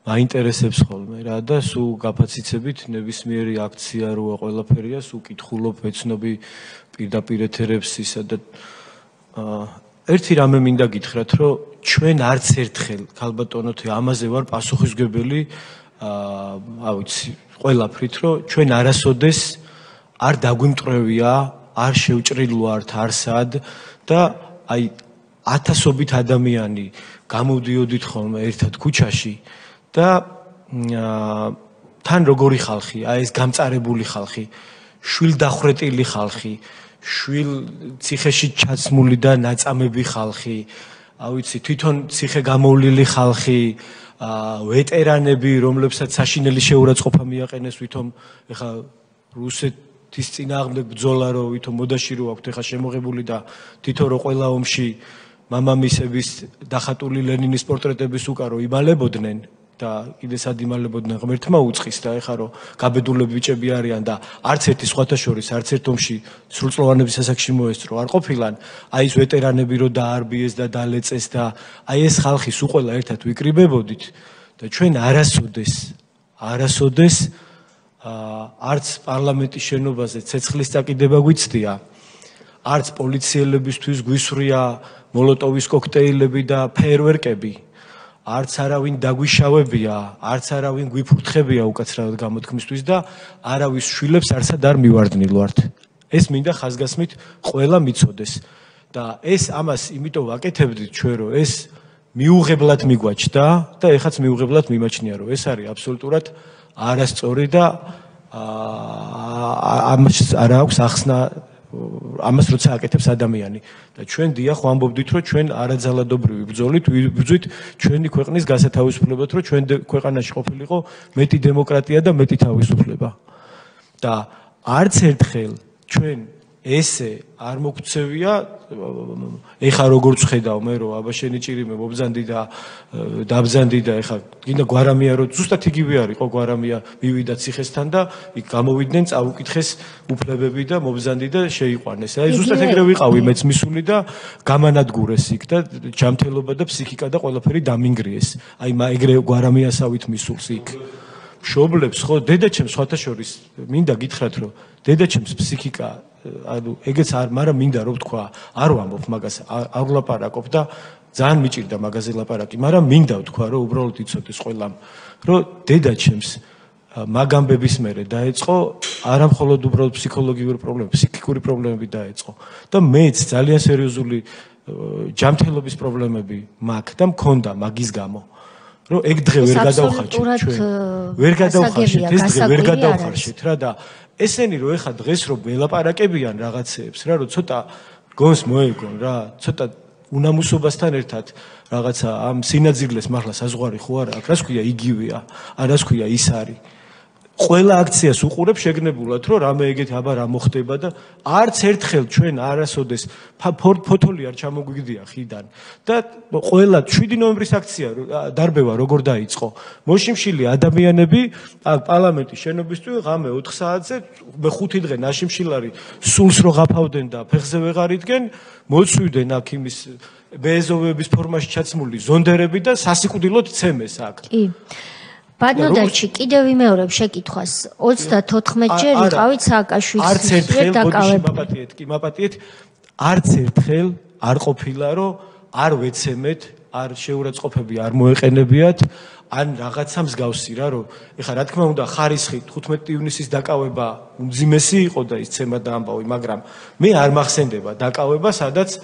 მაინტერესებს ხოლმე რა და სულ გაფაციცებით ნებისმიერი აქცია როა ყველაფერია, სულ კითხულობ, ეცნობი პირდაპირ ეთერებს ისა და ერთი რამე მინდა გითხრათ, რომ ჩვენ არც ერთხელ ქალბატონოთი ამაზე ვარ პასუხისმგებელი, ავიცი, ყველაფრით, რომ ჩვენ არასოდეს არ დაგვიმტრევია, არ შევჭრილ ვართ არსად და აი ათასობით ადამიანი გამოვდიოდით ხოლმე ერთად ქუჩაში და თან როგორი ხალხი, აი ეს გამწარებული ხალხი, შვილდახრეტილი ხალხი, შვილ ციხეში ჩაცმული და ნაწამები ხალხი, ავიცი, თვითონ ციხე გამოვლილი ხალხი, ვეტერანები, რომლებსაც საშინელი შეურაცხყოფა მიაყენეს, ვითომ ეხა რუსეთის წინააღმდეგ ბრძოლა რო ვითომ მოდაში რო აქვთ ეხა შემოღებული და თვითონ რო ყველა ომში მამამისების დახატული ლენინის პორტრეტების უკარო იმალებოდნენ და კიდე სად იმალებოდნენ ღმერთმა უწყის და ეხა რო გაბედულები ბიჭები არიან და არც ერთი სხვათა შორის არც ერთ ომში სრულწლოვანების ასაკში მოესწრო არ ყოფილან, აი ეს ვეტერანები რო დაარბიეს და დალეწეს და აი ეს ხალხი სულ ყველა ერთად ვიკრიბებოდით და ჩვენ არასოდეს არც პარლამენტის შენობაზე ცეცხლის წაკიდება გვიცდია, არც პოლიციელებისთვის გვისვრია მოლოტოვის კოქტეილები და ფეერვერკები, არც არავინ დაგვიშავებია, არც არავინ გვიფურთხებია უკაცრავად გამოთქმისთვის და არავის შვილებს არცად არ მივარდნილ ვართ. ეს მინდა ხაზგასმით ყველა მიცოდეს და ეს ამას იმიტომ ვაკეთებდით ჩვენ, რომ ეს მიუღებლად მიგვაჩნდა და ეხაც მიუღებლად მიმაჩნია, რომ ეს არის აბსოლუტურად არასწორი და ამას არ აქვს ახსნა ამას როცა აკეთებს ადამიანი და ჩვენ დიახ ვამბობდით რომ ჩვენ არაძალადობრივი ბრძოლით ვიბრძვით ჩვენი ქვეყნის გასათავისუფლებლად რომ ჩვენ ქვეყანაში ყოფილიყო მეტი დემოკრატია და მეტი თავისუფლება და არც ერთხელ ჩვენ ესე არ მოგვცევია ეხა როგორც ხედავ მე რომ აბა შენი ჭირიმე მობზანდი და დაბზანდი და ეხა გინდა გვარამია რომ ზუსტად იგივე არისო გვარამია მივიდა ციხესთან და იქ გამოვიდნენ წაუკითხეს უფლებები და მობზანდი და შეიყვანეს აი ზუსტად ეგრე ვიყავი მეც მისული და გამანადგურეს იქ და ჯანმრთელობა და ფსიქიკა და ყველაფერი დამინგრიეს აი ეგრე გვარამიასავით მისულს იქ მშობლებს ხო დედაჩემს სხვათა შორის მინდა გითხრათ რომ დედაჩემს ფსიქიკა ანუ ეგეც არ მაგრამ მინდა რომ ვთქვა არ ვამბობ მაგას არ ვლაპარაკობ და ძალიან მიჭირდა მაგაზე ლაპარაკი მაგრამ მინდა ვთქვა რომ უბრალოდ იცოდეს ყველამ რომ დედაჩემს მაგ ამბების მერე დაეწყო არა მხოლოდ უბრალოდ ფსიქოლოგიური პრობლემები ფსიქიკური პრობლემები დაეწყო და მეც ძალიან სერიოზული ჯანმრთელობის პრობლემები მაქვს და მქონდა მაგის გამო რომ ეგ დღე ვერ გადავხარშეთ ჩვენ ვერ გადავხარშეთ ეს დღე ვერ გადავხარშეთ რა და ესენი რომ ეხა დღეს რომ ველაპარაკებიან რაღაცეებს რა რომ ცოტა გონს მოეგონ რა ცოტა უნამუსობასთან ერთად რაღაცა ამ სინაძილეს მართლა საზღვარი ხო არა აქ რას ქვია იგივეა ან რას ქვია ის არის ყველა აქციას უყურებ შეგნებულად რომ რამე ეგეთი აბა რა მოხდება და არც ერთხელ ჩვენ არასოდეს ფოთოლი არ ჩამოგვიგდია ხიდან და ყველა 7 ნოემბრის აქცია დარბევა როგორ დაიწყო მოშიმშილი ადამიანები აქ პარლამენტის შენობისთვის ღამე 4 საათზე მე 5 დღე ნაშიმშილარი სულს რო ღაფავდნენ და ფეხზე ვეღარ იდგენ მოწვივდნენ აქ იმის ბეზოვების ფორმაში ჩაცმული ზონდერები და სასიკვდილოდ ცემეს აქ კი ბადნოდარჩი კიდევ ვიმეორებ შეკითხვას 34 ჯერ იყავით სააკაშვილის არც ერთხელ მაპატიეთ არც ერთხელ არ ყოფილა რომ არ ვეცემეთ არ შეურაცხყოფები არ მოეყენებიათ ან რაღაცა მსგავსი რა რომ ეხლა რა თქმა უნდა ხარისხი 15 ივნისის დაკავება უმძიმესი იყო და ის ცემა და ამბავი მაგრამ მე არ მახსენდება დაკავება სადაც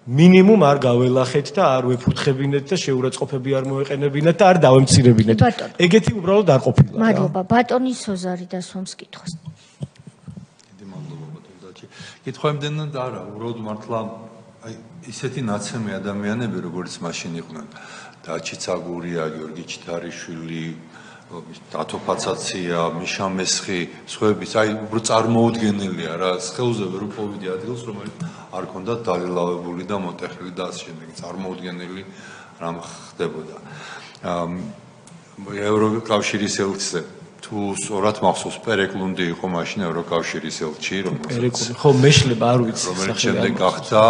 მინიმუმ არ გაველახეთ და არ ვეფუთხებინეთ და შეურაცხყოფები არ მოეყენებინათ და არ დავემცირებინეთ. ეგეთი უბრალოდ არ ყოფილა. მადლობა. ბატონი სოზარი დასვამს კითხვას. დიდი მადლობა ბატონდაჩი. კითხვა იმდენად არა, უბრალოდ მართლა აი ისეთი ნაცემი ადამიანები როგორც მაშინ იყვნენ. დაჩი ცაგურია, გიორგი ჩიტარიშვილი, დათო ფაცაცია, მიშა მესხი, სხვაებიც აი უბრალოდ წარმოუდგენელია რა, ხელზე ვერ უპოვიდი ადგილს, რომელიც არ ქონდა დალილავებული და მოტეხილი და ასე შემდეგ წარმოუდგენელი რამ ხდებოდა. ევროკავშირის ელჩზე თუ სწორად მახსოვს პერეკლუნდი იყო მაშინ ევროკავშირის ელჩი, რომელიც ხო მეშლება არ ვიცი რომელიც შემდეგ გახდა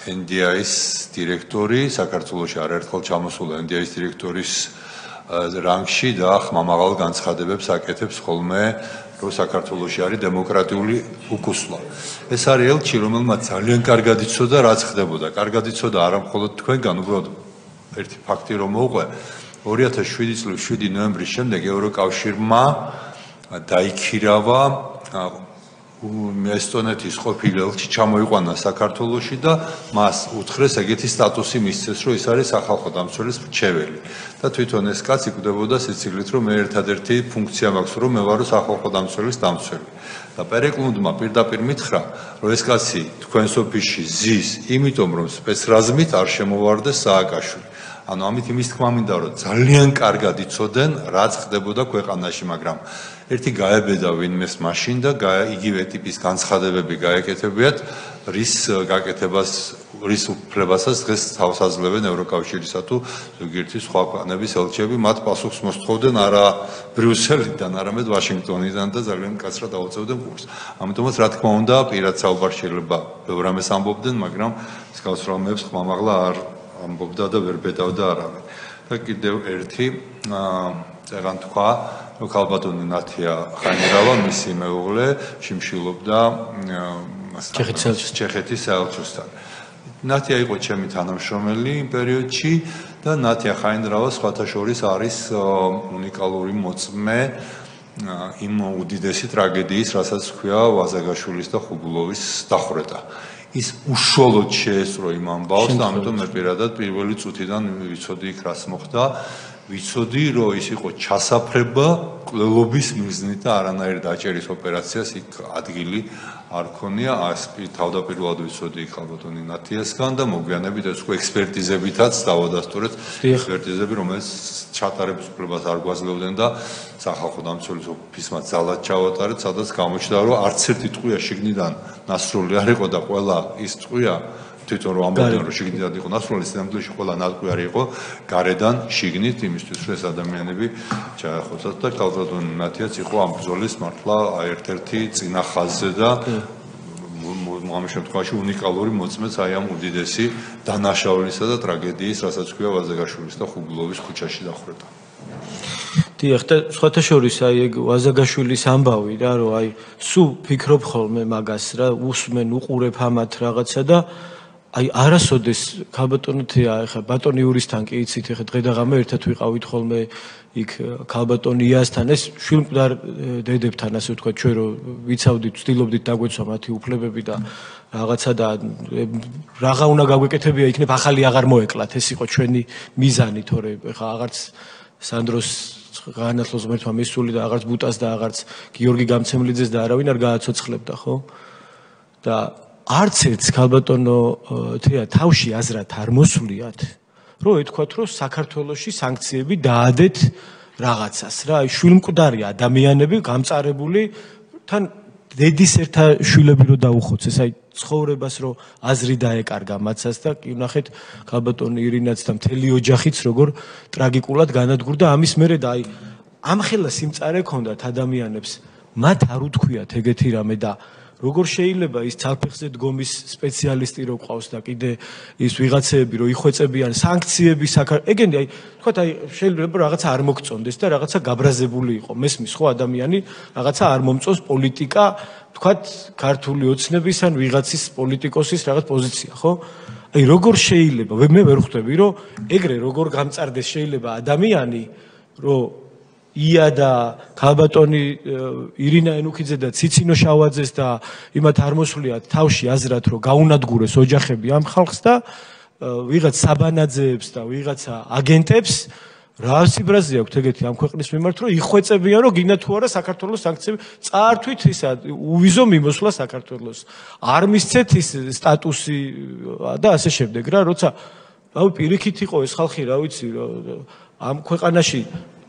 NDI-ის დირექტორი, საქართველოში არაერთხელ ჩამოსულა NDI-ის დირექტორის რანგში და ხმამაღალ განცხადებებს აკეთებს ხოლმე რომ საქართველოში არის დემოკრატიული უკუსლა. ეს არის ელჩი, რომელმაც ძალიან კარგად იცოდა რაც ხდებოდა. კარგად იცოდა არა მხოლოდ თქვენგან, უბრალოდ ერთი ფაქტი რომ მოვყვე 2007 წლის 7 ნოემბრის შემდეგ ევროკავშირმა დაიქირავა ესტონეთის ყოფილი ელჩი ჩამოიყვანა საქართველოში და მას უთხრეს ეგეთი სტატუსი მისცეს, რომ ის არის სახალხო დამცველის მრჩეველი. და თვითონ ეს კაცი კვდებოდა სიცილით, რომ მე ერთადერთი ფუნქცია მაქვს, რომ მე ვარო სახალხო დამცველის დამცველი. და პერეკლუნდმა პირდაპირ მითხრა, რომ ეს კაცი თქვენს ოფისში ზის, იმიტომ რომ სპეცრაზმით არ შემოვარდეს სააკაშვილი. ანუ ამით იმის თქმა მინდა, რომ ძალიან კარგად იცოდნენ, რაც ხდებოდა ქვეყანაში, მაგრამ ერთი გაებედა ვინმეს მაშინ და იგივე ტიპის განცხადებები გაეკეთებიათ, რის გაკეთებას, რის უფლებასაც დღეს თავს აძლევენ ევროკავშირისა თუ ზოგიერთი სხვა ქვეყნების ელჩები, მათ პასუხს მოსთხოვდნენ არა ბრიუსელიდან, არამედ ვაშინგტონიდან და ძალიან კაცრად დაუწევდნენ კურსს. ამიტომაც რა თქმა უნდა, პირად საუბარ შეიძლება ბევრ რამეს ამბობდნენ, მაგრამ მსგავს რამებს ხმამაღლა არ ამბობდა და ვერ ბედავდა არავინ. და კიდევ ერთი წეგან თქვა, რომ ქალბატონი ნათია ხანირავა, მისი მეუღლე შიმშილობდა ჩეხეთის საელჩოსთან. ნათია იყო ჩემი თანამშრომელი იმ პერიოდში და ნათია ხანირავა სხვათა შორის არის უნიკალური მოწმე იმ უდიდესი ტრაგედიის, რასაც ქვია ვაზაგაშვილის და ხუბულოვის დახვრეტა. ის უშუალოდ შეესწრო იმ ამბავს და ამიტომ მე პირადად პირველი წუთიდან ვიცოდი იქ რას მოხდა. ვიცოდი, რომ ის იყო ჩასაფრება კვლელობის მიზნით და არანაირ დაჭერის ოპერაციას იქ ადგილი არ ქონია. თავდაპირველად ვიცოდი იქ ალბათ ნათიასგან და მოგვიანებით ეს უკვე ექსპერტიზებითაც დავადასტურეთ. ექსპერტიზები, რომელიც ჩატარების უფლებას არ გვაძლევდნენ და სახალხო დამცველის ოფისმაც ძალად ჩავატარეთ, სადაც გამოჩნდა, რომ არც ერთი ტყვია შიგნიდან ნასრული არ იყო და ყველა ის ტყვია თვითონ რომ ამბობდნენ რომ შიგნიდან იყო ნასრული, სამდროში ყველა ნატყვი არ იყო გარედან შიგნით იმისთვის რომ ეს ადამიანები ჩაახოცათ და კალბატონ ნათიაც იყო ამ ბრძოლის მართლა ერთ-ერთი წინა ხაზზე და ამ შემთხვევაში უნიკალური მოწმეც აი ამ უდიდესი დანაშაულისა და ტრაგედიის, რასაც ქვია ვაზაგაშვილის და ხუბლოვის ქუჩაში დახვრეტა. დიახ, და სხვათა შორის აი ეგ ვაზაგაშვილის ამბავი რა, რომ აი სულ ფიქრობ ხოლმე მაგას რა, უსმენ, უყურებ ამათ რაღაცა და აი არასოდეს ქალბატონეთია, ეხა ბატონი იურისთან კი იცით, ეხა დღე და ღამე ერთად ვიყავით ხოლმე იქ ქალბატონი იასთან, ეს შვილმკვდარ დედებთან, ასე ვთქვათ, ჩვენ რომ ვიცავდით, ვცდილობდით დაგვეცვა მათი უფლებები და რაღაცა და რაღა უნდა გაგვეკეთებია, იქნებ ახალი აღარ მოეკლათ, ეს იყო ჩვენი მიზანი, თორე ეხა აღარც სანდროს განათლოს ღმერთმა მისული და აღარც ბუტას და აღარც გიორგი გამცემლიძეს და არავინ არ გააცოცხლებდა, ხო? და არც ერთს ქალბატონო თეა თავში აზრად არ მოსვლიათ, რომ ეთქვათ, რომ საქართველოში სანქციები დაადეთ რაღაცას რა, აი შვილმკვდარი ადამიანები გამწარებული თან დედის ერთა შვილები რო დაუხოცეს, აი ცხოვრებას რო აზრი დაეკარგა მაცას და კი ვნახეთ ქალბატონი ირინაც და მთელი ოჯახიც როგორ ტრაგიკულად განადგურდა ამის მერე და აი ამხელა სიმწარე ქონდათ ადამიანებს, მათ არ უთქვიათ ეგეთი რამე და როგორ შეიძლება ის ცალფეხზე დგომის სპეციალისტი რო ყავს და კიდე ის ვიღაცეები რო იხვეწებიან სანქციები ეგენი აი თქვათ აი შეიძლება რაღაცა არ მოგწონდეს და რაღაცა გაბრაზებული იყო მესმის ხო ადამიანი რაღაცა არ მომწონს პოლიტიკა თქვათ ქართული ოცნების ან ვიღაცის პოლიტიკოსის რაღაც პოზიცია ხო აი როგორ შეიძლება მე ვერ ხვდები რომ ეგრე როგორ გამწარდეს შეიძლება ადამიანი რომ ია და ქალბატონი ირინა ენუქიძე და ციცინო შავაძეს და იმათ არ მოსვლიათ თავში აზრად რომ გაუნადგურეს ოჯახები ამ ხალხს და ვიღაც საბანაძეებს და ვიღაცა აგენტებს რა სიბრაზე აქვს ეგეთი ამ ქვეყნის მიმართ რომ იხვეწებიან რომ გინდა თუ არა საქართველოს სანქციები წაართვით ისა უვიზო მიმოსვლა საქართველოს არ მისცეთ ის სტატუსი და ასე შემდეგ რა როცა აუ პირიქით იყო ეს ხალხი რა ვიცი ამ ქვეყანაში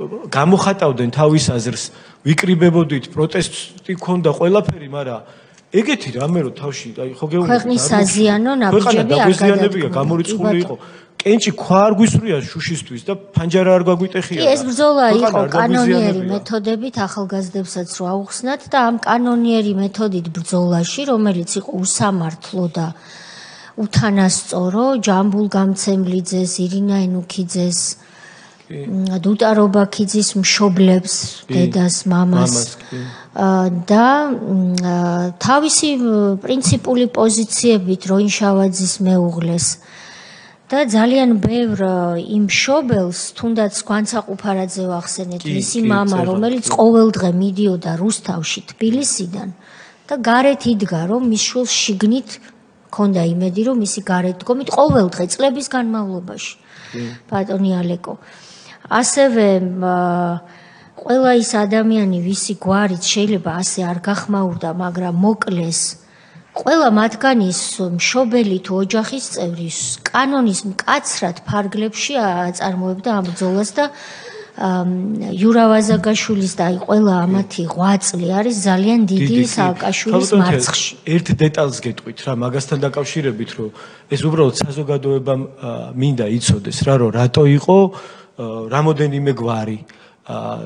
გამოხატავდნენ თავის აზრს, ვიკრიბებოდით, პროტესტი ქონდა ყველაფერი, მაგრამ ეგეთი რამე რო თავში, აი ხო გეუბნები. ქვეყნის საზიანო ნაბიჯები არ გადადგა, გამორიცხული იყო. კენჭი ქვა არ გვისვრია შუშისთვის და ფანჯარა არ გაგვიტეხია. კი, ეს ბრძოლა იყო კანონიერი მეთოდებით ახალგაზრდებსაც რო აუხსნათ და ამ კანონიერი მეთოდით ბრძოლაში, რომელიც იყო უსამართლო და უთანასწორო, ჯამბულ გამცემლიძეს, ირინა ენუქიძეს დუტა რობაქიძის მშობლებს, დედას, მამას და თავისი პრინციპული პოზიციებით როინ შავაძის მეუღლეს და ძალიან ბევრ იმ მშობელს, თუნდაც გვანცაყუფარაძე ვახსენეთ, მისი მამა, რომელიც ყოველდღე მიდიოდა რუსთავში თბილისიდან და გარეთ იდგა, რომ მის შვილს შიგნით ქონდა იმედი, რომ მისი გარეთ დგომით ყოველდღე წლების განმავლობაში. ბატონი ალეკო ასევე ყველა ის ადამიანი ვისი გვარით შეიძლება ასე არ გახმაურდა, მაგრამ მოკლეს ყველა მათგანის მშობელი თუ ოჯახის წევრი კანონის მკაცრად ფარგლებში აწარმოებდა ამ ბრძოლას და იურა ვაზაგაშვილის და აი ყველა ამათი 8 წელი არის ძალიან დიდი სააკაშვილის მარცხში. ერთ დეტალს გეტყვით რა მაგასთან დაკავშირებით რომ ეს უბრალოდ საზოგადოებამ მინდა იცოდეს რა რომ რატო იყო რამოდენიმე გვარი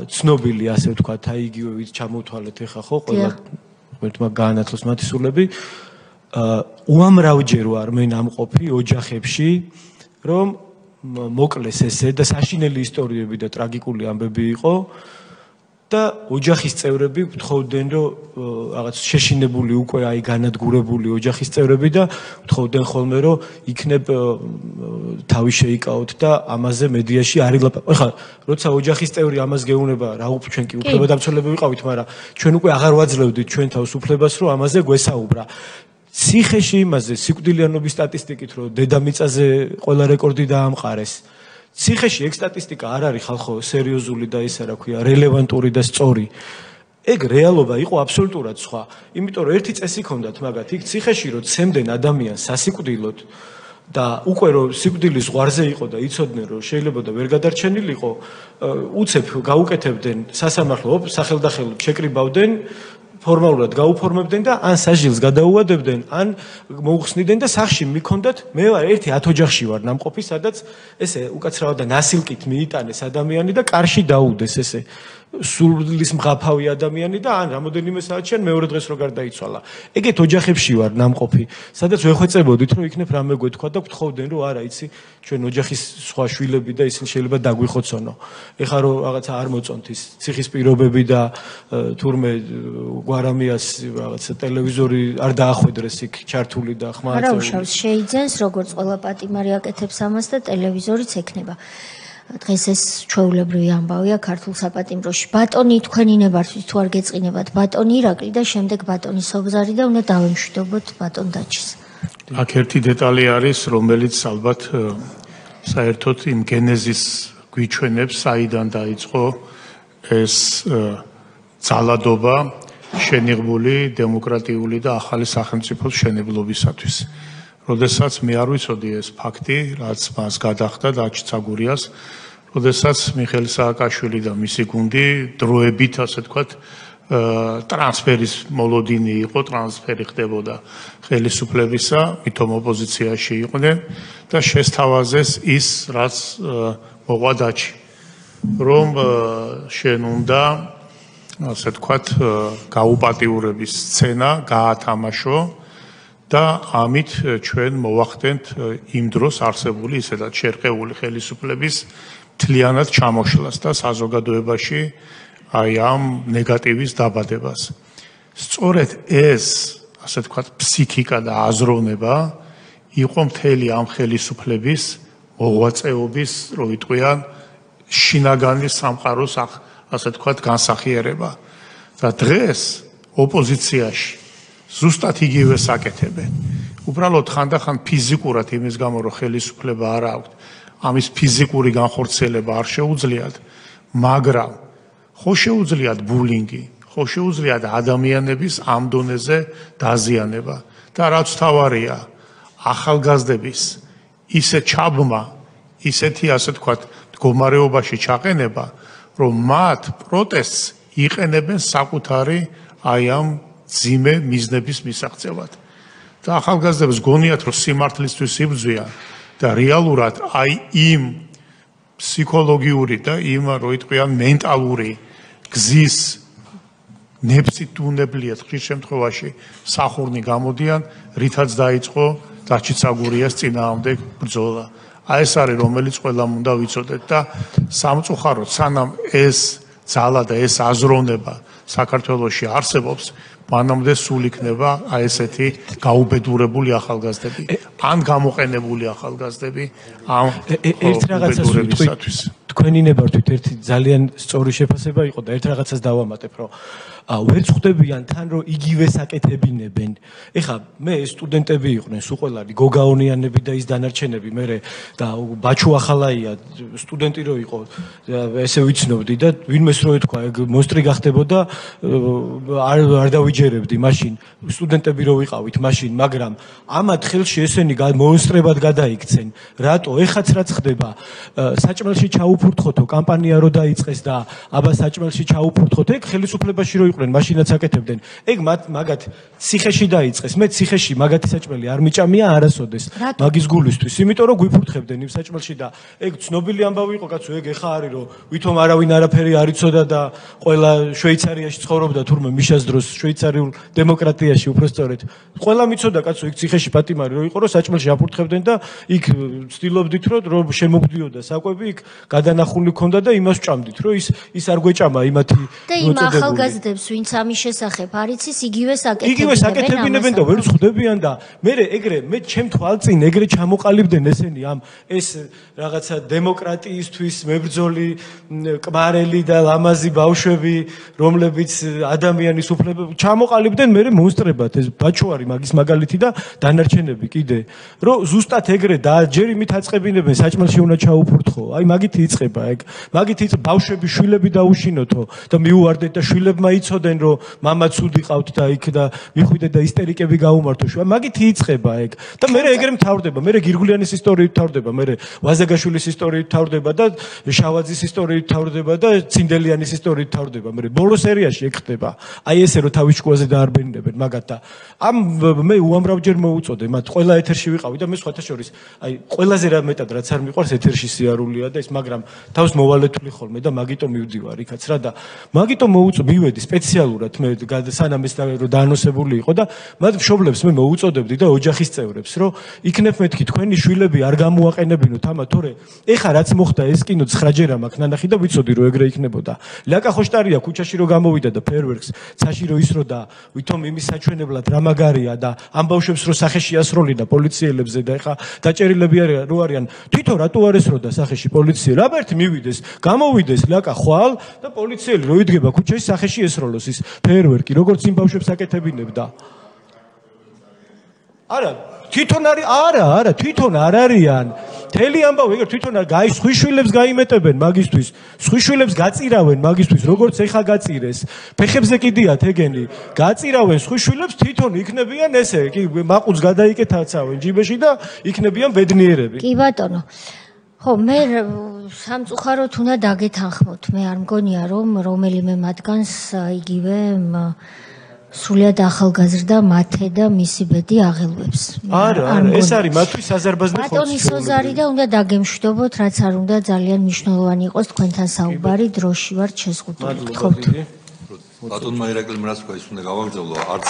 ცნობილი ასე ვთქვათ აი იგივე ვით ჩამოვთვალეთ ეხა ხო ყველა ერთმა გაანათლოს მათი სულები უამრავჯერ ვარ მე ნამყოფი ოჯახებში რომ მოკლეს ესე და საშინელი ისტორიები და ტრაგიკული ამბები იყო და ოჯახის წევრები ვთხოვდნენ რომ რაღაც შეშინებული უკვე აი განადგურებული ოჯახის წევრები და ვთხოვდნენ ხოლმე რომ იქნებ თავი შეიკავოთ და ამაზე მედიაში არ ილაპარაკოთ. ეხლა როცა ოჯახის წევრი ამას გეუბნება რა ჩვენ კი უფლებადამცველები ვიყავით, მაგრამ ჩვენ უკვე აღარ ვაძლევდით ჩვენ თავს უფლებას რომ ამაზე გვესაუბრა. ციხეში იმაზე სიკვდილიანობის სტატისტიკით რომ დედამიწაზე ყველა რეკორდი დაამყარეს. ციხეში ეგ სტატისტიკა არ არის ხალხო სერიოზული და ისა რა ქვია რელევანტური და სწორი. ეგ რეალობა იყო აბსოლუტურად სხვა. იმიტომ რომ ერთი წესი ჰქონდათ მაგათ იქ ციხეში რომ ცემდნენ ადამიანს სასიკვდილოდ და უკვე რომ სიკვდილის ზღვარზე იყო და იცოდნენ რომ შეიძლება და ვერ გადარჩენილიყო, უცებ გაუკეთებდნენ სასამართლო სახელდახელოდ შეკრიბავდნენ, ფორმალურად გაუფორმებდნენ და ან საჟილს გადაუადებდნენ, ან მოუხსნიდნენ და სახში მიქონდათ, მე ვარ ერთი 10 ოჯახში ვარ ნამყოფი, სადაც ესე უკაცრავად და ნასილკით მიიტანეს ადამიანი და კარში დაუდეს ესე სულის მღაფავი ადამიანი და ან რამოდენიმე საათში ან მეორე დღეს რო გარდაიცვალა. ეგეთ ოჯახებში ვარ ნამყოფი, სადაც ვეხვეწებოდით რომ იქნებ რამე გვეთქვა და გთხოვდნენ რომ არა იცი ჩვენ ოჯახის სხვა შვილები და ისინი შეიძლება დაგვიხოცონო. ეხლა რომ რაღაცა არ მოწონთ ის ციხის პირობები და თურმე გვარამიას რაღაცა ტელევიზორი არ დაახვედრეს იქ ჩართული და ხმა არა უშავს შეიძენს როგორც ყველა პატიმარი აკეთებს ამას და ტელევიზორიც ექნება. დღეს ეს ჩვეულებრივი ამბავია ქართულ საპატიმროში. ბატონი თქვენი ნებართვის თუ არ გეწყინებათ ბატონი ირაკლი და შემდეგ ბატონი სობზარი და უნდა დავემშვიდობოთ ბატონ დაჩის. აქ ერთი დეტალი არის, რომელიც ალბათ საერთოდ იმ გენეზის გვიჩვენებს, საიდან დაიწყო ეს ძალადობა შენიღბული დემოკრატიული და ახალი სახელმწიფოს მშენებლობისათვის. როდესაც მე არ ვიცოდი ეს ფაქტი, რაც მას გადახდა დაჩ ცაგურიას, როდესაც მიხეილ სააკაშვილი და მისი გუნდი დროებით, ასე ვთქვათ, ტრანსფერის მოლოდინი იყო, ტრანსფერი ხდებოდა ხელისუფლებისა, მithom ოპოზიციაში იყვნენ და შესთავაზეს ის, რაც მოყვა დაჩი, რომ შენ უნდა, ასე ვთქვათ, გაუპატიურების სცენა გაათამაშო და ამით ჩვენ მოვახდენთ იმ დროს არსებული ისედაც შერყეული ხელისუფლების მთლიანად ჩამოშლას და საზოგადოებაში აი ამ ნეგატივის დაბადებას. სწორედ ეს, ასე ვთქვათ, ფსიქიკა და აზროვნება იყო მთელი ამ ხელისუფლების მოღვაწეობის, რო ვიტყვიან, შინაგანი სამყაროს, ასე ვთქვათ, განსახიერება. და დღეს ოპოზიციაში ზუსტად იგივეს აკეთებენ. უბრალოდ ხანდახან ფიზიკურად იმის გამო რომ ხელისუფლება არ აქვს, ამის ფიზიკური განხორციელება არ შეუძლიათ, მაგრამ ხო შეუძლიათ ბულინგი, ხო შეუძლიათ ადამიანების ამ დონეზე დაზიანება და რაც თავარია, ახალგაზრდების ისე ჩაბმა, ისეთი ასე ვთქვათ, მდგომარეობაში ჩაყენება, რომ მათ პროტესტს იყენებენ საკუთარი აი ამ ძიმე მიზნების მისაღწევად. და ახალგაზრდებს გონიათ, რომ სიმართლისთვის იბრძვიან და რეალურად აი იმ ფსიქოლოგიური და იმ, რო იტყვიან, მენტალური გზის ნებსით უნებლიეთ ხშირ შემთხვევაში სახურნი გამოდიან, რითაც დაიწყო დაჩი ცაგურიას წინააღმდეგ ბრძოლა. აი ეს არის, რომელიც ყველამ უნდა ვიცოდეთ და სამწუხაროდ სანამ ეს ძალა და ეს აზროვნება საქართველოში არსებობს, მანამდე სულ იქნება აი ესეთი გაუბედურებული ახალგაზრდები, ან გამოყენებული ახალგაზრდები ამ ერთ რაღაცას ვიტყვით, თქვენი ნებართვით ერთი ძალიან სწორი შეფასება იყო და ერთ რაღაცას დავამატებ, რომ ვერ ხვდებიან თან რომ იგივეს აკეთებინებენ. ეხლა მე სტუდენტები იყვნენ, სულ ყველანი გოგაონიანები და ის დანარჩენები, მე და ბაჩუ ახალაია სტუდენტი რო იყო, ესე ვიცნობდი და ვინმეს რო ეთქვა, ეგ მონსტრი გახდებოდა, არ დავიჯერებდი მაშინ, სტუდენტები რო ვიყავით მაშინ, მაგრამ ამათ ხელში ესენი მონსტრებად გადაიქცენ. რატო? ეხაც რაც ხდება, საჭმელში ჩაუფურთხოთო კამპანია რო დაიწყეს და აბა საჭმელში ჩაუფურთხოთ, ეგ ხელისუფლებაში რო მაშინაც აკეთებდნენ. ეგ მაგათ ციხეში დაიწყეს. მე ციხეში მაგათი საჭმელი არ მიჭამია არასოდეს. მაგის გულისთვის, იმიტომ რომ გვიფურთხებდნენ იმ საჭმელში და ეგ ცნობილი ამბავი იყო, კაცო, ეგ ეხა არის რომ ვითომ არავინ არაფერი არ იცოდა და ყველა შვეიცარიაში ცხოვრობდა თურმე მიშას დროს შვეიცარიულ დემოკრატიაში უბრალოდ ყველა მიცოდა, კაცო, ეგ ციხეში პატიმარი რო იყო, რომ საჭმელში აფურთხებდნენ და იქ ვცდილობდით რომ შემოგდიოდა საკვები, იქ გადანახული ქონდა და იმას ჭამდით, რომ ის არ გვეჭამა იმათი და იმ ახალგაზრდებს ვინც ამის შესახებ არიცის იგივეს აკეთებინებენ და ვერ ხვდებიან და მე ჩემ თვალწინ ეგრე ჩამოყალიბდნენ ესენი ამ ეს რაღაცა დემოკრატიისთვის მებრძოლი კმარელი და ლამაზი ბავშვები, რომლებიც ადამიანის უფლებებს ჩამოყალიბდნენ მე მონსტრებად ეს ბაჩოარი მაგის მაგალითი და დანარჩენები კიდე რომ ზუსტად ეგრე და ჯერ იმით აწყებინებენ საჭმელში უნდა ჩაუფურთხო აი მაგით იწყება ეგ მაგით ბავშვები შვილები დაუშინოთო და მიუვარდეთ და შვილებმა იცოდენ რომ მამა ცუდი ყავთ და იქ და მიხვიდეთ და ისტერიკები გაუმართო მაგით იწყება ეგ და მე ეგრე მთავრდება მე გირგულიანის ისტორიით მთავრდება მე ვაზაგაშვილის ისტორიით მთავრდება და შავაძის ისტორიით მთავრდება და ცინდელიანის ისტორიით მთავრდება მე ბოლო სერიაში ეგ ხდება აი ესე რომ თავის ჭკუაზე დაარბენინებენ მაგათ და ამ მე უამრავჯერ მოუწოდე მათ ყველა ეთერში ვიყავი და მე სხვათა შორის აი ყველაზე რა მეტად რაც არ მიყვარს ეთერში სიარულია და ეს მაგრამ თავს მოვალეთული ხოლმე და მაგიტომ მივდივარ იქაც რა და მაგიტომ მივედი სპეციალურად მე სანამ ეს რომ დაანონსებული იყო და მათ მშობლებს მე მოუწოდებდი და ოჯახის წევრებს რომ იქნებ მეთქი თქვენი შვილები არ გამოაყენებინოთ ამა თორე ეხა რაც მოხდა ეს კინო 9 ჯერ მაქვს ნანახი და ვიცოდი რომ ეგრე იქნებოდა ლაკა ხოშტარია ქუჩაში რომ გამოვიდა და ფერვერკს ცაში რომ ისროდა ვითომ იმის საჩვენებლად რა მაგარია და ამ ბავშვებს რო სახეში ასროლინა პოლიციელებზე და ეხა დაჭერილები რო არიან თვითონ რატო არ ესროდა სახეში პოლიცია რა ბერთ მივიდეს გამოვიდეს ლაკა ხვალ და პოლიციელი რო იდგება ქუჩაში სახეში ესროლოს ის ფერვერკი როგორც იმ ბავშვებს აკეთებინებდა არა თვითონ არა თვითონ არ არიან თელი ამბავი ეგრე თვითონ სხვიშვილებს გაიმეტებენ მაგისთვის სხვიშვილებს გაწირავენ მაგისთვის როგორც ეხა გაწირეს ფეხებზე კიდიათ ეგენი გაწირავენ სხვიშვილებს თვითონ იქნებიან ესე კი მაყუც გადაიკეთაცავენ ჯიბეში და იქნებიან ბედნიერები კი ბატონო ხო მე სამწუხაროდ უნდა დაგეთანხმოთ მე არ მგონია რომ რომელიმე მათგანს იგივე სულიად ახალგაზრდა მათე და მისი ბედი აღელვებს. არა, ეს არის მათთვის აზერბაიჯანის ხორცი. ბატონი სოზარი და უნდა დაგემშვიდობოთ, რაც არ უნდა ძალიან მნიშვნელოვანი იყოს თქვენთან საუბარი, დროში ვართ შეზღუდული. გთხოვთ. ბატონმა ირაკლიმ რას თქვა, ის უნდა გავაგრძელო, არც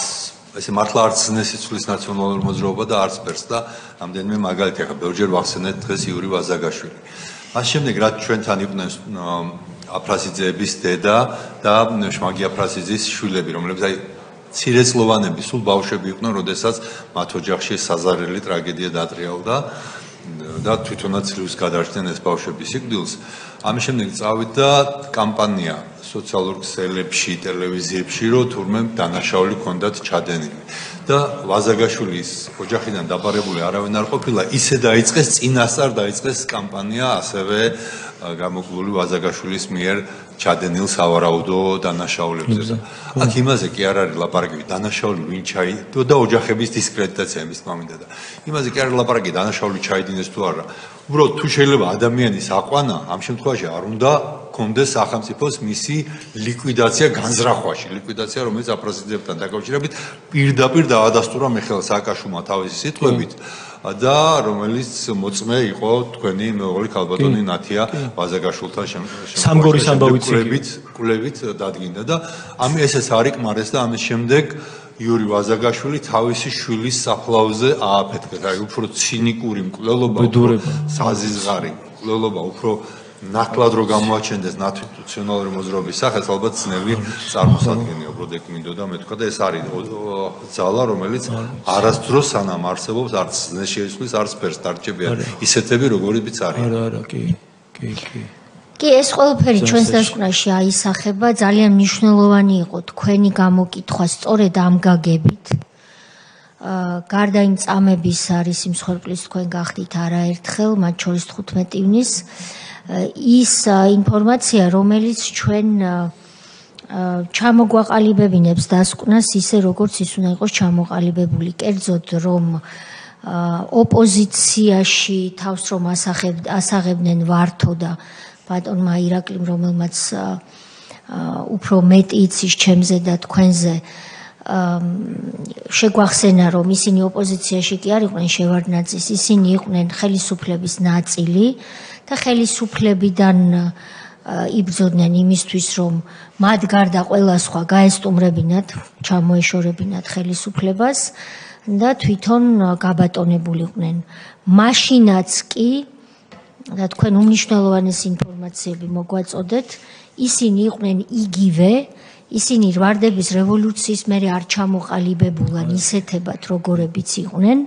ესე მართლა არც ნესიცვლის ნაციონალური მოძრაობა და არც პერს და ამდენიმე მაგალითი ახლა ბევრჯერ ვახსენეთ დღეს იური ვაზაგაშვილი. მას შემდეგ რაც ჩვენთან იყვნენ აფრასიძეების დედა და შმაგი აფრასიძის შვილები, რომლებიც აი ცირეწლოვანები, სულ ბავშვები იყვნენ, როდესაც მათ ოჯახში საზარელი ტრაგედია დატრიალდა და თვითონაც ძლივს გადარჩნენ ეს ბავშვები სიკვდილს. ამის შემდეგ წავიდა კამპანია სოციალურ ქსელებში, ტელევიზიებში, რომ თურმე დანაშაული ჰქონდათ ჩადენილი. და ვაზაგაშვილის ოჯახიდან დაბარებული არავინ არ ყოფილა, ისე დაიწყეს წინასწარ დაიწყეს კამპანია ასევე გამოკლული ვაზაგაშვილის მიერ ჩადენილ სავარაუდო დანაშაულებზე. აქ იმაზე კი არ არის ლაპარაკი, დანაშაული ვინ ჩაიდო და ოჯახების დისკრედიტაცია იმის თქმა და იმაზე კი არ არის ლაპარაკი, დანაშაული ჩაიდინეს თუ არა. უბრალოდ თუ შეიძლება ადამიანის აყვანა, ამ შემთხვევაში არ უნდა კონდეს სახელმწიფოს მისი ლიკვიდაცია განზრახვაში, ლიკვიდაცია რომელიც აფრასიძეებთან დაკავშირებით პირდაპირ დაადასტურა მიხეილ სააკაშვილმა თავისი სიტყვებით და რომელიც მოწმე იყო თქვენი მეუღლე ქალბატონი ნათია ვაზაგაშვილთან სამგორის ამბავით კვლევით დადგინდა და ესეც არიკმარეს და ამის შემდეგ იური ვაზაგაშვილი თავისი შვილის საფლავზე ააფეთქეს. აი უფრო ცინიკური მკვლელობა, საზიზღარი მკვლელობა, უფრო ნაკლად რო გამოაჩენდეს ნაციონალური მოძრაობის სახელს, ალბათ ძნელი წარმოსადგენია, უბრალოდ ეგ მინდოდა მე თქვა და ეს არის ძალა, რომელიც არასდროს სანამ არსებობს, არც ზნე-შეისხვის, არც ფერს დარჩებიან ისეთები, როგორიც არიან. არა, კი. კი, ეს ყველაფერი ჩვენს დასკვნაში აისახება, ძალიან მნიშვნელოვანი იყო თქვენი გამოკითხვა სწორედ ამ გაგებით. გარდა იმ წამების არის იმ მსხვერპლის თქვენ გახდით არაერთხელ, მათ შორის 15 ივნის ის ინფორმაცია, რომელიც ჩვენ ჩამოგვაყალიბებინებს დასკვნას ისე, როგორც ის უნდა იყოს ჩამოყალიბებული, კერძოდ რომ ოპოზიციაში თავს რომ ასაღებდნენ ვართო და ბატონმა ირაკლიმ, რომელმაც უფრო მეტი იცის ჩემზე და თქვენზე შეგვახსენა, რომ ისინი ოპოზიციაში კი არ იყვნენ შევარდნაძის, ისინი იყვნენ ხელისუფლების ნაწილი და ხელისუფლებიდან იბრძოდნენ იმისთვის, რომ მათ გარდა ყველა სხვა გაესტუმრებინათ, ჩამოეშორებინათ ხელისუფლებას და თვითონ გაბატონებულიყვნენ. მაშინაც კი და თქვენ უმნიშვნელოვანეს ინფორმაციები მოგვაწოდეთ, ისინი იყვნენ იგივე, ისინი ვარდების რევოლუციის მერე არ ჩამოყალიბებულან ისეთებად, როგორებიც იყვნენ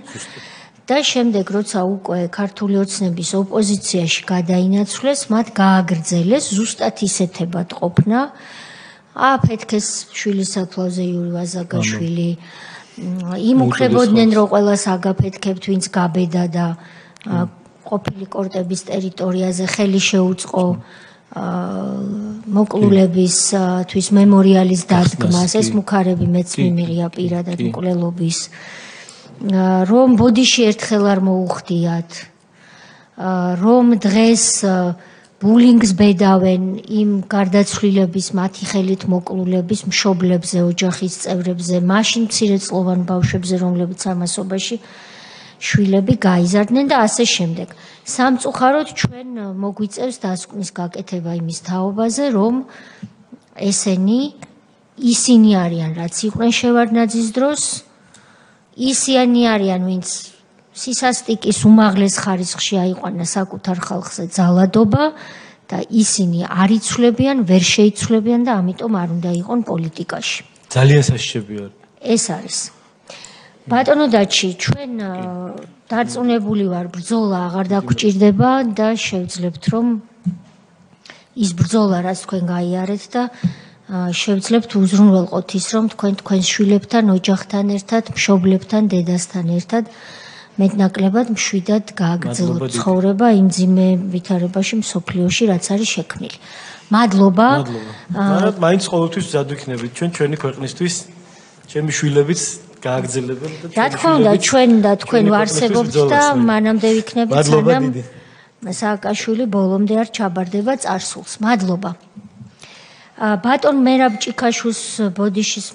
და შემდეგ, როცა უკვე ქართული ოცნების ოპოზიციაში გადაინაცვლეს, მათ გააგრძელეს ზუსტად ისეთებად ყოფნა, აფეთქეს შვილის საფლავზე იური ვაზაგაშვილი. იმუქრებოდნენ რომ ყველას აგაფეთქებთ, ვინც გაბედა და ყოფილი კორტების ტერიტორიაზე ხელი შეუწყო მოკლულებისთვის მემორიალის დადგმას, ეს მუქარები მეც მიმიღია პირადად მკვლელობის. რომ ბოდიში ერთხელ არ მოუხდიათ, რომ დღეს ბულინგს ბედავენ იმ გარდაცვლილების მათი ხელით მოკლულების მშობლებზე, ოჯახის წევრებზე, მაშინ მცირეწლოვან ბავშვებზე, რომლებიც ამასობაში შვილები გაიზარდნენ და ასე შემდეგ. სამწუხაროდ ჩვენ მოგვიწევს დასკვნის გაკეთება იმის თაობაზე, რომ ისინი არიან, რაც იყვნენ შევარდნაძის დროს, ისინი არიან, ვინც სისასტიკის უმაღლეს ხარისხში აიყვანა საკუთარ ხალხზე ძალადობა და ისინი არ იცვლებიან, ვერ შეიცვლებიან და ამიტომ არ უნდა იყვონ პოლიტიკაში. ძალიან სასჯებია. ეს არის. ბატონო დაჩი, ჩვენ დარწმუნებული ვარ, ბრძოლა აღარ დაგჭირდება და შევძლებთ, რომ ის ბრძოლა, რაც თქვენ გაიარეთ და შევძლებთ უზრუნველყოთ ის, რომ თქვენ თქვენს შვილებთან, ოჯახთან ერთად, მშობლებთან, დედასთან ერთად მეტნაკლებად მშვიდად გააგრძელოთ ცხოვრება იმ ძიმე ვითარებაში მსოფლიოში, რაც არის შექმნილი. მადლობა. მაგრამ მაინც ყოველთვის მზად ვიქნებით ჩვენ ჩვენი ქვეყნისთვის, ჩემი შვილებიც გააგრძელებენ და რა თქმა უნდა, ჩვენ და თქვენ ვარსებობთ და მანამდე ვიქნებით, სანამ სააკაშვილი ბოლომდე არ ჩაბარდება წარსულს. მადლობა. ბატონ მერაბ ჭიქაშვილს ბოდიშის